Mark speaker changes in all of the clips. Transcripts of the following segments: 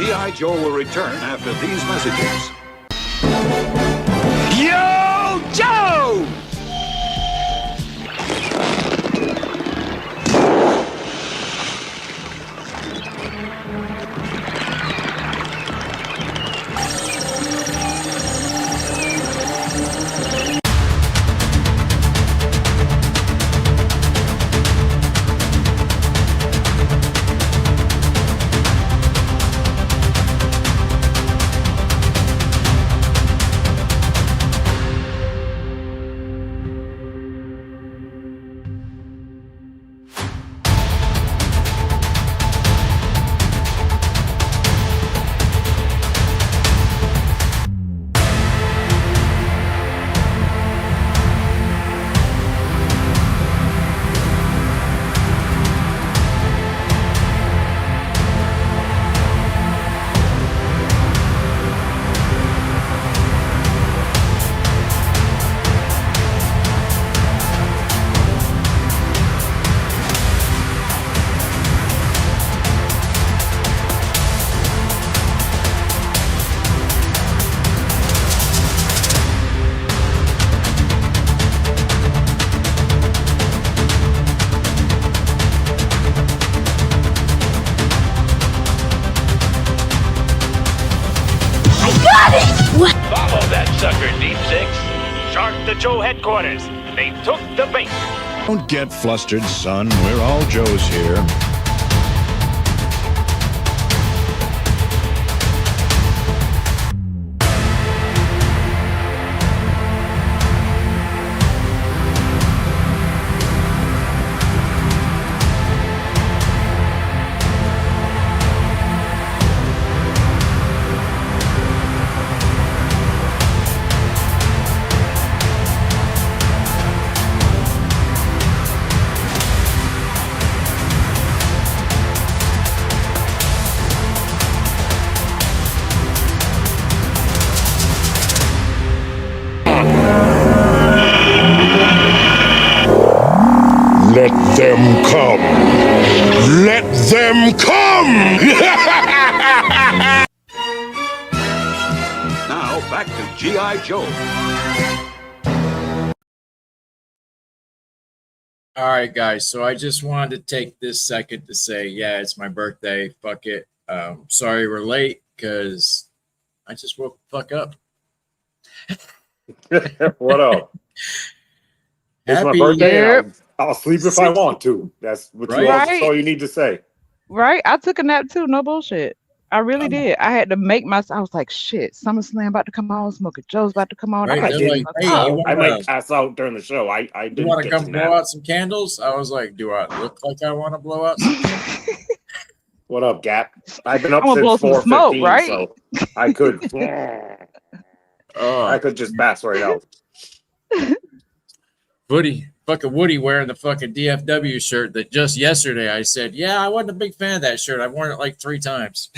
Speaker 1: G.I. Joe will return after these messages.
Speaker 2: Yo, Joe!
Speaker 3: Follow that sucker, Deep Six. Shark to Joe headquarters. They took the bait.
Speaker 4: Don't get flustered, son. We're all Joes here.
Speaker 5: Let them come. Let them come!
Speaker 1: Now, back to G.I. Joe.
Speaker 6: All right, guys. So I just wanted to take this second to say, yeah, it's my birthday. Fuck it. Sorry we're late because I just woke the fuck up.
Speaker 7: What up? It's my birthday. I'll sleep if I want to. That's what that's all you need to say.
Speaker 8: Right? I took a nap too. No bullshit. I really did. I had to make myself. I was like, shit. SummerSlam about to come on. Smokin' Joe's about to come on.
Speaker 6: Right,
Speaker 7: I might pass out during the show. I
Speaker 6: you want to come blow out some candles? I was like, do I look like I want to blow out some candles?
Speaker 7: What up, Gap? I've been up
Speaker 8: I'm
Speaker 7: since 4:15,
Speaker 8: right?
Speaker 7: so I could. I could just pass right out.
Speaker 6: Woody wearing the fucking DFW shirt that just yesterday I said, yeah, I wasn't a big fan of that shirt. I've worn it like 3 times.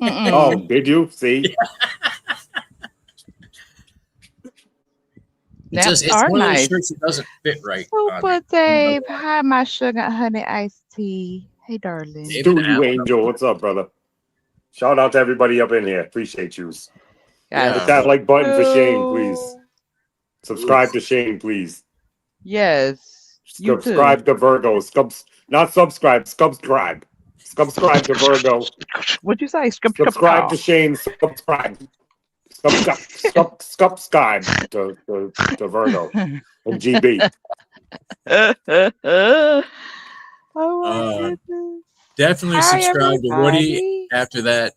Speaker 7: Oh, did you? See?
Speaker 6: It's one of those shirts that doesn't fit right.
Speaker 8: Super Dave. Hi, my sugar honey iced tea. Hey, darling.
Speaker 7: Stu, you angel. What's up, brother? Shout out to everybody up in here. Appreciate you. Hit that like button for Shane, please. Subscribe to Shane, please.
Speaker 8: Yes.
Speaker 7: Subscribe to Virgo. Not subscribe. Subscribe. Subscribe to Virgo.
Speaker 8: What'd you say?
Speaker 7: Subscribe to Shane. Subscribe. Subscribe to Virgo and GB.
Speaker 8: Oh my goodness.
Speaker 6: Definitely subscribe to Woody after that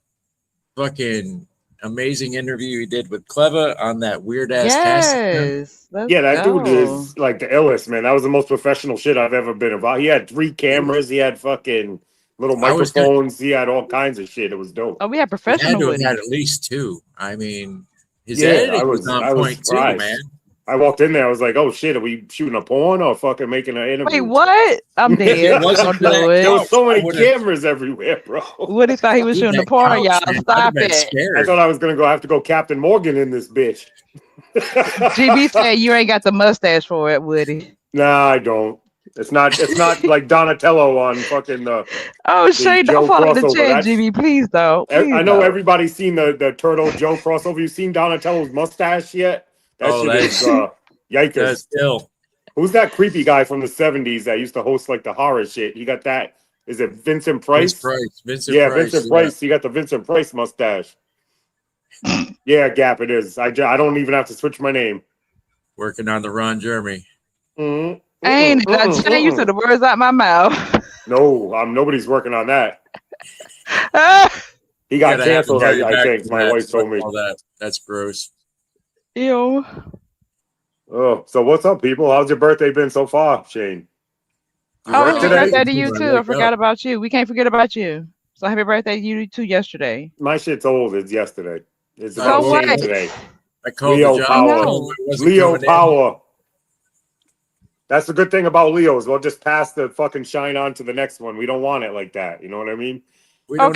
Speaker 6: fucking amazing interview he did with Cleva on that weird ass
Speaker 8: cast.
Speaker 7: Yeah, that dude is like the illest, man. That was the most professional shit I've ever been involved. He had 3 cameras. He had fucking little microphones. He had all kinds of shit. It was dope.
Speaker 8: Oh, we had professional.
Speaker 6: He had at least 2. I mean, his editing was on point too, man.
Speaker 7: I walked in there. I was like, "Oh shit, are we shooting a porn or fucking making an interview?"
Speaker 8: Wait, what? I'm dead.
Speaker 7: There was so many cameras everywhere, bro.
Speaker 8: Woody thought he was shooting a porn, y'all. Stop it.
Speaker 7: I thought I was gonna have to go Captain Morgan in this bitch.
Speaker 8: GB said you ain't got the mustache for it, Woody.
Speaker 7: Nah, I don't. It's not like Donatello on fucking
Speaker 8: Oh, Shane,
Speaker 7: Joe
Speaker 8: don't fall in the
Speaker 7: crossover.
Speaker 8: chat, GB. Please don't. Please
Speaker 7: I know
Speaker 8: don't.
Speaker 7: everybody's seen the Turtle Joe crossover. You seen Donatello's mustache yet? That shit is yikers.
Speaker 6: That's ill.
Speaker 7: Who's that creepy guy from the 70s that used to host like the horror shit? He got that. Is it Vincent Price?
Speaker 6: Vincent Price.
Speaker 7: Vincent Price. He got the Vincent Price mustache. Yeah, Gap, it is. I don't even have to switch my name.
Speaker 6: Working on the Ron Jeremy.
Speaker 8: Ain't it? You said the words out my mouth.
Speaker 7: No, nobody's working on that. He got canceled, I think. My wife told me.
Speaker 6: That's gross.
Speaker 8: Ew.
Speaker 7: Oh, so what's up, people? How's your birthday been so far, Shane?
Speaker 8: Happy birthday to you too. I forgot about you. We can't forget about you. So happy birthday to you too yesterday.
Speaker 7: My shit's old. It's yesterday. It's
Speaker 8: so what?
Speaker 7: Today.
Speaker 6: I called
Speaker 7: Leo
Speaker 6: the
Speaker 7: Power. Leo Power. That's the good thing about Leos. We'll just pass the fucking shine on to the next one. We don't want it like that. You know what I mean?
Speaker 6: We know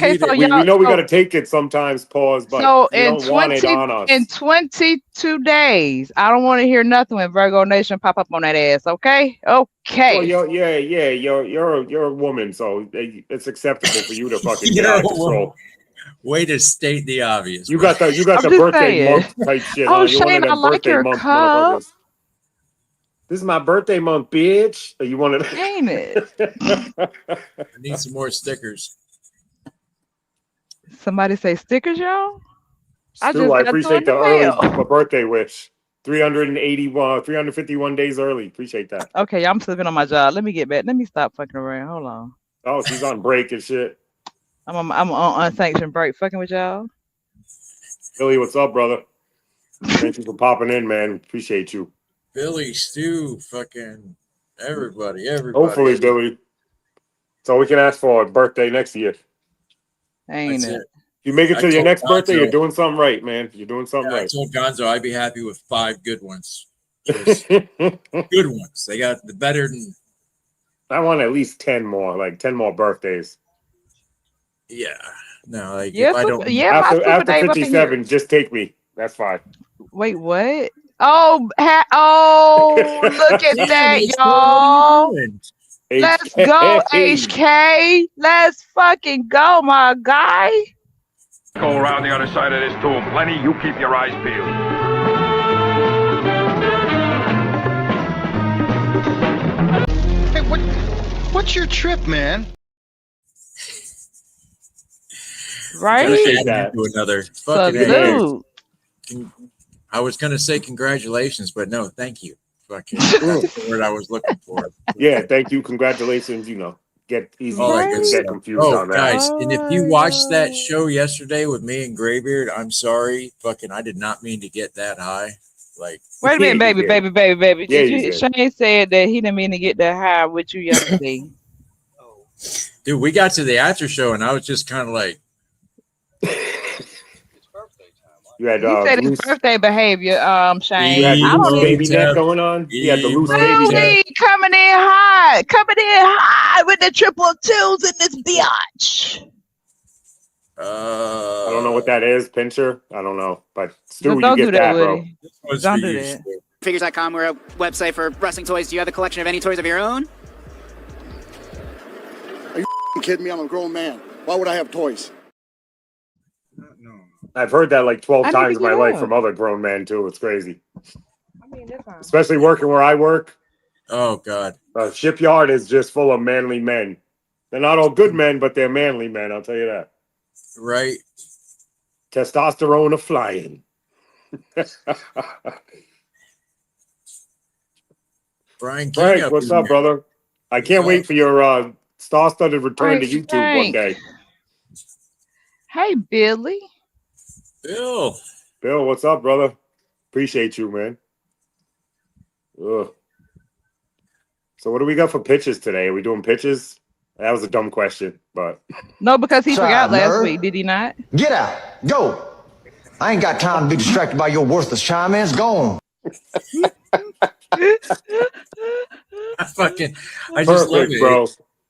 Speaker 7: we got to take it sometimes, pause, but
Speaker 8: so
Speaker 7: we don't want it on us.
Speaker 8: In 22 days, I don't want to hear nothing when Virgo Nation pop up on that ass, okay? Okay.
Speaker 7: Well, you're a woman, so it's acceptable for you to fucking get out of control.
Speaker 6: Way to state the obvious.
Speaker 7: You got the birthday month type shit.
Speaker 8: Oh, Shane, I like your cup.
Speaker 7: This is my birthday month, bitch. You want to?
Speaker 8: Ain't it?
Speaker 6: I need some more stickers.
Speaker 8: Somebody say stickers, y'all.
Speaker 7: I appreciate the early birthday wish. 351 days early. Appreciate that.
Speaker 8: Okay, I'm slipping on my job. Let me get back. Let me stop fucking around. Hold on.
Speaker 7: Oh, she's on break and shit.
Speaker 8: I'm on unsanctioned break. Fucking with y'all.
Speaker 7: Billy, what's up, brother? Thank you for popping in, man. Appreciate you.
Speaker 6: Billy, Stu, fucking everybody.
Speaker 7: Hopefully, Billy. So we can ask for a birthday next year.
Speaker 8: Ain't it?
Speaker 7: You make it to your next birthday, you're doing something right, man. You're doing something right.
Speaker 6: I told Gonzo I'd be happy with 5 good ones. Just good ones. They got the better than.
Speaker 7: I want at least 10 more, like 10 more birthdays.
Speaker 6: Yeah. No, like
Speaker 8: yeah,
Speaker 6: if I don't.
Speaker 7: After 57, just take me. That's fine.
Speaker 8: Wait, what? Oh, look at that, y'all. Let's go, HK. Let's fucking go, my guy.
Speaker 1: Go around the other side of this tomb. Lenny, you keep your eyes peeled.
Speaker 2: Hey, what's your trip, man?
Speaker 8: Right?
Speaker 6: To another.
Speaker 8: Salute.
Speaker 6: I was gonna say congratulations, but no, thank you. Fucking that's the word I was looking for.
Speaker 7: Yeah, thank you. Congratulations. You know, get easy. Get confused on that.
Speaker 6: Guys, and if you watched that show yesterday with me and Graybeard, I'm sorry. Fucking, I did not mean to get that high. Like,
Speaker 8: wait a minute, baby.
Speaker 7: Yeah,
Speaker 8: Shane said that he didn't mean to get that high with you yesterday.
Speaker 6: Dude, we got to the after show, and I was just kind of like.
Speaker 7: You had,
Speaker 8: he said his birthday behavior, Shane.
Speaker 7: You had the loose baby neck going on. You had the loose baby neck.
Speaker 8: Coming in hot with the triple twos in this biatch.
Speaker 7: I don't know what that is, pincher. I don't know, but Stu,
Speaker 8: don't
Speaker 7: you
Speaker 8: do
Speaker 7: get that,
Speaker 8: bro.
Speaker 6: Don't do that.
Speaker 9: Figures.com, we're a website for wrestling toys. Do you have a collection of any toys of your own?
Speaker 10: Are you kidding me? I'm a grown man. Why would I have toys?
Speaker 7: I've heard that like 12 times in my life from other grown men too. It's crazy. Especially working where I work.
Speaker 6: Oh God.
Speaker 7: Shipyard is just full of manly men. They're not all good men, but they're manly men. I'll tell you that.
Speaker 6: Right.
Speaker 7: Testosterone of flying.
Speaker 6: Brian,
Speaker 7: Frank, what's up, brother? I can't wait for your star-studded return to YouTube one day.
Speaker 8: Hey, Billy.
Speaker 6: Bill,
Speaker 7: what's up, brother? Appreciate you, man. Ugh. So what do we got for pitches today? Are we doing pitches? That was a dumb question, but
Speaker 8: no, because he forgot last week, did he not?
Speaker 11: Get out, go. I ain't got time to be distracted by your worthless chime-ins. Go on.
Speaker 6: I just love it,
Speaker 7: bro.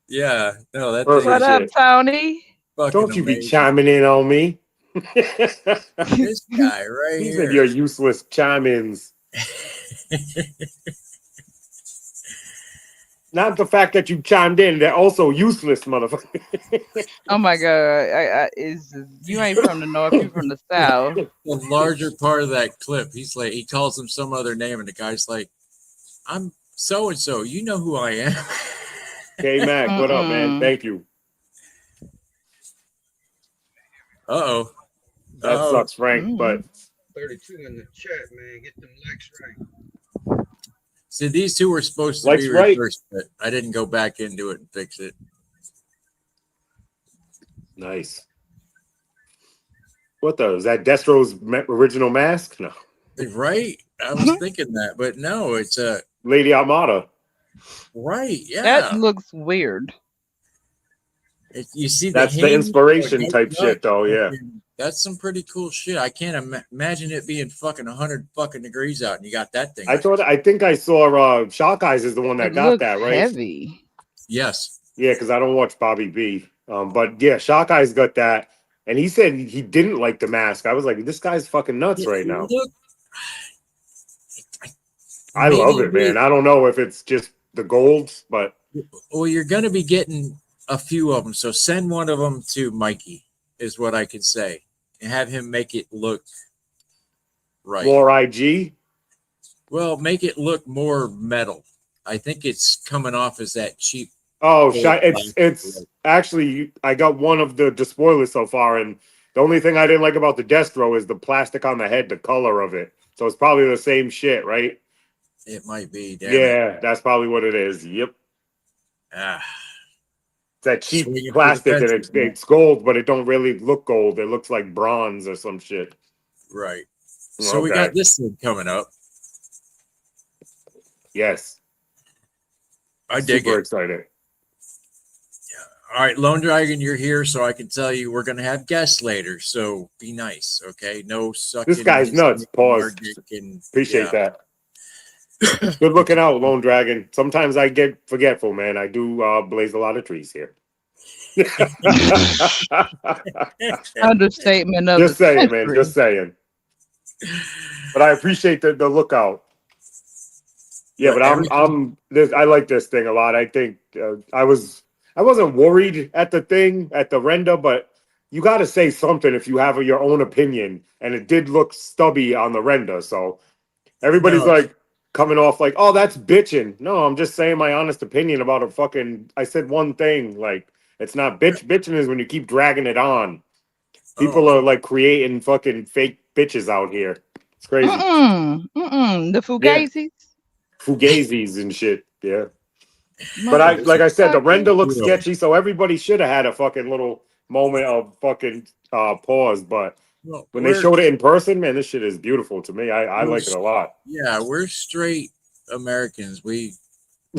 Speaker 6: Yeah, no, that's
Speaker 8: what up, Tony?
Speaker 7: Don't you be chiming in on me.
Speaker 6: This guy right
Speaker 7: These
Speaker 6: here.
Speaker 7: are your useless chime-ins. Not the fact that you chimed in. They're also useless, motherfucker.
Speaker 8: Oh my god, you ain't from the north, you from the south.
Speaker 6: The larger part of that clip, he's like, he calls him some other name, and the guy's like, "I'm so and so. You know who I am."
Speaker 7: K Mac, what up, man? Thank you.
Speaker 6: Uh-oh.
Speaker 7: That sucks, Frank, but
Speaker 2: 32 in the chat, man. Get them likes right.
Speaker 6: see, these two were supposed to
Speaker 7: Likes
Speaker 6: be
Speaker 7: right.
Speaker 6: reversed, but I didn't go back into it and fix it.
Speaker 7: Nice. What the? Is that Destro's original mask? No.
Speaker 6: Right? I was thinking that, but no, it's a
Speaker 7: Lady Armada.
Speaker 6: Right, yeah.
Speaker 8: That looks weird.
Speaker 6: You see,
Speaker 7: That's the inspiration type shit, though. Yeah,
Speaker 6: that's some pretty cool shit. I can't imagine it being fucking 100 fucking degrees out, and you got that thing.
Speaker 7: I think I saw Shock Eyes is the one that got that, right?
Speaker 8: Heavy.
Speaker 6: Yes.
Speaker 7: Yeah, because I don't watch Bobby B. But yeah, Shock Eyes got that, and he said he didn't like the mask. I was like, this guy's fucking nuts right now. I love it, man. I don't know if it's just the golds, but
Speaker 6: well, you're gonna be getting a few of them, so send one of them to Mikey, is what I can say, and have him make it look right.
Speaker 7: More IG.
Speaker 6: Well, make it look more metal. I think it's coming off as that cheap.
Speaker 7: Oh, it's actually, I got one of the spoilers so far, and the only thing I didn't like about the Destro is the plastic on the head, the color of it. So it's probably the same shit, right?
Speaker 6: It might be.
Speaker 7: Yeah, that's probably what it is. Yep.
Speaker 6: Ah.
Speaker 7: It's that cheap plastic, and it's gold, but it don't really look gold. It looks like bronze or some shit.
Speaker 6: Right. So we got this thing coming up.
Speaker 7: Yes.
Speaker 6: I dig it.
Speaker 7: Super excited.
Speaker 6: All right, Lone Dragon, you're here, so I can tell you we're going to have guests later. So be nice, okay? No sucking.
Speaker 7: This guy's nuts. Pause. Appreciate that. Good looking out, Lone Dragon. Sometimes I get forgetful, man. I do blaze a lot of trees here.
Speaker 8: Understatement of
Speaker 7: just
Speaker 8: the
Speaker 7: saying,
Speaker 8: century.
Speaker 7: man. Just saying. But I appreciate the lookout. Yeah, but I like this thing a lot. I think I wasn't worried at the render, but you got to say something if you have your own opinion, and it did look stubby on the render. So everybody's like coming off like, "Oh, that's bitching." No, I'm just saying my honest opinion about a fucking. I said one thing, like it's not bitch. Bitching is when you keep dragging it on. People are like creating fucking fake bitches out here. It's crazy.
Speaker 8: The Fugazis.
Speaker 7: Yeah. Fugazis and shit. Yeah. But like I said, the render looks sketchy, so everybody should have had a fucking little moment of fucking pause. But when they showed it in person, man, this shit is beautiful to me. I like it a lot.
Speaker 6: Yeah, we're straight Americans. We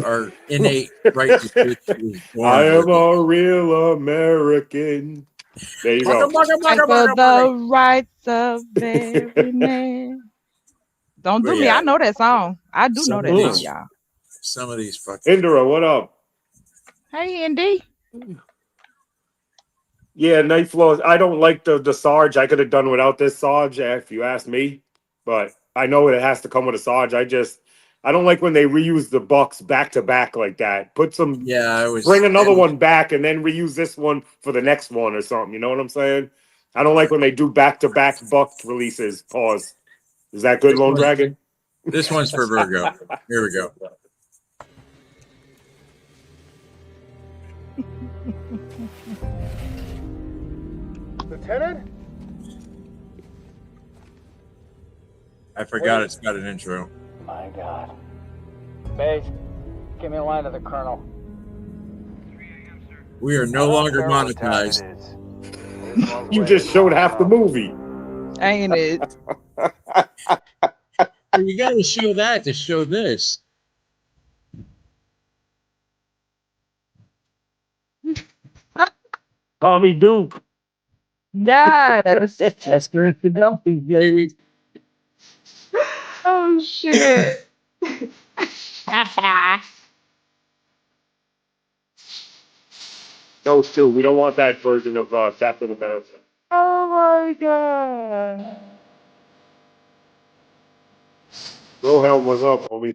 Speaker 6: are innate right to bitch.
Speaker 7: I am a real American. There you go.
Speaker 8: Fight for the rights of every man. Don't do me. I know that song. I do know that song, y'all.
Speaker 6: Some of these fucking
Speaker 7: Indra, what up?
Speaker 8: Hey, Indy.
Speaker 7: Yeah, Night Floors. I don't like the Sarge. I could have done without this Sarge if you ask me. But I know it has to come with a Sarge. I don't like when they reuse the bucks back to back like that. Put some bring another one back and then reuse this one for the next one or something. You know what I'm saying? I don't like when they do back to back buck releases. Pause. Is that good, Lone Dragon?
Speaker 6: This one's for Virgo. Here we go.
Speaker 10: Lieutenant?
Speaker 6: I forgot it's got an intro.
Speaker 12: My God. Babe, give me a line to the colonel.
Speaker 6: We are no longer monetized.
Speaker 7: You just showed half the movie.
Speaker 8: Ain't it?
Speaker 6: You got to show that to show this.
Speaker 7: Tommy Duke.
Speaker 8: Yes.
Speaker 12: That's good to know, baby.
Speaker 8: Oh shit.
Speaker 7: Those two. We don't want that version of Captain America.
Speaker 8: Oh my god.
Speaker 7: Wilhelm was up, homie.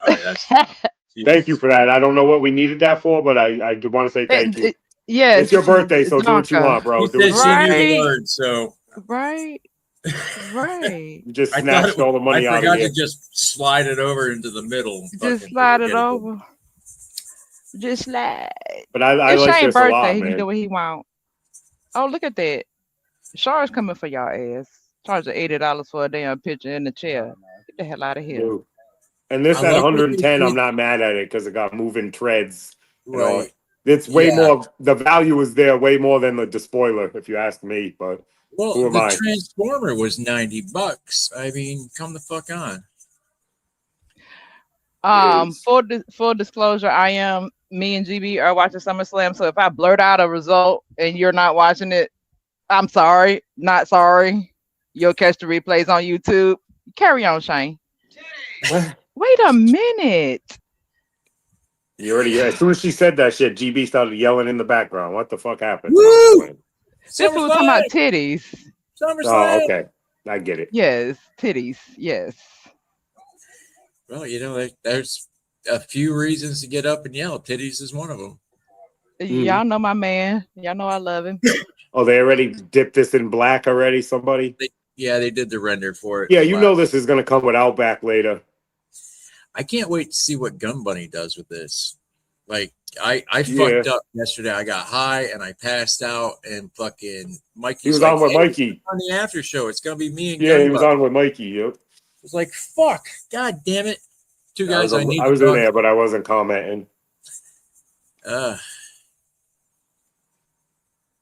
Speaker 6: All right, that's
Speaker 7: Thank you for that. I don't know what we needed that for, but I do want to say thank you.
Speaker 8: Yes.
Speaker 7: It's your birthday, so do what you want, bro.
Speaker 6: He
Speaker 7: Do what
Speaker 6: said
Speaker 7: you
Speaker 6: she knew the
Speaker 8: Right.
Speaker 6: word, so
Speaker 8: Right. Right.
Speaker 7: You just
Speaker 6: I
Speaker 7: snatched all the money
Speaker 6: I
Speaker 7: out of
Speaker 6: forgot
Speaker 7: here.
Speaker 6: to just slide it over into the middle.
Speaker 8: Just
Speaker 6: Fucking
Speaker 8: slide it
Speaker 6: forget
Speaker 8: over. Just slide.
Speaker 7: But I
Speaker 8: It's
Speaker 7: like
Speaker 8: Shane's
Speaker 7: this a
Speaker 8: birthday.
Speaker 7: lot,
Speaker 8: He can do
Speaker 7: man.
Speaker 8: what he want. Oh, look at that. Char's coming for y'all ass. Charge $80 for a damn picture in the chair. Get the hell out of here.
Speaker 7: Dude. And this
Speaker 6: I
Speaker 7: at
Speaker 6: like what
Speaker 7: 110,
Speaker 6: they
Speaker 7: I'm
Speaker 6: did.
Speaker 7: not mad at it because it got moving treads. You know,
Speaker 6: Right.
Speaker 7: it's way
Speaker 6: Yeah.
Speaker 7: more. The value is there way more than the spoiler, if you ask me. But
Speaker 6: Well,
Speaker 7: who am
Speaker 6: the
Speaker 7: I?
Speaker 6: Transformer was $90. I mean, come the fuck on.
Speaker 8: Full disclosure, me and GB are watching SummerSlam. So if I blurt out a result and you're not watching it, I'm sorry, not sorry. You'll catch the replays on YouTube. Carry on, Shane. Wait a minute.
Speaker 7: You already. As soon as she said that shit, GB started yelling in the background. What the fuck happened?
Speaker 6: Woo!
Speaker 8: This was talking about titties.
Speaker 7: Oh, okay. I get it.
Speaker 8: Yes, titties. Yes.
Speaker 6: Well, you know, there's a few reasons to get up and yell. Titties is one of them.
Speaker 8: Y'all know my man. Y'all know I love him.
Speaker 7: Oh, they already dipped this in black already. Somebody.
Speaker 6: They did the render for it.
Speaker 7: Yeah, you know this is gonna come with Outback later.
Speaker 6: I can't wait to see what Gun Bunny does with this. Like, I fucked up yesterday. I got high and I passed out, and fucking Mikey.
Speaker 7: He was on with Mikey
Speaker 6: on the after show. It's gonna be me and
Speaker 7: yeah,
Speaker 6: Gun
Speaker 7: he was
Speaker 6: Bunny.
Speaker 7: on with Mikey. Yep.
Speaker 6: It was like, fuck, god damn it. Two guys I need.
Speaker 7: I was in there, but I wasn't commenting.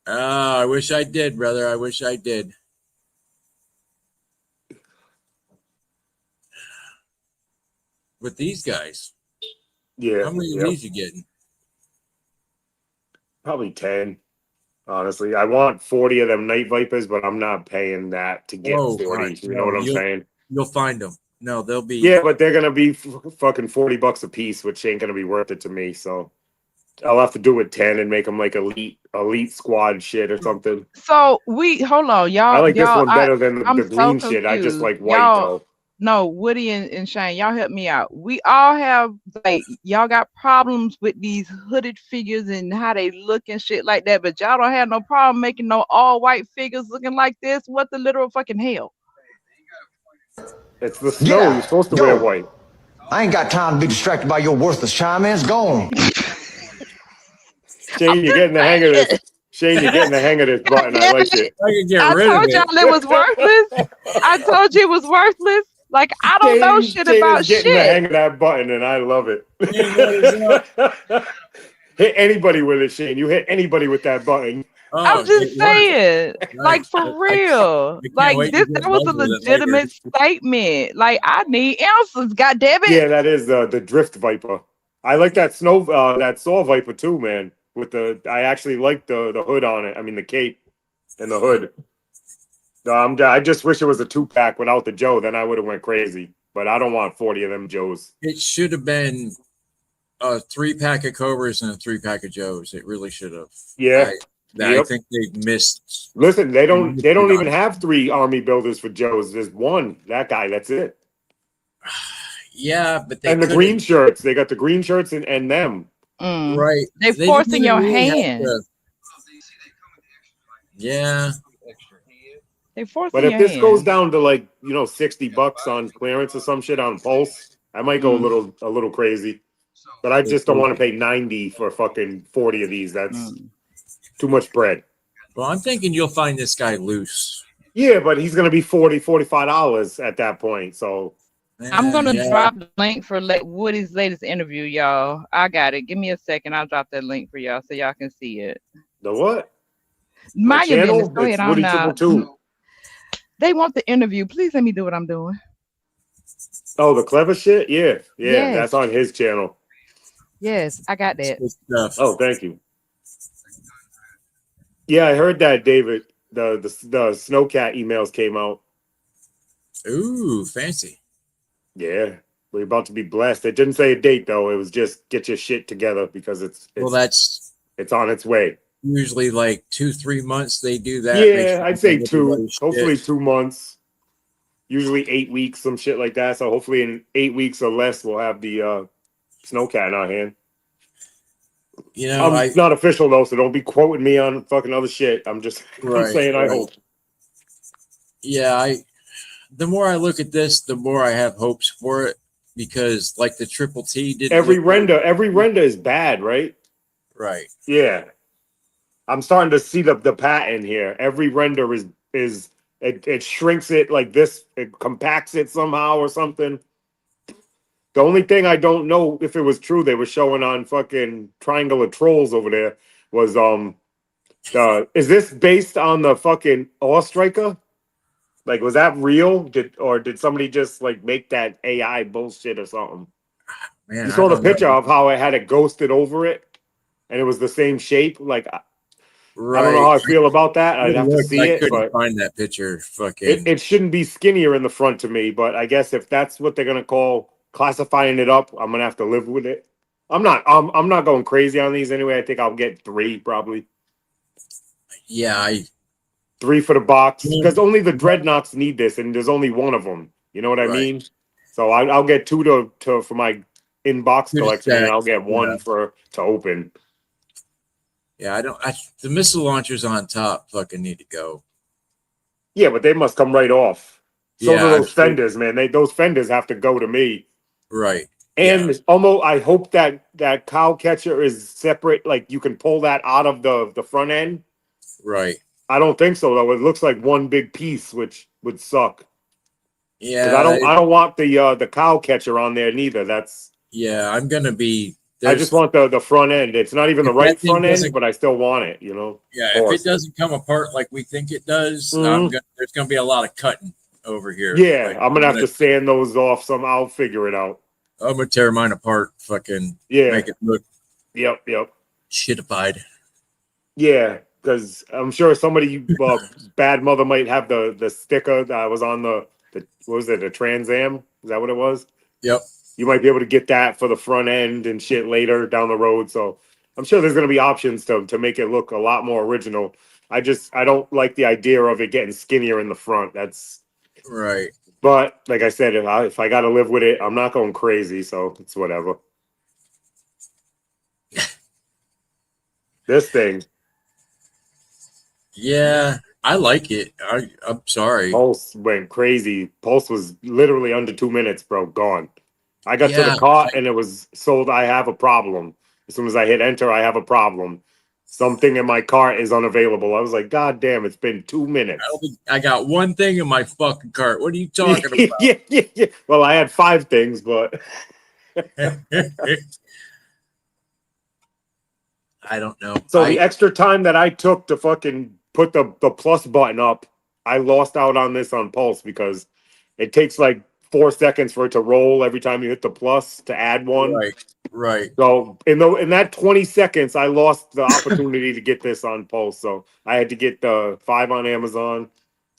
Speaker 6: I wish I did, brother. I wish I did. With these guys.
Speaker 7: Yeah.
Speaker 6: How many of these you getting?
Speaker 7: Probably 10. Honestly, I want 40 of them Night Vipers, but I'm not paying that to get 40.
Speaker 6: Right.
Speaker 7: You know what I'm saying?
Speaker 6: You'll find them. No, they'll be.
Speaker 7: Yeah, but they're gonna be fucking $40 a piece, which ain't gonna be worth it to me. So I'll have to do it 10 and make them like elite squad shit or something.
Speaker 8: So hold on, y'all.
Speaker 7: I like this one better than
Speaker 8: I'm
Speaker 7: the green
Speaker 8: so
Speaker 7: shit. I just
Speaker 8: confused.
Speaker 7: like white
Speaker 8: Y'all,
Speaker 7: though.
Speaker 8: No, Woody and Shane, y'all help me out. We all have y'all got problems with these hooded figures and how they look and shit like that, but y'all don't have no problem making no all white figures looking like this. What the literal fucking hell?
Speaker 7: It's the snow. You're supposed to wear white.
Speaker 11: I ain't got time to be distracted by your worthless chime-ins. Gone.
Speaker 7: Shane, you're getting the hang of this. Shane, you're getting the hang of this button. I like it.
Speaker 6: I can get
Speaker 8: I
Speaker 6: rid of
Speaker 8: told
Speaker 6: it.
Speaker 8: y'all it was worthless. I told you it was worthless. Like, I don't know shit about
Speaker 7: getting the
Speaker 8: shit.
Speaker 7: hang of that button, and I love it. Hit anybody with it, Shane. You hit anybody with that button.
Speaker 8: I'm just saying, like, for real. Like, that was a legitimate statement. Like, I need answers, goddammit.
Speaker 7: Yeah, that is the Drift Viper. I like that that Saw Viper too, man. I actually like the hood on it. I mean, the cape and the hood. I just wish it was a 2-pack without the Joe. Then I would have went crazy. But I don't want 40 of them Joes.
Speaker 6: It should have been a 3-pack of Cobras and a 3-pack of Joes. It really should have.
Speaker 7: Yeah.
Speaker 6: I think they missed.
Speaker 7: Listen, they don't even have 3 army builders for Joes. There's one. That guy. That's it.
Speaker 6: Yeah, but
Speaker 7: and the green shirts. They got the green shirts and them.
Speaker 6: Right.
Speaker 8: They're forcing your hand.
Speaker 6: Yeah.
Speaker 8: They forcing
Speaker 7: But if
Speaker 8: your
Speaker 7: this
Speaker 8: hand.
Speaker 7: goes down to like, $60 on clearance or some shit on Pulse, I might go a little crazy. But I just don't want to pay 90 for fucking 40 of these. That's too much bread.
Speaker 6: Well, I'm thinking you'll find this guy loose.
Speaker 7: Yeah, but he's gonna be $45 at that point. So
Speaker 8: I'm gonna drop the link for Woody's latest interview, y'all. I got it. Give me a second. I'll drop that link for y'all so y'all can see it.
Speaker 7: The what?
Speaker 8: Mind your business. Go
Speaker 7: It's
Speaker 8: ahead.
Speaker 7: Woody
Speaker 8: I'm not.
Speaker 7: 222.
Speaker 8: They want the interview. Please let me do what I'm doing.
Speaker 7: Oh, the clever shit? Yeah.
Speaker 8: Yes.
Speaker 7: That's on his channel.
Speaker 8: Yes, I got that.
Speaker 7: Oh, thank you. Yeah, I heard that, David. The Snowcat emails came out.
Speaker 6: Ooh, fancy.
Speaker 7: Yeah, we're about to be blessed. It didn't say a date though. It was just get your shit together because it's on its way.
Speaker 6: Usually like 2-3 months they do that.
Speaker 7: Yeah, I'd say 2. Hopefully 2 months. Usually 8 weeks, some shit like that. So hopefully in 8 weeks or less, we'll have the Snowcat in our hand.
Speaker 6: You know,
Speaker 7: It's not official though, so don't be quoting me on fucking other shit. I'm just I'm saying I hope.
Speaker 6: Yeah, the more I look at this, the more I have hopes for it because like the Triple T did
Speaker 7: Every render is bad, right?
Speaker 6: Right.
Speaker 7: Yeah. I'm starting to see the pattern here. Every render is it shrinks it like this, it compacts it somehow or something. The only thing I don't know if it was true they were showing on fucking Triangle of Trolls over there was is this based on the fucking Awe Striker? Like was that real? Did somebody just like make that AI bullshit or something?
Speaker 6: Man,
Speaker 7: you saw the picture of how it had it ghosted over it and it was the same shape. Like I don't know how I feel about that. I'd have to see it.
Speaker 6: Couldn't
Speaker 7: but
Speaker 6: find that picture. Fucking
Speaker 7: it shouldn't be skinnier in the front to me, but I guess if that's what they're gonna call classifying it up, I'm gonna have to live with it. I'm not going crazy on these anyway. I think I'll get 3 probably.
Speaker 6: Yeah,
Speaker 7: 3 for the box because only the dreadnoughts need this, and there's only one of them. You know what I mean? So I'll get 2 to for my in-box collection, and I'll get 1 to open.
Speaker 6: Yeah, the missile launchers on top fucking need to go.
Speaker 7: Yeah, but they must come right off. So
Speaker 6: Yeah,
Speaker 7: do those fenders, man. Those fenders have to go to me.
Speaker 6: Right.
Speaker 7: And almost, I hope that cow catcher is separate. Like you can pull that out of the front end.
Speaker 6: Right.
Speaker 7: I don't think so though. It looks like one big piece, which would suck.
Speaker 6: Yeah.
Speaker 7: I don't want the cow catcher on there neither. That's
Speaker 6: I'm gonna be.
Speaker 7: I just want the front end. It's not even the right front end, but I still want it. You know.
Speaker 6: Yeah. If it doesn't come apart like we think it does, there's gonna be a lot of cutting over here.
Speaker 7: Yeah,
Speaker 6: like,
Speaker 7: I'm gonna have to sand those off. I'll figure it out.
Speaker 6: I'm gonna tear mine apart. Fucking make it look.
Speaker 7: Yep.
Speaker 6: Shitified.
Speaker 7: Yeah, because I'm sure somebody bad mother might have the sticker that was on the what was it, a Trans Am? Is that what it was?
Speaker 6: Yep.
Speaker 7: You might be able to get that for the front end and shit later down the road. So I'm sure there's gonna be options to make it look a lot more original. I don't like the idea of it getting skinnier in the front. That's
Speaker 6: right.
Speaker 7: But like I said, if I got to live with it, I'm not going crazy, so it's whatever. This thing.
Speaker 6: Yeah, I like it. I'm sorry.
Speaker 7: Pulse went crazy. Pulse was literally under 2 minutes, bro. Gone. I got to the cart and it was sold. I have a problem. As soon as I hit enter, I have a problem. Something in my cart is unavailable. I was like, God damn, it's been 2 minutes.
Speaker 6: I got one thing in my fucking cart. What are you talking about?
Speaker 7: Yeah. Well, I had 5 things, but
Speaker 6: I don't know.
Speaker 7: So the extra time that I took to fucking put the plus button up, I lost out on this on Pulse because it takes like 4 seconds for it to roll every time you hit the plus to add one.
Speaker 6: Right.
Speaker 7: So in that 20 seconds, I lost the opportunity to get this on Pulse. So I had to get the 5 on Amazon.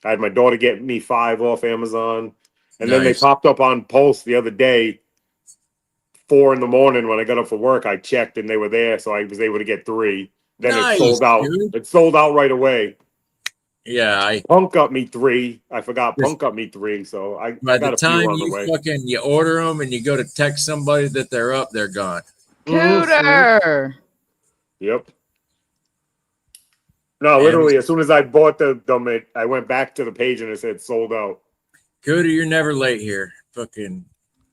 Speaker 7: I had my daughter get me 5 off Amazon. And then they popped up on Pulse the other day, 4 in the morning when I got up for work. I checked and they were there, so I was able to get 3. Then it sold out. Dude. It sold out right away.
Speaker 6: Yeah,
Speaker 7: Punk got me 3. I forgot Punk got me 3. So I
Speaker 6: by
Speaker 7: got
Speaker 6: the time
Speaker 7: on the way.
Speaker 6: you order them and you go to text somebody that they're up, they're gone.
Speaker 8: Cooter.
Speaker 7: Yep. No, literally, as soon as I bought them, I went back to the page and it said sold out.
Speaker 6: Cooter, you're never late here. Fucking.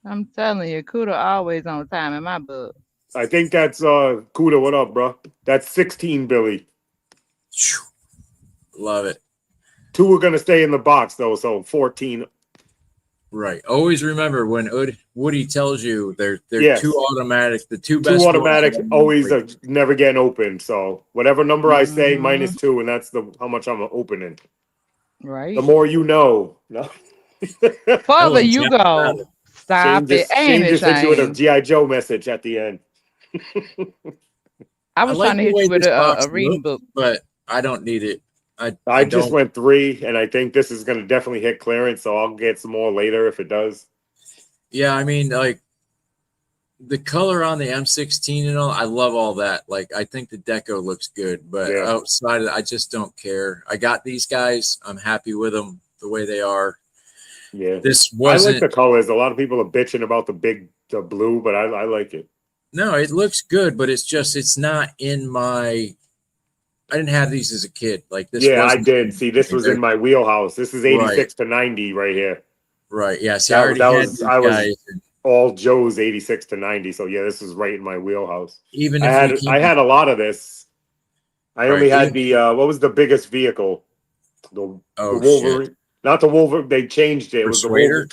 Speaker 8: I'm telling you, Cooter always on time in my book.
Speaker 7: I think that's Cooter. What up, bro? That's 16, Billy.
Speaker 6: Love it.
Speaker 7: 2 are gonna stay in the box though, so 14.
Speaker 6: Right. Always remember when Woody tells you they're 2 automatic. The 2 best
Speaker 7: 2 automatic always never getting opened. So whatever number I say minus 2, and that's how much I'm opening.
Speaker 8: Right.
Speaker 7: The more you know. No.
Speaker 8: Further you go. Stop it. Ain't it
Speaker 7: just hit you with a G.I. Joe message at the end.
Speaker 8: I was trying to hit you with a reading book,
Speaker 6: but I don't need it.
Speaker 7: I just went 3, and I think this is going to definitely hit clearance, so I'll get some more later if it does.
Speaker 6: Yeah, I mean, like, the color on the M16 and all, I love all that. Like, I think the deco looks good, but outside of it, I just don't care. I got these guys. I'm happy with them the way they are.
Speaker 7: Yeah.
Speaker 6: This wasn't...
Speaker 7: I like the colors. A lot of people are bitching about the blue, but I like it.
Speaker 6: No, it looks good, but it's not in my. I didn't have these as a kid. Like this.
Speaker 7: Yeah, I
Speaker 6: wasn't
Speaker 7: did. See, this was in my wheelhouse. This is 86 to 90 right here.
Speaker 6: Right. Yeah. See, I already had these
Speaker 7: I was
Speaker 6: guys.
Speaker 7: all Joe's 86 to 90. So yeah, this is right in my wheelhouse.
Speaker 6: Even
Speaker 7: I had a lot of this. I only had the what was the biggest vehicle? The Wolverine.
Speaker 6: Shit.
Speaker 7: Not the Wolverine. They changed it. It was the
Speaker 6: Persuader?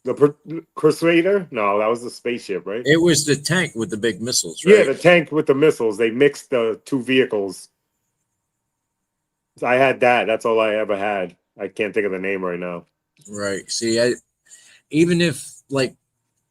Speaker 7: The Crusader? No, that was the spaceship, right?
Speaker 6: It was the tank with the big missiles, right?
Speaker 7: Yeah, the tank with the missiles. They mixed the two vehicles. So I had that. That's all I ever had. I can't think of the name right now.
Speaker 6: Right. See, even if like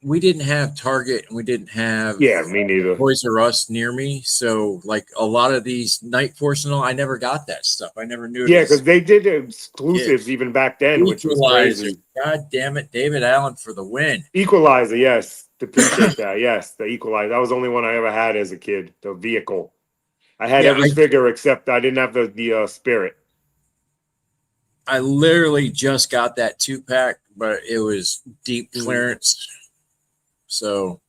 Speaker 6: we didn't have Target and we didn't have
Speaker 7: me neither.
Speaker 6: Toys R Us near me, so like a lot of these Night Force and all, I never got that stuff. I never knew.
Speaker 7: Yeah, because they did exclusives even back then, which was crazy.
Speaker 6: God damn it, David Allen for the win.
Speaker 7: Equalizer, yes. Appreciate that. Yes, the Equalizer. That was the only one I ever had as a kid. The vehicle. I had every figure except I didn't have the Spirit.
Speaker 6: I literally just got that 2-pack, but it was deep clearance. So,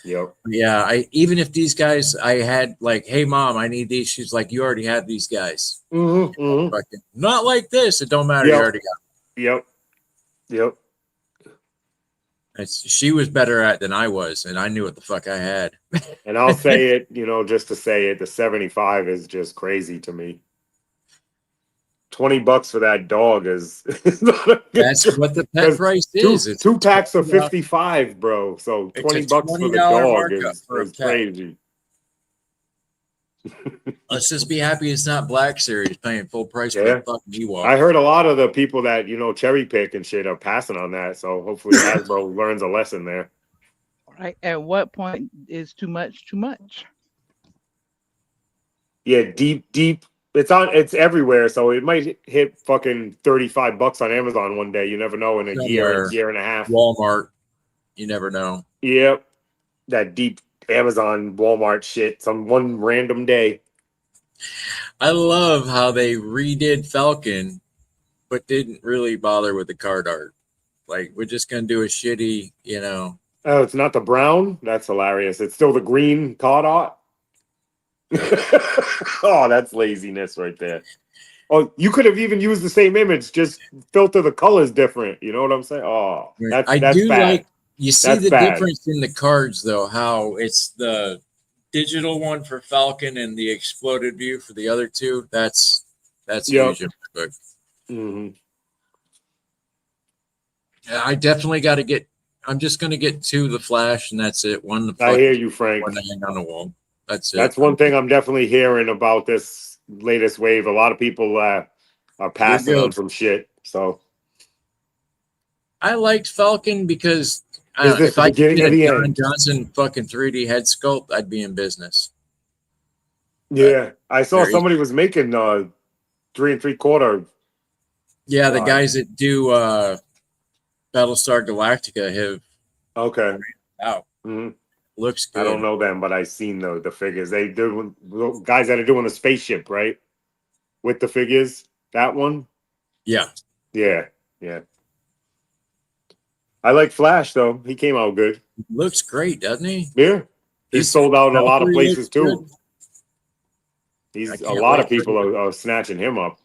Speaker 7: yep.
Speaker 6: Yeah, even if these guys, I had like, hey mom, I need these. She's like, you already have these guys. Not like this. It don't matter. You already got them. She was better at it than I was, and I knew what the fuck I had.
Speaker 7: And I'll say it, just to say it, the 75 is just crazy to me. $20 for that dog is
Speaker 6: that's what the pet price is.
Speaker 7: Two packs of 55, bro. So $20 for the dog is crazy.
Speaker 6: Let's just be happy it's not Black Series paying full price for the fucking Ewok.
Speaker 7: I heard a lot of the people that cherry pick and shit are passing on that. So hopefully Hasbro learns a lesson there.
Speaker 8: Right. At what point is too much too much?
Speaker 7: Yeah, deep. It's everywhere, so it might hit fucking $35 on Amazon one day. You never know in a year and a half.
Speaker 6: Walmart, you never know.
Speaker 7: Yep, that deep Amazon Walmart shit. Some one random day.
Speaker 6: I love how they redid Falcon, but didn't really bother with the card art. Like we're just gonna do a shitty,
Speaker 7: Oh, it's not the brown. That's hilarious. It's still the green card art. Oh, that's laziness right there. Oh, you could have even used the same image, just filter the colors different. You know what I'm saying? Oh, that's bad.
Speaker 6: Like you see the difference in the cards though, how it's the digital one for Falcon and the exploded view for the other two. That's huge.
Speaker 7: Mm-hmm.
Speaker 6: I definitely got to get. I'm just going to get 2 the Flash, and that's it. One the.
Speaker 7: I hear you, Frank.
Speaker 6: One to hang on the wall. That's it.
Speaker 7: That's one thing I'm definitely hearing about this latest wave. A lot of people are passing on some shit. So
Speaker 6: I liked Falcon because if I could get a John Johnson fucking 3D head sculpt, I'd be in business.
Speaker 7: Yeah, I saw somebody was making 3 3/4.
Speaker 6: Yeah, the guys that do Battlestar Galactica have out.
Speaker 7: Mm-hmm.
Speaker 6: Looks good.
Speaker 7: I don't know them, but I've seen the figures. They do guys that are doing the spaceship, right? With the figures, that one.
Speaker 6: Yeah.
Speaker 7: I like Flash though. He came out good.
Speaker 6: Looks great, doesn't he?
Speaker 7: Yeah. He's sold out in a lot of places too.
Speaker 6: Good.
Speaker 7: A lot of people are snatching him up.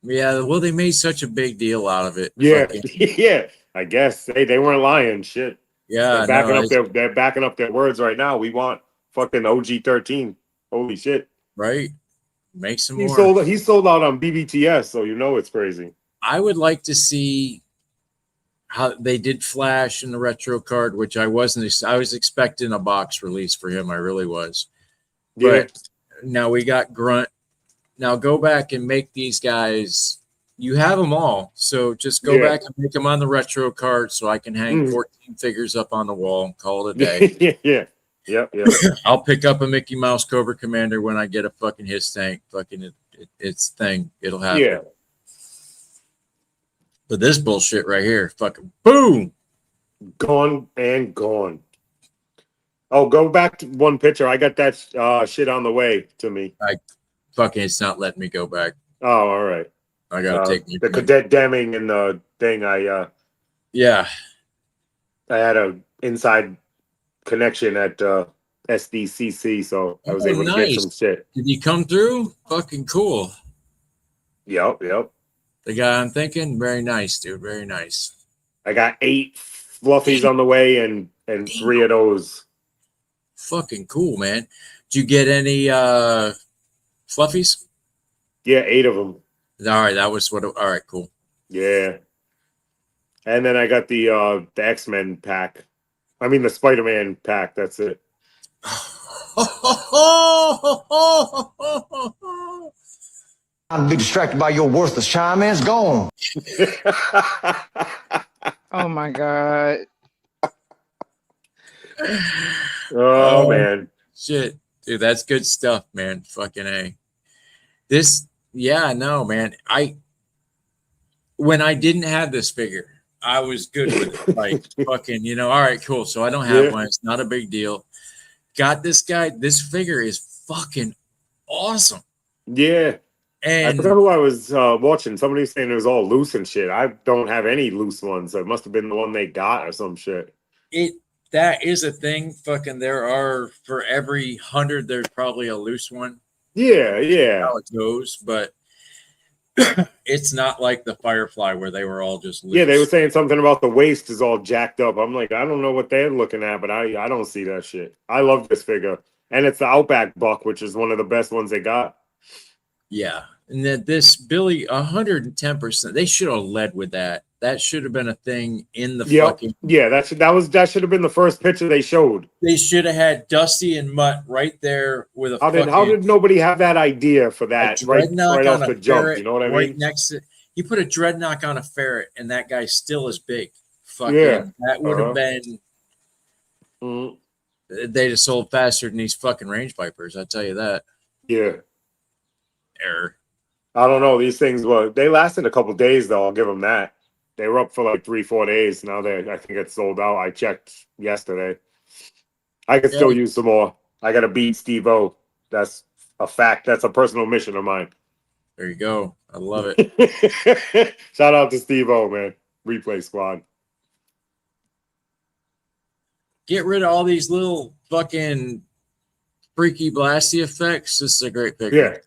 Speaker 6: Yeah, well, they made such a big deal out of it.
Speaker 7: Yeah, yeah. I guess they weren't lying. Shit.
Speaker 6: Yeah,
Speaker 7: they're backing up their words right now. We want fucking OG 13. Holy shit!
Speaker 6: Right, make some more.
Speaker 7: He sold out on BBTS, so it's crazy.
Speaker 6: I would like to see how they did Flash in the retro card, which I wasn't. I was expecting a box release for him. I really was.
Speaker 7: Yeah.
Speaker 6: But now we got Grunt. Now go back and make these guys. You have them all, so just go back and make them on the retro card, so I can hang 14 figures up on the wall and call it a day.
Speaker 7: Yeah.
Speaker 6: I'll pick up a Mickey Mouse Cobra Commander when I get a fucking his tank. Fucking its thing. It'll happen.
Speaker 7: Yeah.
Speaker 6: But this bullshit right here, fucking boom,
Speaker 7: gone and gone. Oh, go back to one picture. I got that shit on the way to me.
Speaker 6: It's not letting me go back.
Speaker 7: Oh, all right.
Speaker 6: I gotta take
Speaker 7: the Cadet Deming and the thing. I had a inside connection at SDCC, so I was
Speaker 6: Oh,
Speaker 7: able to get some
Speaker 6: nice.
Speaker 7: shit.
Speaker 6: Did he come through? Fucking cool.
Speaker 7: Yep.
Speaker 6: The guy I'm thinking, very nice, dude. Very nice.
Speaker 7: I got 8 fluffies on the way and 3 of those.
Speaker 6: Fucking cool, man. Did you get any fluffies?
Speaker 7: Yeah, 8 of them.
Speaker 6: All right, that was what. All right, cool.
Speaker 7: Yeah. And then I got the X-Men pack. I mean the Spider-Man pack. That's it.
Speaker 11: I'll be distracted by your worthless chime in. It's gone.
Speaker 8: Oh my god.
Speaker 7: Oh man.
Speaker 6: Shit. Dude, that's good stuff, man. Fucking A. This, yeah, no, man. When I didn't have this figure, I was good with it. Like, fucking, you know, all right, cool. So I don't have one. It's not a big deal. Got this guy. This figure is fucking awesome.
Speaker 7: Yeah.
Speaker 6: And
Speaker 7: I forgot who I was watching. Somebody was saying it was all loose and shit. I don't have any loose ones. So it must have been the one they got or some shit.
Speaker 6: That is a thing. Fucking, there are, for every 100, there's probably a loose one.
Speaker 7: Yeah.
Speaker 6: How it goes, but it's not like the Firefly where they were all just loose.
Speaker 7: Yeah, they were saying something about the waist is all jacked up. I'm like, I don't know what they're looking at, but I don't see that shit. I love this figure. And it's the Outback Buck, which is one of the best ones they got.
Speaker 6: Yeah. And that this Billy 110%. They should have led with that. That should have been a thing in the fucking.
Speaker 7: Yeah, that should have been the first picture they showed.
Speaker 6: They should have had Dusty and Mutt right there with a.
Speaker 7: How did nobody have that idea for that right off the jump? You know what I mean?
Speaker 6: Right next to you put a dreadnought on a ferret, and that guy still is big. Fucking,
Speaker 7: yeah,
Speaker 6: that would have been. They'd have sold faster than these fucking range vipers. I tell you that.
Speaker 7: Yeah.
Speaker 6: Error.
Speaker 7: I don't know. These things they lasted a couple days though. I'll give them that. They were up for like 3-4 days. Now I think it's sold out. I checked yesterday. I could still use some more. I got to beat Steve-O. That's a fact. That's a personal mission of mine.
Speaker 6: There you go. I love it.
Speaker 7: Shout out to Steve-O, man. Replay squad.
Speaker 6: Get rid of all these little fucking freaky blasty effects. This is a great picture.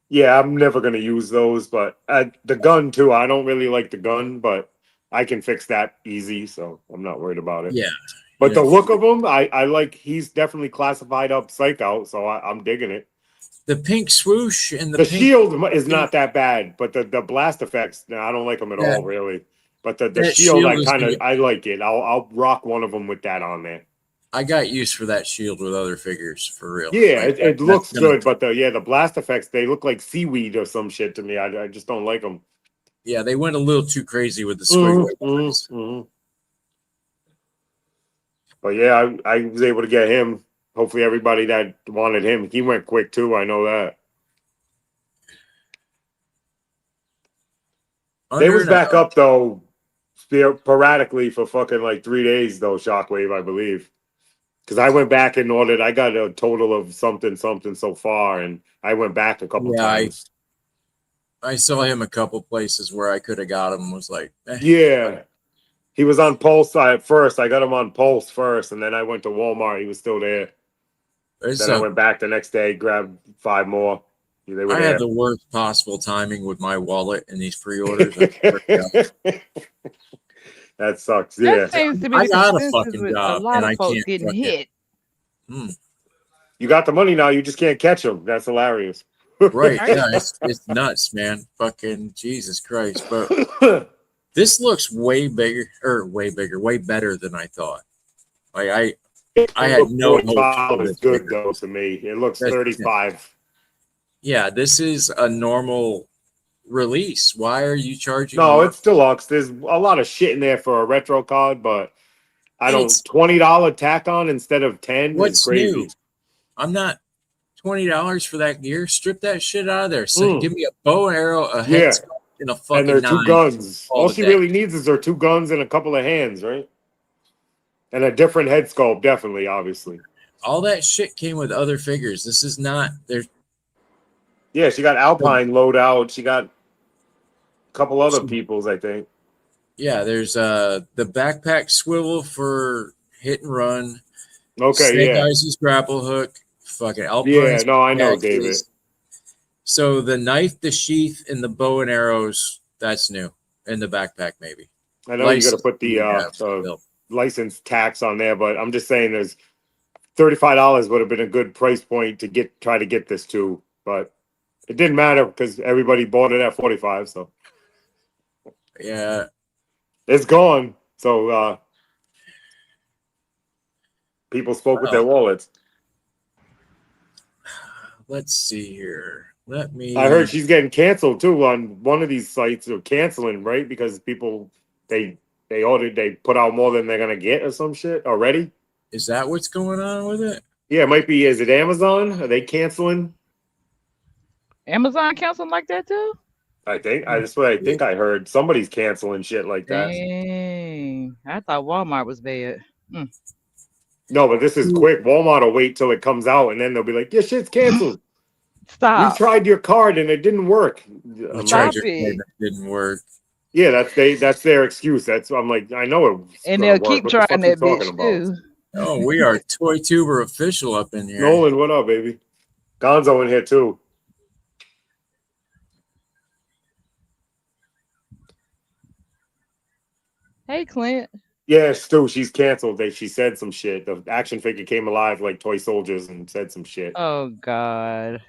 Speaker 7: Yeah, I'm never going to use those, but the gun too. I don't really like the gun, but I can fix that easy, so I'm not worried about it.
Speaker 6: Yeah.
Speaker 7: But the look of him, I like. He's definitely classified up psych out, so I'm digging it.
Speaker 6: The pink swoosh and
Speaker 7: the shield is not that bad, but the blast effects, I don't like them at all, really. But the shield, I like it. I'll rock one of them with that on there.
Speaker 6: I got used for that shield with other figures, for real.
Speaker 7: Yeah, like, it looks good, but the blast effects, they look like seaweed or some shit to me. I just don't like them.
Speaker 6: Yeah, they went a little too crazy with the squiggle.
Speaker 7: But yeah, I was able to get him. Hopefully everybody that wanted him, he went quick too. I know that. They was back up though, sporadically for fucking like 3 days though, Shockwave, I believe. Because I went back and ordered, I got a total of something so far, and I went back a couple times.
Speaker 6: I saw him a couple places where I could have got him. Was like,
Speaker 7: yeah, he was on Pulse at first. I got him on Pulse first, and then I went to Walmart. He was still there. Then I went back the next day, grabbed 5 more.
Speaker 6: I had the worst possible timing with my wallet in these pre-orders.
Speaker 7: That sucks. Yeah,
Speaker 6: I got a fucking job,
Speaker 8: a lot
Speaker 6: and
Speaker 8: of
Speaker 6: I
Speaker 8: folks
Speaker 6: can't
Speaker 8: getting hit.
Speaker 7: You got the money now. You just can't catch them. That's hilarious.
Speaker 6: Right? Yeah, it's nuts, man. Fucking Jesus Christ! But this looks way better than I thought. Like I had no hope.
Speaker 7: It's good though to me. It looks 35.
Speaker 6: Yeah, this is a normal release. Why are you charging?
Speaker 7: No, it's deluxe. There's a lot of shit in there for a retro card, but I don't. $20 tack on instead of 10 is crazy.
Speaker 6: New? I'm not $20 for that gear. Strip that shit out of there. So give me a bow and arrow, a head sculpt, and a fucking
Speaker 7: and they're 2 guns. All she
Speaker 6: day.
Speaker 7: really needs is her 2 guns and a couple of hands, right? And a different head sculpt, definitely, obviously.
Speaker 6: All that shit came with other figures. This is not there.
Speaker 7: Yeah, she got Alpine loadout. She got a couple other people's, I think.
Speaker 6: Yeah, there's the backpack swivel for hit and run.
Speaker 7: Okay,
Speaker 6: Snake
Speaker 7: yeah.
Speaker 6: Eyes' grapple hook. Fucking
Speaker 7: Yeah,
Speaker 6: Alpine's
Speaker 7: no, I know,
Speaker 6: pickaxes.
Speaker 7: David.
Speaker 6: So the knife, the sheath, and the bow and arrows, that's new. In the backpack, maybe.
Speaker 7: I know you got to put
Speaker 6: we have
Speaker 7: the
Speaker 6: built.
Speaker 7: license tax on there, but I'm just saying there's $35 would have been a good price point to try to get this to, but it didn't matter because everybody bought it at 45. So
Speaker 6: Yeah.
Speaker 7: it's gone. So people spoke with their wallets.
Speaker 6: Let's see here. Let me.
Speaker 7: I heard she's getting canceled too on one of these sites. Or canceling, right? Because people they put out more than they're gonna get or some shit already.
Speaker 6: Is that what's going on with it?
Speaker 7: Yeah, it might be. Is it Amazon? Are they canceling?
Speaker 8: Amazon canceling like that too?
Speaker 7: I think that's what I think I heard. Somebody's canceling shit like that.
Speaker 8: Dang. I thought Walmart was bad.
Speaker 7: No, but this is quick. Walmart will wait till it comes out, and then they'll be like, "Yeah, shit's canceled."
Speaker 8: Stop.
Speaker 7: We tried your card and it didn't work.
Speaker 6: We tried your card and it didn't work.
Speaker 7: Yeah, that's their excuse. I'm like, I know it.
Speaker 8: And they'll keep trying that bitch too.
Speaker 6: Oh, we are Toy Tuber official up in here.
Speaker 7: Nolan, what up, baby? Gonzo in here too.
Speaker 8: Hey, Clint.
Speaker 7: Yeah, Stu, she's canceled. She said some shit. The action figure came alive like toy soldiers and said some shit.
Speaker 8: Oh God.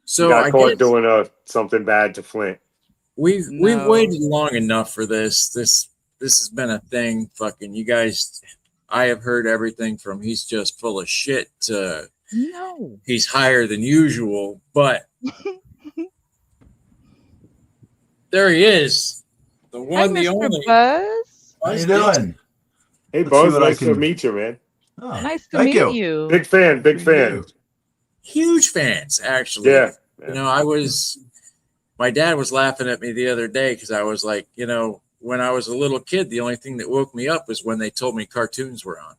Speaker 7: So got caught doing something bad to Flint.
Speaker 6: We've waited long enough for this. This has been a thing. Fucking you guys. I have heard everything from he's just full of shit to he's higher than usual. But there he is, the one, the only.
Speaker 8: Buzz.
Speaker 13: How you doing?
Speaker 7: Hey, Buzz, nice to meet you, man.
Speaker 13: Oh,
Speaker 8: nice to meet you.
Speaker 7: Big fan.
Speaker 6: Huge fans, actually.
Speaker 7: Yeah.
Speaker 6: You know, my dad was laughing at me the other day because I was like, you know, when I was a little kid, the only thing that woke me up was when they told me cartoons were on.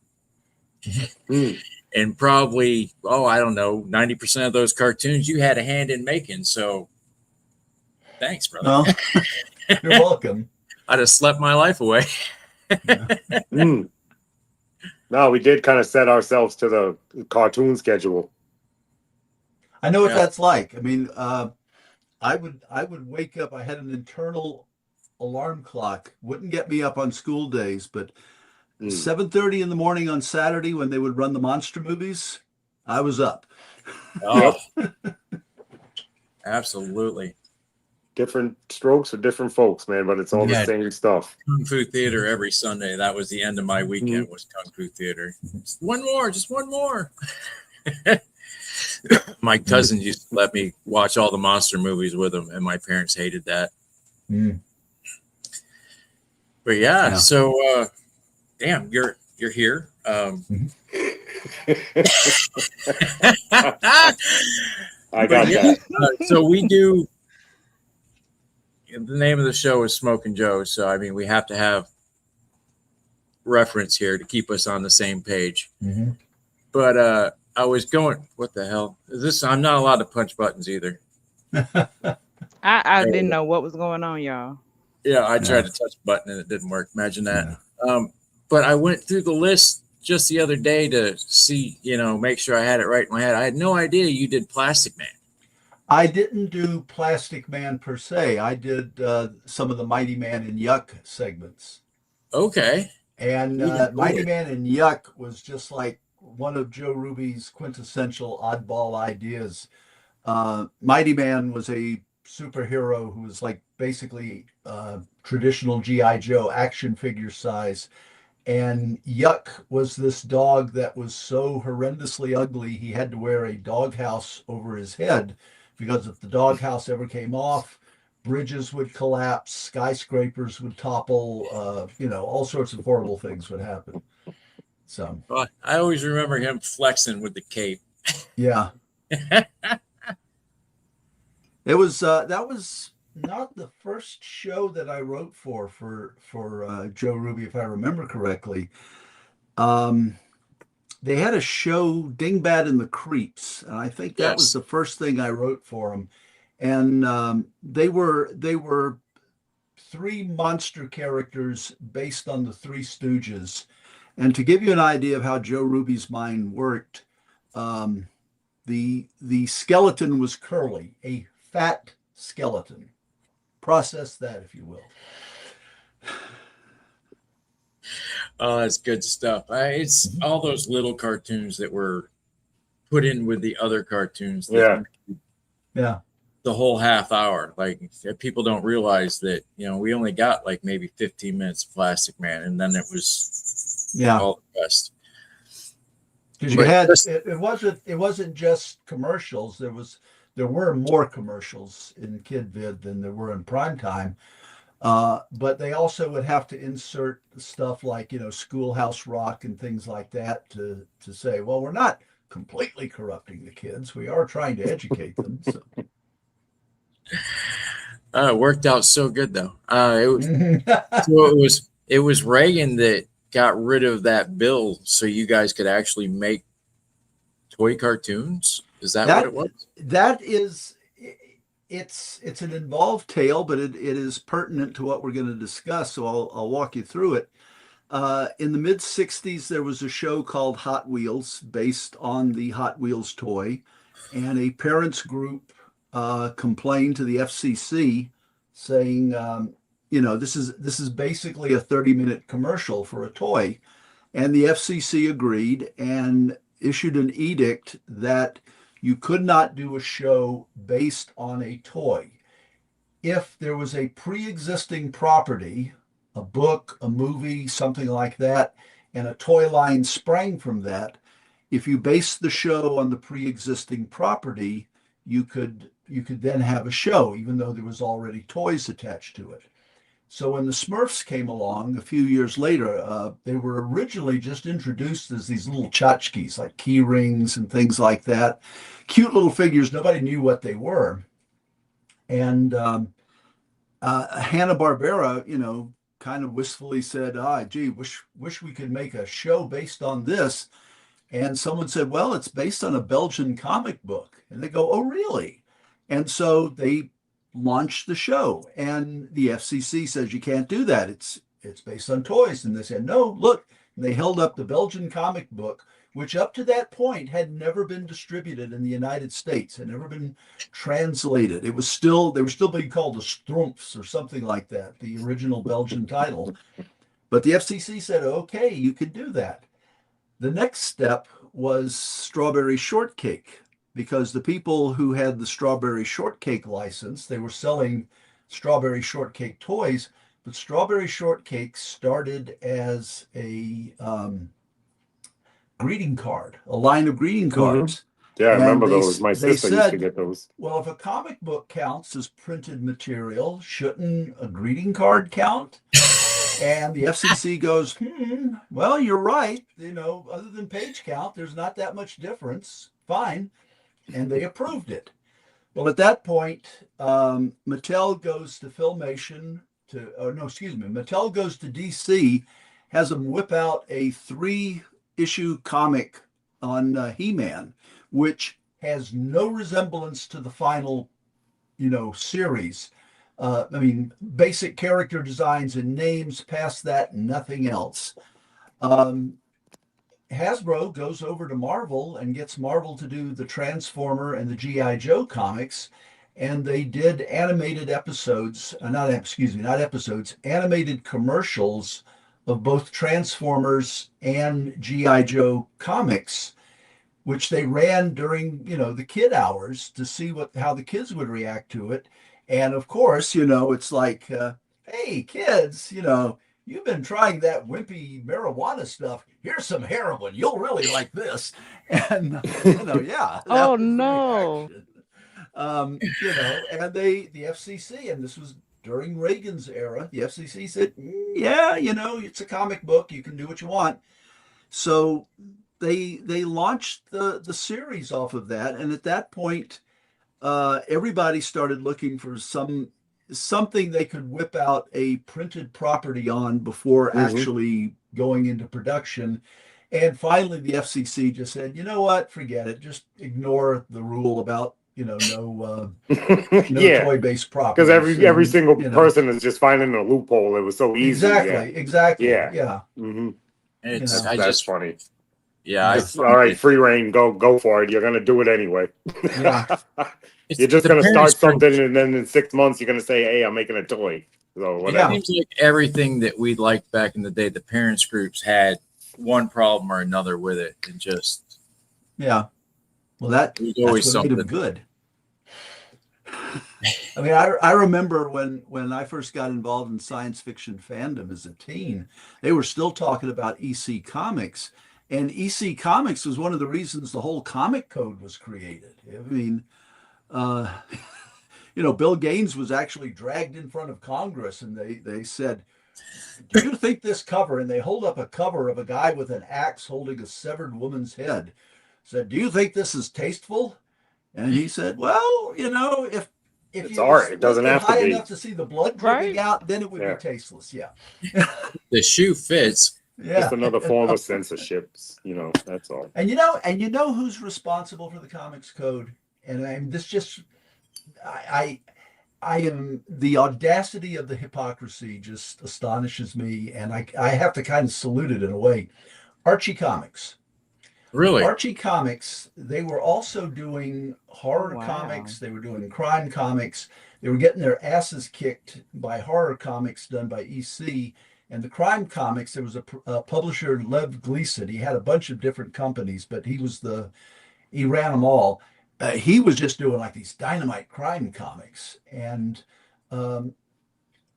Speaker 6: And probably, I don't know, 90% of those cartoons you had a hand in making. So thanks, brother.
Speaker 13: Well, you're welcome.
Speaker 6: I'd have slept my life away.
Speaker 7: No, we did kind of set ourselves to the cartoon schedule.
Speaker 13: I know what that's like. I mean, I would wake up. I had an internal alarm clock. Wouldn't get me up on school days, but 7:30 in the morning on Saturday when they would run the monster movies, I was up.
Speaker 6: Oh, absolutely.
Speaker 7: Different strokes for different folks, man, but it's all the same stuff.
Speaker 6: Kung Fu Theater every Sunday. That was the end of my weekend was Kung Fu Theater. Just one more. My cousins used to let me watch all the monster movies with them, and my parents hated that. But yeah, so damn, you're here.
Speaker 7: I got that.
Speaker 6: So we do. The name of the show is Smokin' Joe, so I mean we have to have reference here to keep us on the same page. But I was going, what the hell is this? I'm not allowed to punch buttons either.
Speaker 8: I didn't know what was going on, y'all.
Speaker 6: Yeah, I tried to touch a button and it didn't work. Imagine that. But I went through the list just the other day to see, make sure I had it right in my head. I had no idea you did Plastic Man.
Speaker 13: I didn't do Plastic Man per se. I did some of the Mighty Man and Yuck segments.
Speaker 6: Okay.
Speaker 13: And Mighty Man and Yuck was just like one of Joe Ruby's quintessential oddball ideas. Mighty Man was a superhero who was like basically traditional G.I. Joe action figure size. And Yuck was this dog that was so horrendously ugly, he had to wear a doghouse over his head. Because if the doghouse ever came off, bridges would collapse, skyscrapers would topple, all sorts of horrible things would happen. So
Speaker 6: I always remember him flexing with the cape.
Speaker 13: Yeah. It was that was not the first show that I wrote for Joe Ruby, if I remember correctly. They had a show, Dingbat and the Creeps, and I think that was the first thing I wrote for them. And they were three monster characters based on the Three Stooges, And to give you an idea of how Joe Ruby's mind worked, the skeleton was curly, a fat skeleton. Process that, if you will.
Speaker 6: Oh, that's good stuff. It's all those little cartoons that were put in with the other cartoons.
Speaker 7: Yeah.
Speaker 13: Yeah.
Speaker 6: The whole half hour. Like, people don't realize that, we only got like maybe 15 minutes of Plastic Man, and then it was all the rest.
Speaker 13: Because you had it wasn't just commercials. There were more commercials in Kid Vid than there were in primetime. But they also would have to insert stuff like, Schoolhouse Rock and things like that to say, well, we're not completely corrupting the kids. We are trying to educate them. So.
Speaker 6: It worked out so good, though. It was Reagan that got rid of that bill so you guys could actually make toy cartoons. Is that what it was?
Speaker 13: That is, it's an involved tale, but it is pertinent to what we're going to discuss. So I'll walk you through it. In the mid 60s, there was a show called Hot Wheels based on the Hot Wheels toy, and a parents group complained to the FCC saying, this is basically a 30-minute commercial for a toy. And the FCC agreed and issued an edict that you could not do a show based on a toy. If there was a pre-existing property, a book, a movie, something like that, and a toy line sprang from that, if you based the show on the pre-existing property, you could then have a show, even though there was already toys attached to it. So when the Smurfs came along a few years later, they were originally just introduced as these little tchotchkes, like key rings and things like that. Cute little figures. Nobody knew what they were. And Hanna-Barbera, kind of wistfully said, gee, wish we could make a show based on this. And someone said, well, it's based on a Belgian comic book. And they go, oh, really? And so they launched the show, and the FCC says you can't do that. It's based on toys. And they said, no, look. And they held up the Belgian comic book, which up to that point had never been distributed in the United States, had never been translated. They were still being called the Schtroumpfs or something like that, the original Belgian title. But the FCC said, okay, you can do that. The next step was Strawberry Shortcake, because the people who had the Strawberry Shortcake license, they were selling Strawberry Shortcake toys, but Strawberry Shortcake started as a greeting card, a line of greeting cards.
Speaker 7: Mm-hmm. Yeah, I remember those. My sister used to get those.
Speaker 13: Well, if a comic book counts as printed material, shouldn't a greeting card count? And the FCC goes, well, you're right. Other than page count, there's not that much difference. Fine. And they approved it. Well, at that point, Mattel goes to Filmation Mattel goes to DC, has them whip out a 3-issue comic on He-Man, which has no resemblance to the final, series. Basic character designs and names, past that, nothing else. Hasbro goes over to Marvel and gets Marvel to do the Transformer and the G.I. Joe comics, and they did animated animated commercials of both Transformers and G.I. Joe comics, which they ran during, the kid hours to see how the kids would react to it. And of course, it's like, hey, kids, you've been trying that wimpy marijuana stuff. Here's some heroin. You'll really like this. And, yeah.
Speaker 8: Oh, no.
Speaker 13: And the FCC, and this was during Reagan's era, the FCC said, yeah, it's a comic book. You can do what you want. So they launched the series off of that. And at that point, everybody started looking for something they could whip out a printed property on before actually going into production. And finally, the FCC just said, you know what, forget it. Just ignore the rule about, no toy-based properties.
Speaker 7: Because every single person is just finding a loophole. It was so easy.
Speaker 13: Exactly.
Speaker 7: Yeah.
Speaker 13: Yeah.
Speaker 7: Mm-hmm.
Speaker 6: And it's,
Speaker 7: That's funny.
Speaker 6: Yeah.
Speaker 7: All right, free reign. Go for it. You're gonna do it anyway.
Speaker 13: Yeah.
Speaker 7: You're just gonna start something, and then in 6 months you're gonna say, "Hey, I'm making a toy." So whatever.
Speaker 6: It seems like everything that we liked back in the day, the parents groups had one problem or another with it, and just
Speaker 13: well, that's
Speaker 6: always
Speaker 13: what made them good. I mean, I remember when I first got involved in science fiction fandom as a teen, they were still talking about EC Comics, and EC Comics was one of the reasons the whole comic code was created. I mean, Bill Gaines was actually dragged in front of Congress, and they said, "Do you think this cover?" And they hold up a cover of a guy with an axe holding a severed woman's head. Said, "Do you think this is tasteful?" And he said, "Well, if
Speaker 7: it's art, it doesn't have to
Speaker 13: high
Speaker 7: be
Speaker 13: enough to see the blood dripping out, then it would be tasteless." Yeah.
Speaker 6: The shoe fits.
Speaker 13: Yeah.
Speaker 7: Just another form of censorship. That's all.
Speaker 13: And you know who's responsible for the comics code? And I am, the audacity of the hypocrisy just astonishes me, and I have to kind of salute it in a way. Archie Comics.
Speaker 6: Really?
Speaker 13: Archie Comics, they were also doing horror comics, they were doing crime comics, they were getting their asses kicked by horror comics done by EC. And the crime comics, there was a publisher, Lev Gleason. He had a bunch of different companies, but he ran them all. He was just doing like these dynamite crime comics, and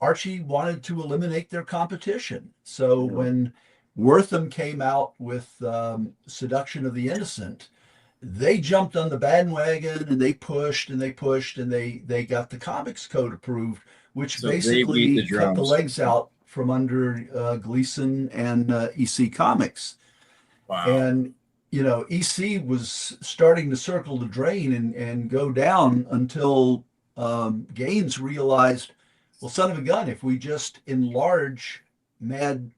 Speaker 13: Archie wanted to eliminate their competition. So when Wortham came out with Seduction of the Innocent, they jumped on the bandwagon and they pushed and they they got the comics code approved, which basically cut the legs out from under Gleason and EC Comics.
Speaker 6: Wow.
Speaker 13: And EC was starting to circle the drain and go down until Gaines realized, well, son of a gun, if we just enlarge Mad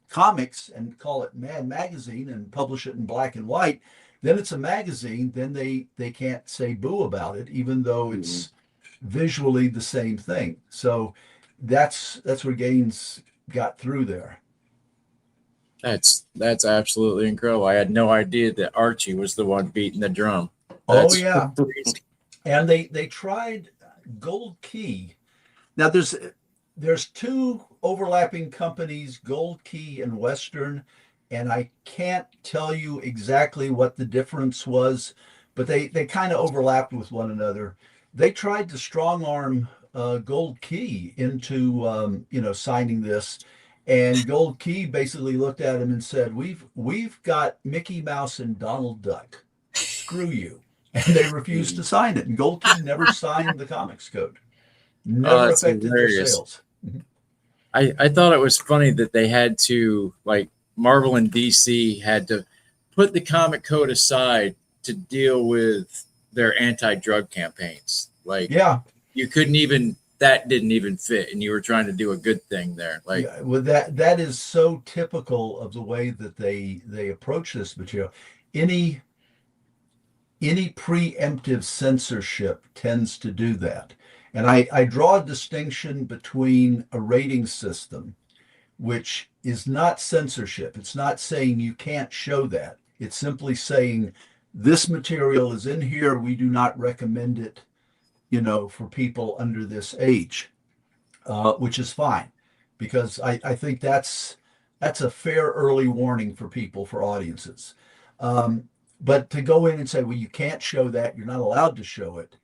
Speaker 13: Comics and call it Mad Magazine and publish it in black and white, then it's a magazine. Then they can't say boo about it, even though it's visually the same thing. So that's where Gaines got through there.
Speaker 6: That's absolutely incredible. I had no idea that Archie was the one beating the drum.
Speaker 13: That's crazy. And they tried Gold Key. Now there's two overlapping companies, Gold Key and Western, and I can't tell you exactly what the difference was, but they kind of overlapped with one another. They tried to strong arm Gold Key into signing this. And Gold Key basically looked at him and said, "We've got Mickey Mouse and Donald Duck. Screw you." And they refused to sign it. And Gold Key never signed the comics code. Never affected their sales.
Speaker 6: I thought it was funny that they had to, like, Marvel and DC had to put the comic code aside to deal with their anti-drug campaigns. Like, you couldn't even, that didn't even fit, and you were trying to do a good thing there. Like,
Speaker 13: well, that is so typical of the way that they approach this material. Any preemptive censorship tends to do that. And I draw a distinction between a rating system, which is not censorship. It's not saying you can't show that. It's simply saying this material is in here. We do not recommend it, for people under this age, which is fine, because I think that's a fair early warning for people, for audiences. But to go in and say, well, you can't show that, you're not allowed to show it,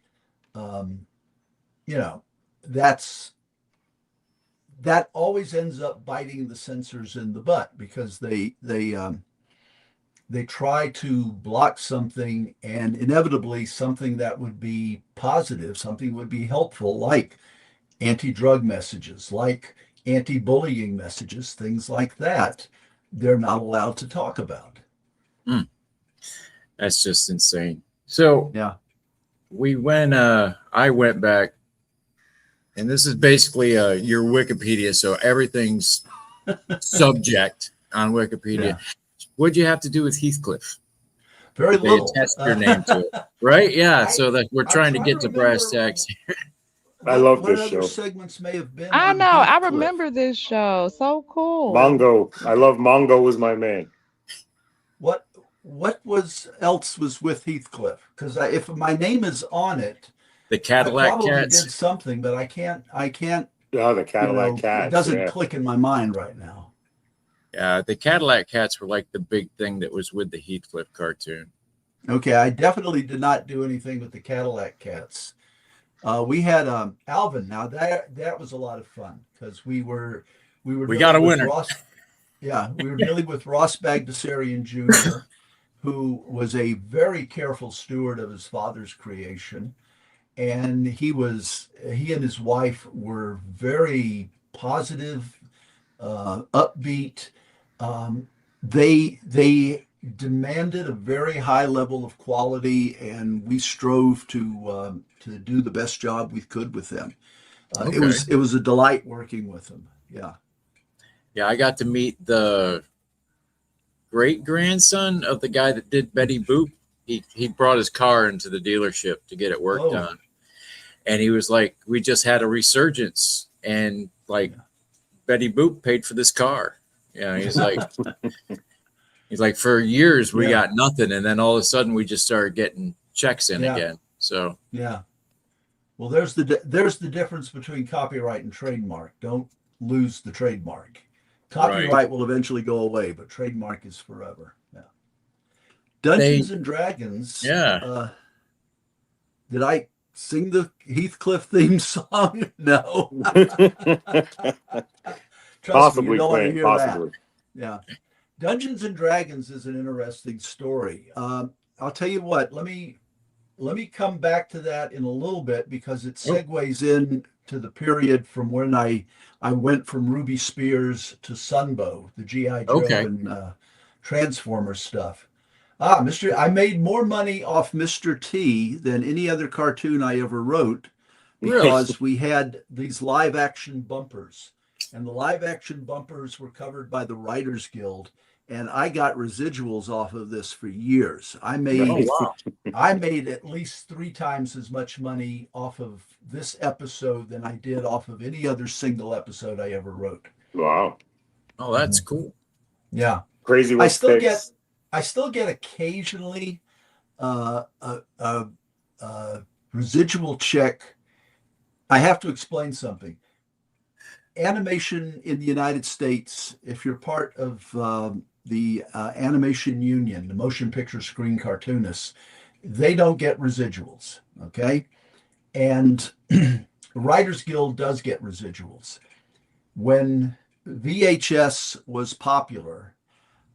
Speaker 13: that always ends up biting the censors in the butt, because they try to block something, and inevitably something that would be positive, something would be helpful, like anti-drug messages, like anti-bullying messages, things like that, they're not allowed to talk about.
Speaker 6: That's just insane. So I went back, and this is basically your Wikipedia, so everything's subject on Wikipedia. Yeah. What'd you have to do with Heathcliff?
Speaker 13: Very little.
Speaker 6: They attached your name to it, right? Yeah. So that we're trying to get to brass tacks here.
Speaker 7: I love
Speaker 13: what
Speaker 7: this
Speaker 13: other
Speaker 7: show.
Speaker 13: segments may have been
Speaker 8: I
Speaker 13: on
Speaker 8: know. I
Speaker 13: Heathcliff?
Speaker 8: remember this show. So cool.
Speaker 7: Mongo. I love Mongo was my man.
Speaker 13: What was else was with Heathcliff? Because if my name is on it,
Speaker 6: The
Speaker 13: I
Speaker 6: Cadillac
Speaker 13: probably
Speaker 6: Cats.
Speaker 13: did something, but I can't.
Speaker 7: Yeah, the Cadillac
Speaker 13: It
Speaker 7: Cats.
Speaker 13: doesn't
Speaker 7: Yeah.
Speaker 13: click in my mind right now.
Speaker 6: Yeah, the Cadillac Cats were like the big thing that was with the Heathcliff cartoon.
Speaker 13: Okay, I definitely did not do anything with the Cadillac Cats. We had Alvin. Now that was a lot of fun because we
Speaker 6: got a
Speaker 13: dealing with
Speaker 6: winner.
Speaker 13: Ross. Yeah, we were dealing with Ross Bagdasarian Jr., who was a very careful steward of his father's creation, and he and his wife were very positive, upbeat. They demanded a very high level of quality, and we strove to do the best job we could with them.
Speaker 6: Okay.
Speaker 13: It was a delight working with them. Yeah.
Speaker 6: Yeah, I got to meet the great grandson of the guy that did Betty Boop. He brought his car into the dealership to get it worked on, and he was like, "We just had a resurgence, and like Betty Boop paid for this car." Yeah, he's like, for years we got nothing, and then all of a sudden we just started getting checks in again. So
Speaker 13: yeah. Well, there's the difference between copyright and trademark. Don't lose the trademark. Copyright will eventually go away, but trademark is forever. Yeah. Dungeons and Dragons.
Speaker 6: Yeah.
Speaker 13: Did I sing the Heathcliff theme song? No. Trust me, you don't want to hear that. Yeah. Dungeons and Dragons is an interesting story. I'll tell you what. Let me come back to that in a little bit because it segues in to the period from when I went from Ruby Spears to Sunbow, the G.I. Joe and Transformer stuff. I made more money off Mr. T than any other cartoon I ever wrote because we had these live action bumpers, and the live action bumpers were covered by the Writers Guild, and I got residuals off of this for years. I made at least 3 times as much money off of this episode than I did off of any other single episode I ever wrote.
Speaker 7: Wow.
Speaker 6: Oh, that's cool.
Speaker 13: Yeah.
Speaker 7: Crazy.
Speaker 13: I still get occasionally a residual check. I have to explain something. Animation in the United States, if you're part of the Animation Union, the Motion Picture Screen Cartoonists, they don't get residuals, okay? And the Writers Guild does get residuals. When VHS was popular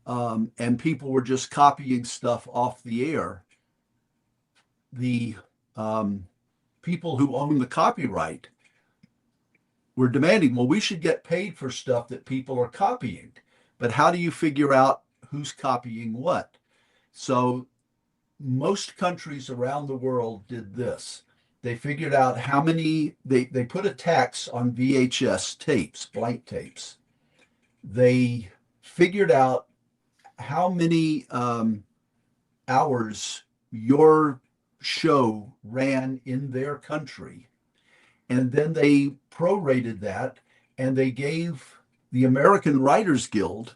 Speaker 13: and people were just copying stuff off the air, the people who own the copyright were demanding, well, we should get paid for stuff that people are copying. But how do you figure out who's copying what? So most countries around the world did this. They figured out how many, they put a tax on VHS tapes, blank tapes. They figured out how many hours your show ran in their country. And then they prorated that, and they gave the American Writers Guild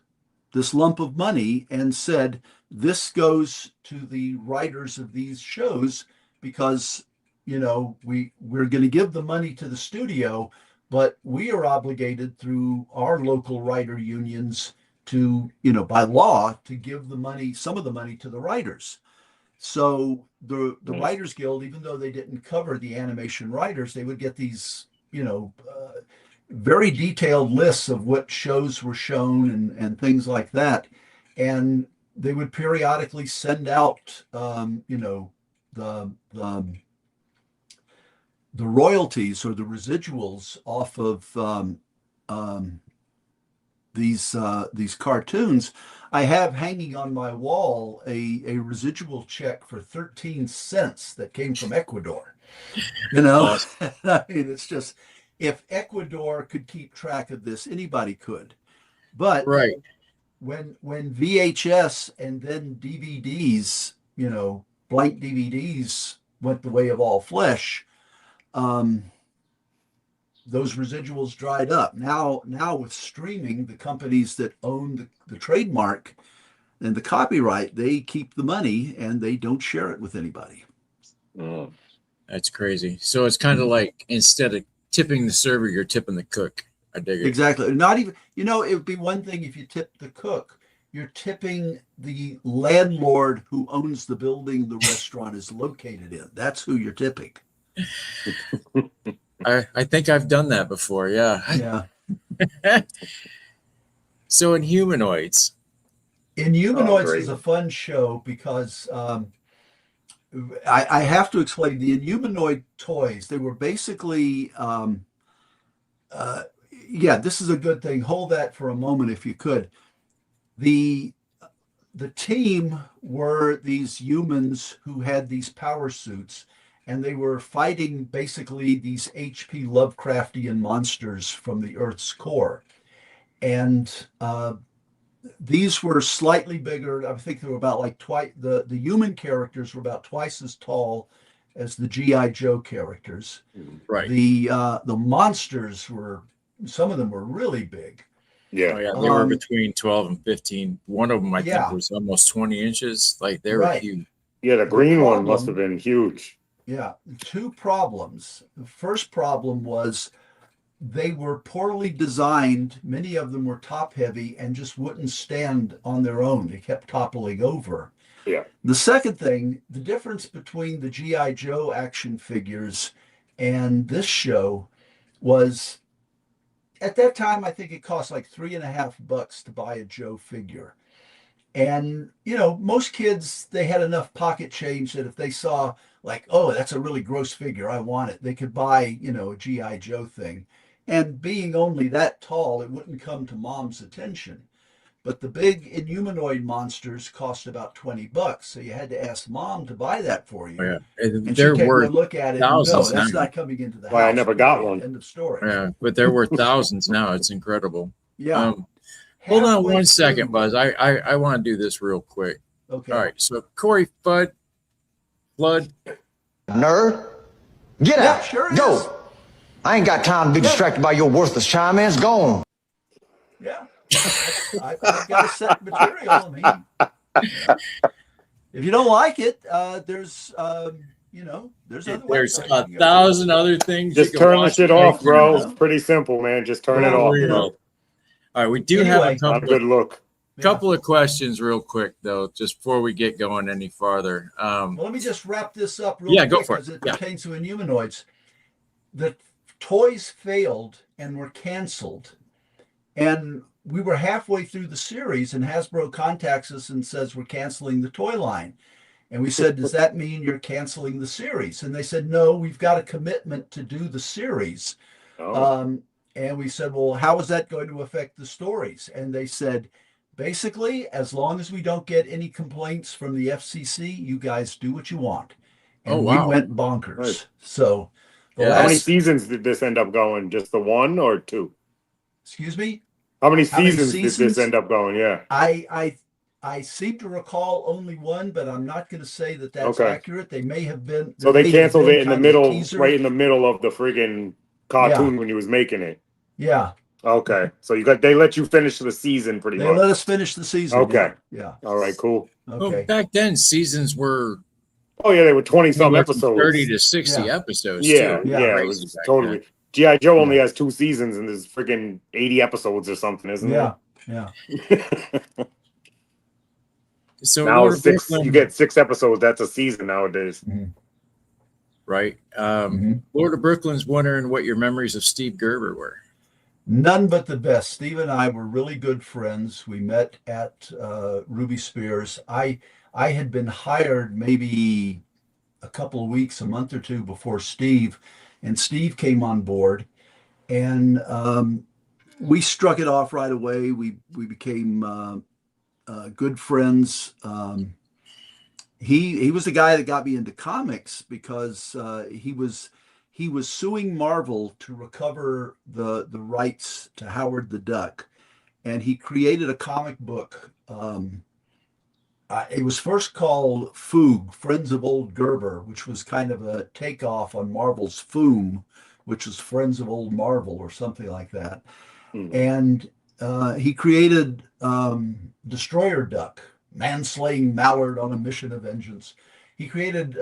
Speaker 13: this lump of money and said, this goes to the writers of these shows because, you know, we're going to give the money to the studio, but we are obligated through our local writer unions to, you know, by law, to give the money, some of the money to the writers. So the Writers Guild, even though they didn't cover the animation writers, they would get these, you know, very detailed lists of what shows were shown and things like that. And they would periodically send out, you know, the royalties or the residuals off of these cartoons. I have hanging on my wall a residual check for 13 cents that came from Ecuador. You know, I mean, it's just, if Ecuador could keep track of this, anybody could. But when VHS and then DVDs, you know, blank DVDs went the way of all flesh, those residuals dried up. Now with streaming, the companies that own the trademark and the copyright, they keep the money and they don't share it with anybody.
Speaker 6: That's crazy. So it's kind of like instead of tipping the server, you're tipping the cook. I dig it.
Speaker 13: Exactly. Not even, it would be one thing if you tip the cook. You're tipping the landlord who owns the building the restaurant is located in. That's who you're tipping.
Speaker 6: I think I've done that before. Yeah.
Speaker 13: Yeah.
Speaker 6: So in Humanoids.
Speaker 13: Is a fun show because I have to explain the Inhumanoid toys. They were basically, this is a good thing. Hold that for a moment if you could. The team were these humans who had these power suits, and they were fighting basically these H.P. Lovecraftian monsters from the Earth's core. And these were slightly bigger. I think they were about like twice. The human characters were about twice as tall as the G.I. Joe characters.
Speaker 6: Right.
Speaker 13: The monsters were, some of them were really big.
Speaker 7: Yeah.
Speaker 6: Oh, yeah. They were between 12 and 15. One of them, I think, was almost 20 inches. Like, they were huge.
Speaker 7: Yeah, the green one must have been huge.
Speaker 13: Yeah. Two problems. The first problem was they were poorly designed. Many of them were top heavy and just wouldn't stand on their own. They kept toppling over.
Speaker 7: Yeah.
Speaker 13: The second thing, the difference between the G.I. Joe action figures and this show was, at that time, I think it cost like $3.50 to buy a Joe figure. And, most kids, they had enough pocket change that if they saw like, oh, that's a really gross figure, I want it, they could buy, a G.I. Joe thing. And being only that tall, it wouldn't come to mom's attention. But the big Inhumanoid monsters cost about $20. So you had to ask mom to buy that for you.
Speaker 6: Oh, yeah.
Speaker 13: And she'd take a look at it. No, that's not coming into the house.
Speaker 7: I never got one.
Speaker 13: End of story.
Speaker 6: Yeah, but they're worth thousands now. It's incredible.
Speaker 13: Yeah.
Speaker 6: Hold on one second, Buzz. I want to do this real quick.
Speaker 13: Okay.
Speaker 6: All right. So Corey Flood.
Speaker 11: Nerd. Get out.
Speaker 13: Sure
Speaker 11: Go.
Speaker 13: is.
Speaker 11: I ain't got time to be distracted by your worthless chime-ins. Go on.
Speaker 13: Yeah. I've got a set of material. I mean, if you don't like it, there's other
Speaker 6: There's
Speaker 13: websites
Speaker 6: a
Speaker 13: you can go to.
Speaker 6: thousand other things.
Speaker 7: Just
Speaker 6: you can
Speaker 7: turn the
Speaker 6: watch
Speaker 7: shit
Speaker 6: right
Speaker 7: off, bro.
Speaker 6: now.
Speaker 7: It's pretty simple, man. Just turn it off.
Speaker 6: All right, we do have a
Speaker 7: Not a good look.
Speaker 6: couple of questions real quick, though, just before we get going any farther.
Speaker 13: Well, let me just wrap this up real
Speaker 6: Yeah,
Speaker 13: quick
Speaker 6: go for it.
Speaker 13: because it
Speaker 6: Yeah.
Speaker 13: pertains to Inhumanoids. The toys failed and were canceled. And we were halfway through the series, and Hasbro contacts us and says, we're canceling the toy line. And we said, does that mean you're canceling the series? And they said, no, we've got a commitment to do the series. And we said, well, how is that going to affect the stories? And they said, basically, as long as we don't get any complaints from the FCC, you guys do what you want. And we went bonkers.
Speaker 7: Right.
Speaker 13: So
Speaker 7: how many seasons did this end up going? Just the one or two?
Speaker 13: Excuse me?
Speaker 7: How many seasons did this end up going? Yeah.
Speaker 13: I seem to recall only one, but I'm not going to say that that's accurate. They may have been.
Speaker 7: So they canceled it in the middle, right in the middle of the friggin' cartoon when you was making it.
Speaker 13: Yeah.
Speaker 7: Okay. So they let you finish the season pretty much.
Speaker 13: They let us finish the season.
Speaker 7: Okay.
Speaker 13: Yeah.
Speaker 7: All right, cool.
Speaker 6: Well,
Speaker 13: Okay.
Speaker 6: back then, seasons were
Speaker 7: they were 20-some episodes.
Speaker 6: 30 to 60 episodes.
Speaker 7: Yeah,
Speaker 6: too.
Speaker 7: yeah. It was totally. G.I. Joe only has 2 seasons and there's freaking 80 episodes or something, isn't it?
Speaker 13: Yeah.
Speaker 6: So
Speaker 7: now
Speaker 6: Lord of
Speaker 7: 6,
Speaker 6: Brooklyn,
Speaker 7: you get 6 episodes. That's a season nowadays.
Speaker 6: right? Lord of Brooklyn's wondering what your memories of Steve Gerber were.
Speaker 13: None but the best. Steve and I were really good friends. We met at Ruby Spears. I had been hired maybe a couple of weeks, a month or two before Steve, and Steve came on board, and we struck it off right away. We became good friends. He was the guy that got me into comics because he was suing Marvel to recover the rights to Howard the Duck, and he created a comic book. It was first called Foog, Friends of Old Gerber, which was kind of a takeoff on Marvel's Foom, which was Friends of Old Marvel or something like that. And he created Destroyer Duck, man-slaying mallard on a mission of vengeance. He created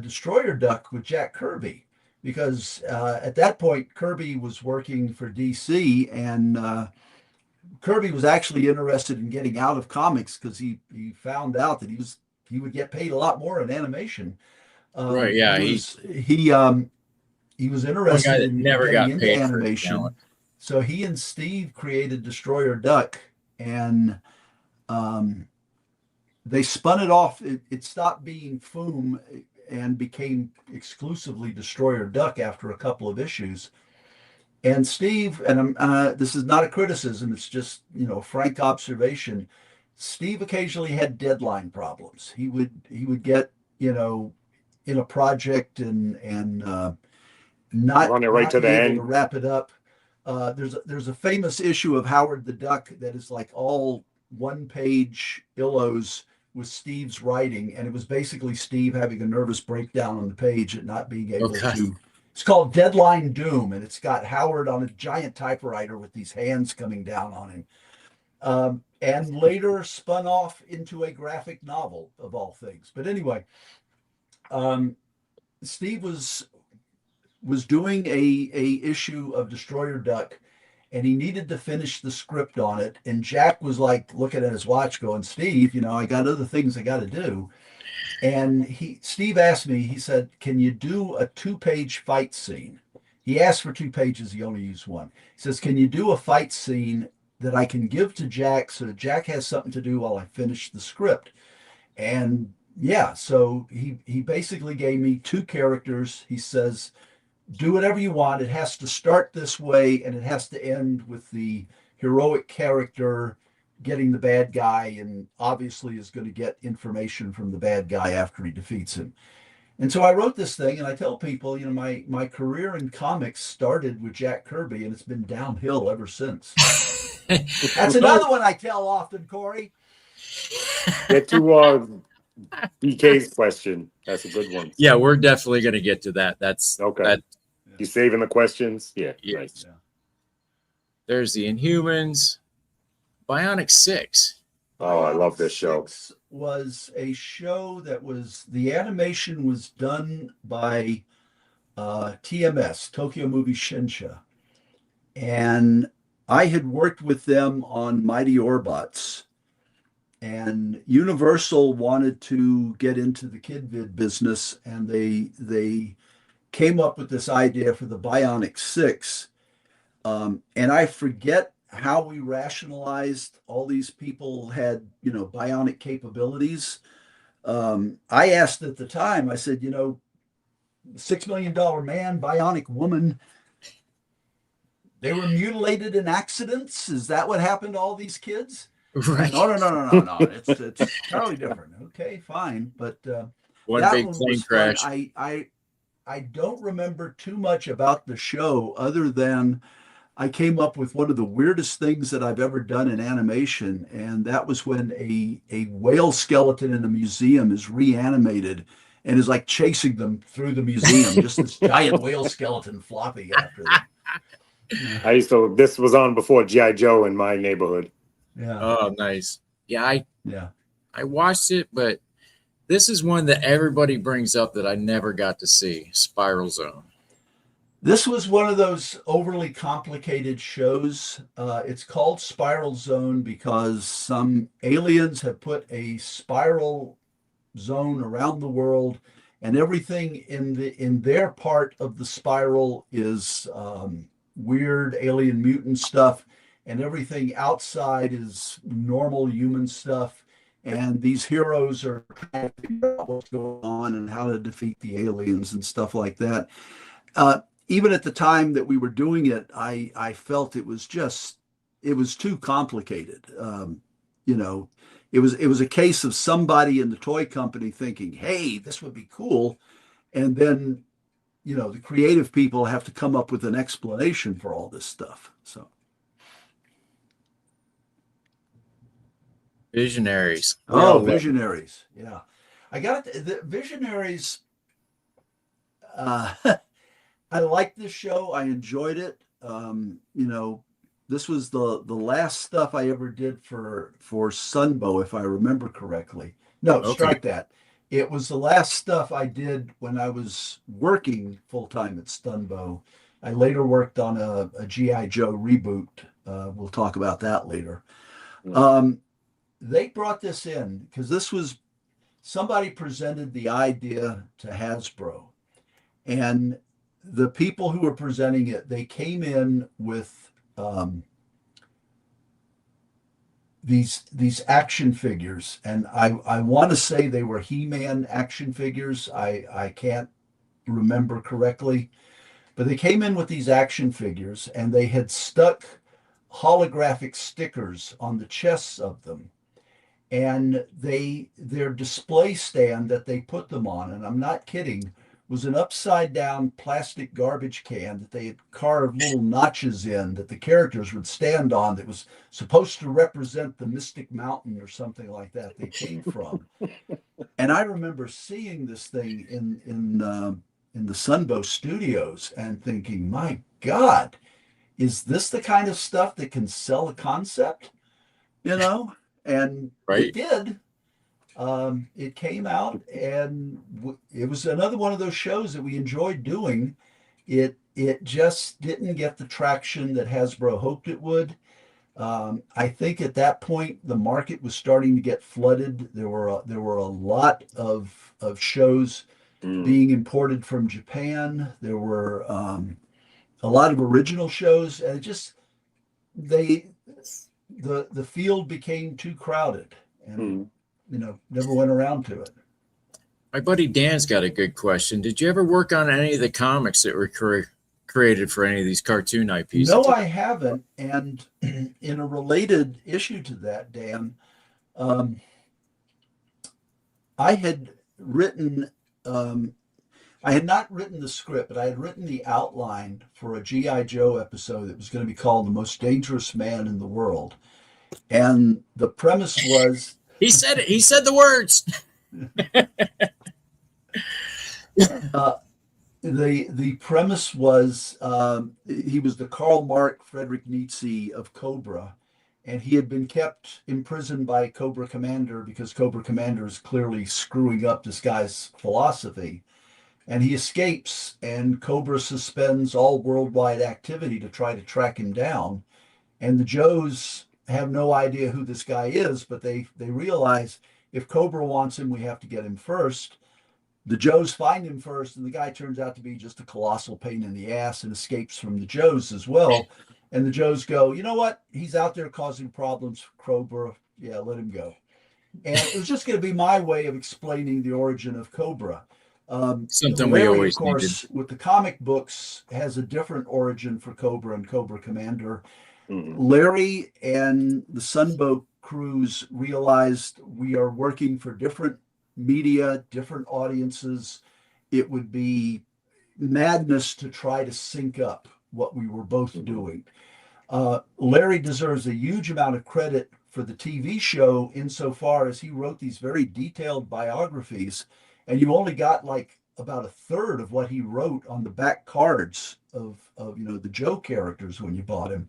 Speaker 13: Destroyer Duck with Jack Kirby, because at that point Kirby was working for DC, and Kirby was actually interested in getting out of comics because he found out that he would get paid a lot more in animation.
Speaker 6: Right? Yeah,
Speaker 13: he was interested in
Speaker 6: never
Speaker 13: getting
Speaker 6: got
Speaker 13: into
Speaker 6: paid
Speaker 13: animation. So he and Steve created Destroyer Duck, and they spun it off. It stopped being Foom and became exclusively Destroyer Duck after a couple of issues. And Steve, and this is not a criticism, it's just, frank observation. Steve occasionally had deadline problems. He would get, in a project and not
Speaker 7: run it right to the
Speaker 13: be able
Speaker 7: end
Speaker 13: to wrap it up. There's a famous issue of Howard the Duck that is like all one-page illos with Steve's writing, and it was basically Steve having a nervous breakdown on the page and not being able to. It's called Deadline Doom, and it's got Howard on a giant typewriter with these hands coming down on him, and later spun off into a graphic novel of all things. But anyway, Steve was doing a issue of Destroyer Duck, and he needed to finish the script on it. And Jack was like looking at his watch going, Steve, I got other things I got to do. And Steve asked me, he said, can you do a 2-page fight scene? He asked for 2 pages. He only used 1. He says, can you do a fight scene that I can give to Jack so that Jack has something to do while I finish the script? And yeah, so he basically gave me 2 characters. He says, do whatever you want. It has to start this way, and it has to end with the heroic character getting the bad guy, and obviously is going to get information from the bad guy after he defeats him. And so I wrote this thing, and I tell people, my career in comics started with Jack Kirby, and it's been downhill ever since. That's another one I tell often, Corey.
Speaker 7: Get to BK's question. That's a good one.
Speaker 6: Yeah, we're definitely going to get to that. That's
Speaker 7: okay. You saving the questions? Yeah. Nice.
Speaker 6: Yeah. There's the Inhumans. Bionic 6.
Speaker 7: Oh, I love this show.
Speaker 13: Was a show that the animation was done by TMS, Tokyo Movie Shinsha. And I had worked with them on Mighty Orbots. And Universal wanted to get into the kid vid business, and they came up with this idea for the Bionic 6. And I forget how we rationalized all these people had, bionic capabilities. I asked at the time, I said, $6 Million Man, bionic woman, they were mutilated in accidents. Is that what happened to all these kids?
Speaker 6: Right.
Speaker 13: No. It's totally different. Okay, fine. But
Speaker 6: one big plane crash.
Speaker 13: I don't remember too much about the show other than I came up with one of the weirdest things that I've ever done in animation, and that was when a whale skeleton in a museum is reanimated and is like chasing them through the museum, just this giant whale skeleton flopping after them.
Speaker 7: This was on before G.I. Joe in my neighborhood.
Speaker 13: Yeah.
Speaker 6: Oh, nice. Yeah, I watched it, but this is one that everybody brings up that I never got to see, Spiral Zone.
Speaker 13: This was one of those overly complicated shows. It's called Spiral Zone because some aliens have put a spiral zone around the world, and everything in their part of the spiral is weird alien mutant stuff, and everything outside is normal human stuff. And these heroes are trying to figure out what's going on and how to defeat the aliens and stuff like that. Even at the time that we were doing it, I felt it was too complicated. It was a case of somebody in the toy company thinking, hey, this would be cool. And then, the creative people have to come up with an explanation for all this stuff. So.
Speaker 6: Visionaries.
Speaker 13: Oh, Visionaries. Yeah. I got it. The Visionaries. I liked this show. I enjoyed it. You know, this was the last stuff I ever did for Sunbow, if I remember correctly. No,
Speaker 6: Okay.
Speaker 13: strike that. It was the last stuff I did when I was working full time at Sunbow. I later worked on a G.I. Joe reboot. We'll talk about that later. They brought this in because this was somebody presented the idea to Hasbro, and the people who were presenting it, they came in with these action figures, and I want to say they were He-Man action figures. I can't remember correctly, but they came in with these action figures, and they had stuck holographic stickers on the chests of them, and their display stand that they put them on, and I'm not kidding, was an upside down plastic garbage can that they had carved little notches in that the characters would stand on, that was supposed to represent the Mystic Mountain or something like that they came from. And I remember seeing this thing in the Sunbow studios and thinking, my God, is this the kind of stuff that can sell a concept? You know? And
Speaker 6: right.
Speaker 13: It did. It came out, and it was another one of those shows that we enjoyed doing. It just didn't get the traction that Hasbro hoped it would. I think at that point the market was starting to get flooded. There were a lot of shows being imported from Japan. There were a lot of original shows, and it just the field became too crowded, and you know, never went around to it.
Speaker 6: My buddy Dan's got a good question. Did you ever work on any of the comics that were created for any of these cartoon IPs?
Speaker 13: No, I haven't. And in a related issue to that, Dan, I had written, I had not written the script, but I had written the outline for a G.I. Joe episode that was going to be called The Most Dangerous Man in the World. And the premise was...
Speaker 6: He said it. He said the words.
Speaker 13: The premise was he was the Karl Mark Frederick Nietzsche of Cobra, and he had been kept imprisoned by Cobra Commander because Cobra Commander is clearly screwing up this guy's philosophy. And he escapes, and Cobra suspends all worldwide activity to try to track him down. And the Joes have no idea who this guy is, but they realize if Cobra wants him, we have to get him first. The Joes find him first, and the guy turns out to be just a colossal pain in the ass and escapes from the Joes as well. And the Joes go, you know what? He's out there causing problems for Cobra. Yeah, let him go. And it was just going to be my way of explaining the origin of Cobra.
Speaker 6: Something
Speaker 13: Larry,
Speaker 6: we always
Speaker 13: of course,
Speaker 6: needed.
Speaker 13: with the comic books, has a different origin for Cobra and Cobra Commander. Larry and the Sunbow crews realized we are working for different media, different audiences. It would be madness to try to sync up what we were both doing. Larry deserves a huge amount of credit for the TV show insofar as he wrote these very detailed biographies, and you only got like about a third of what he wrote on the back cards of you know, the Joe characters when you bought him.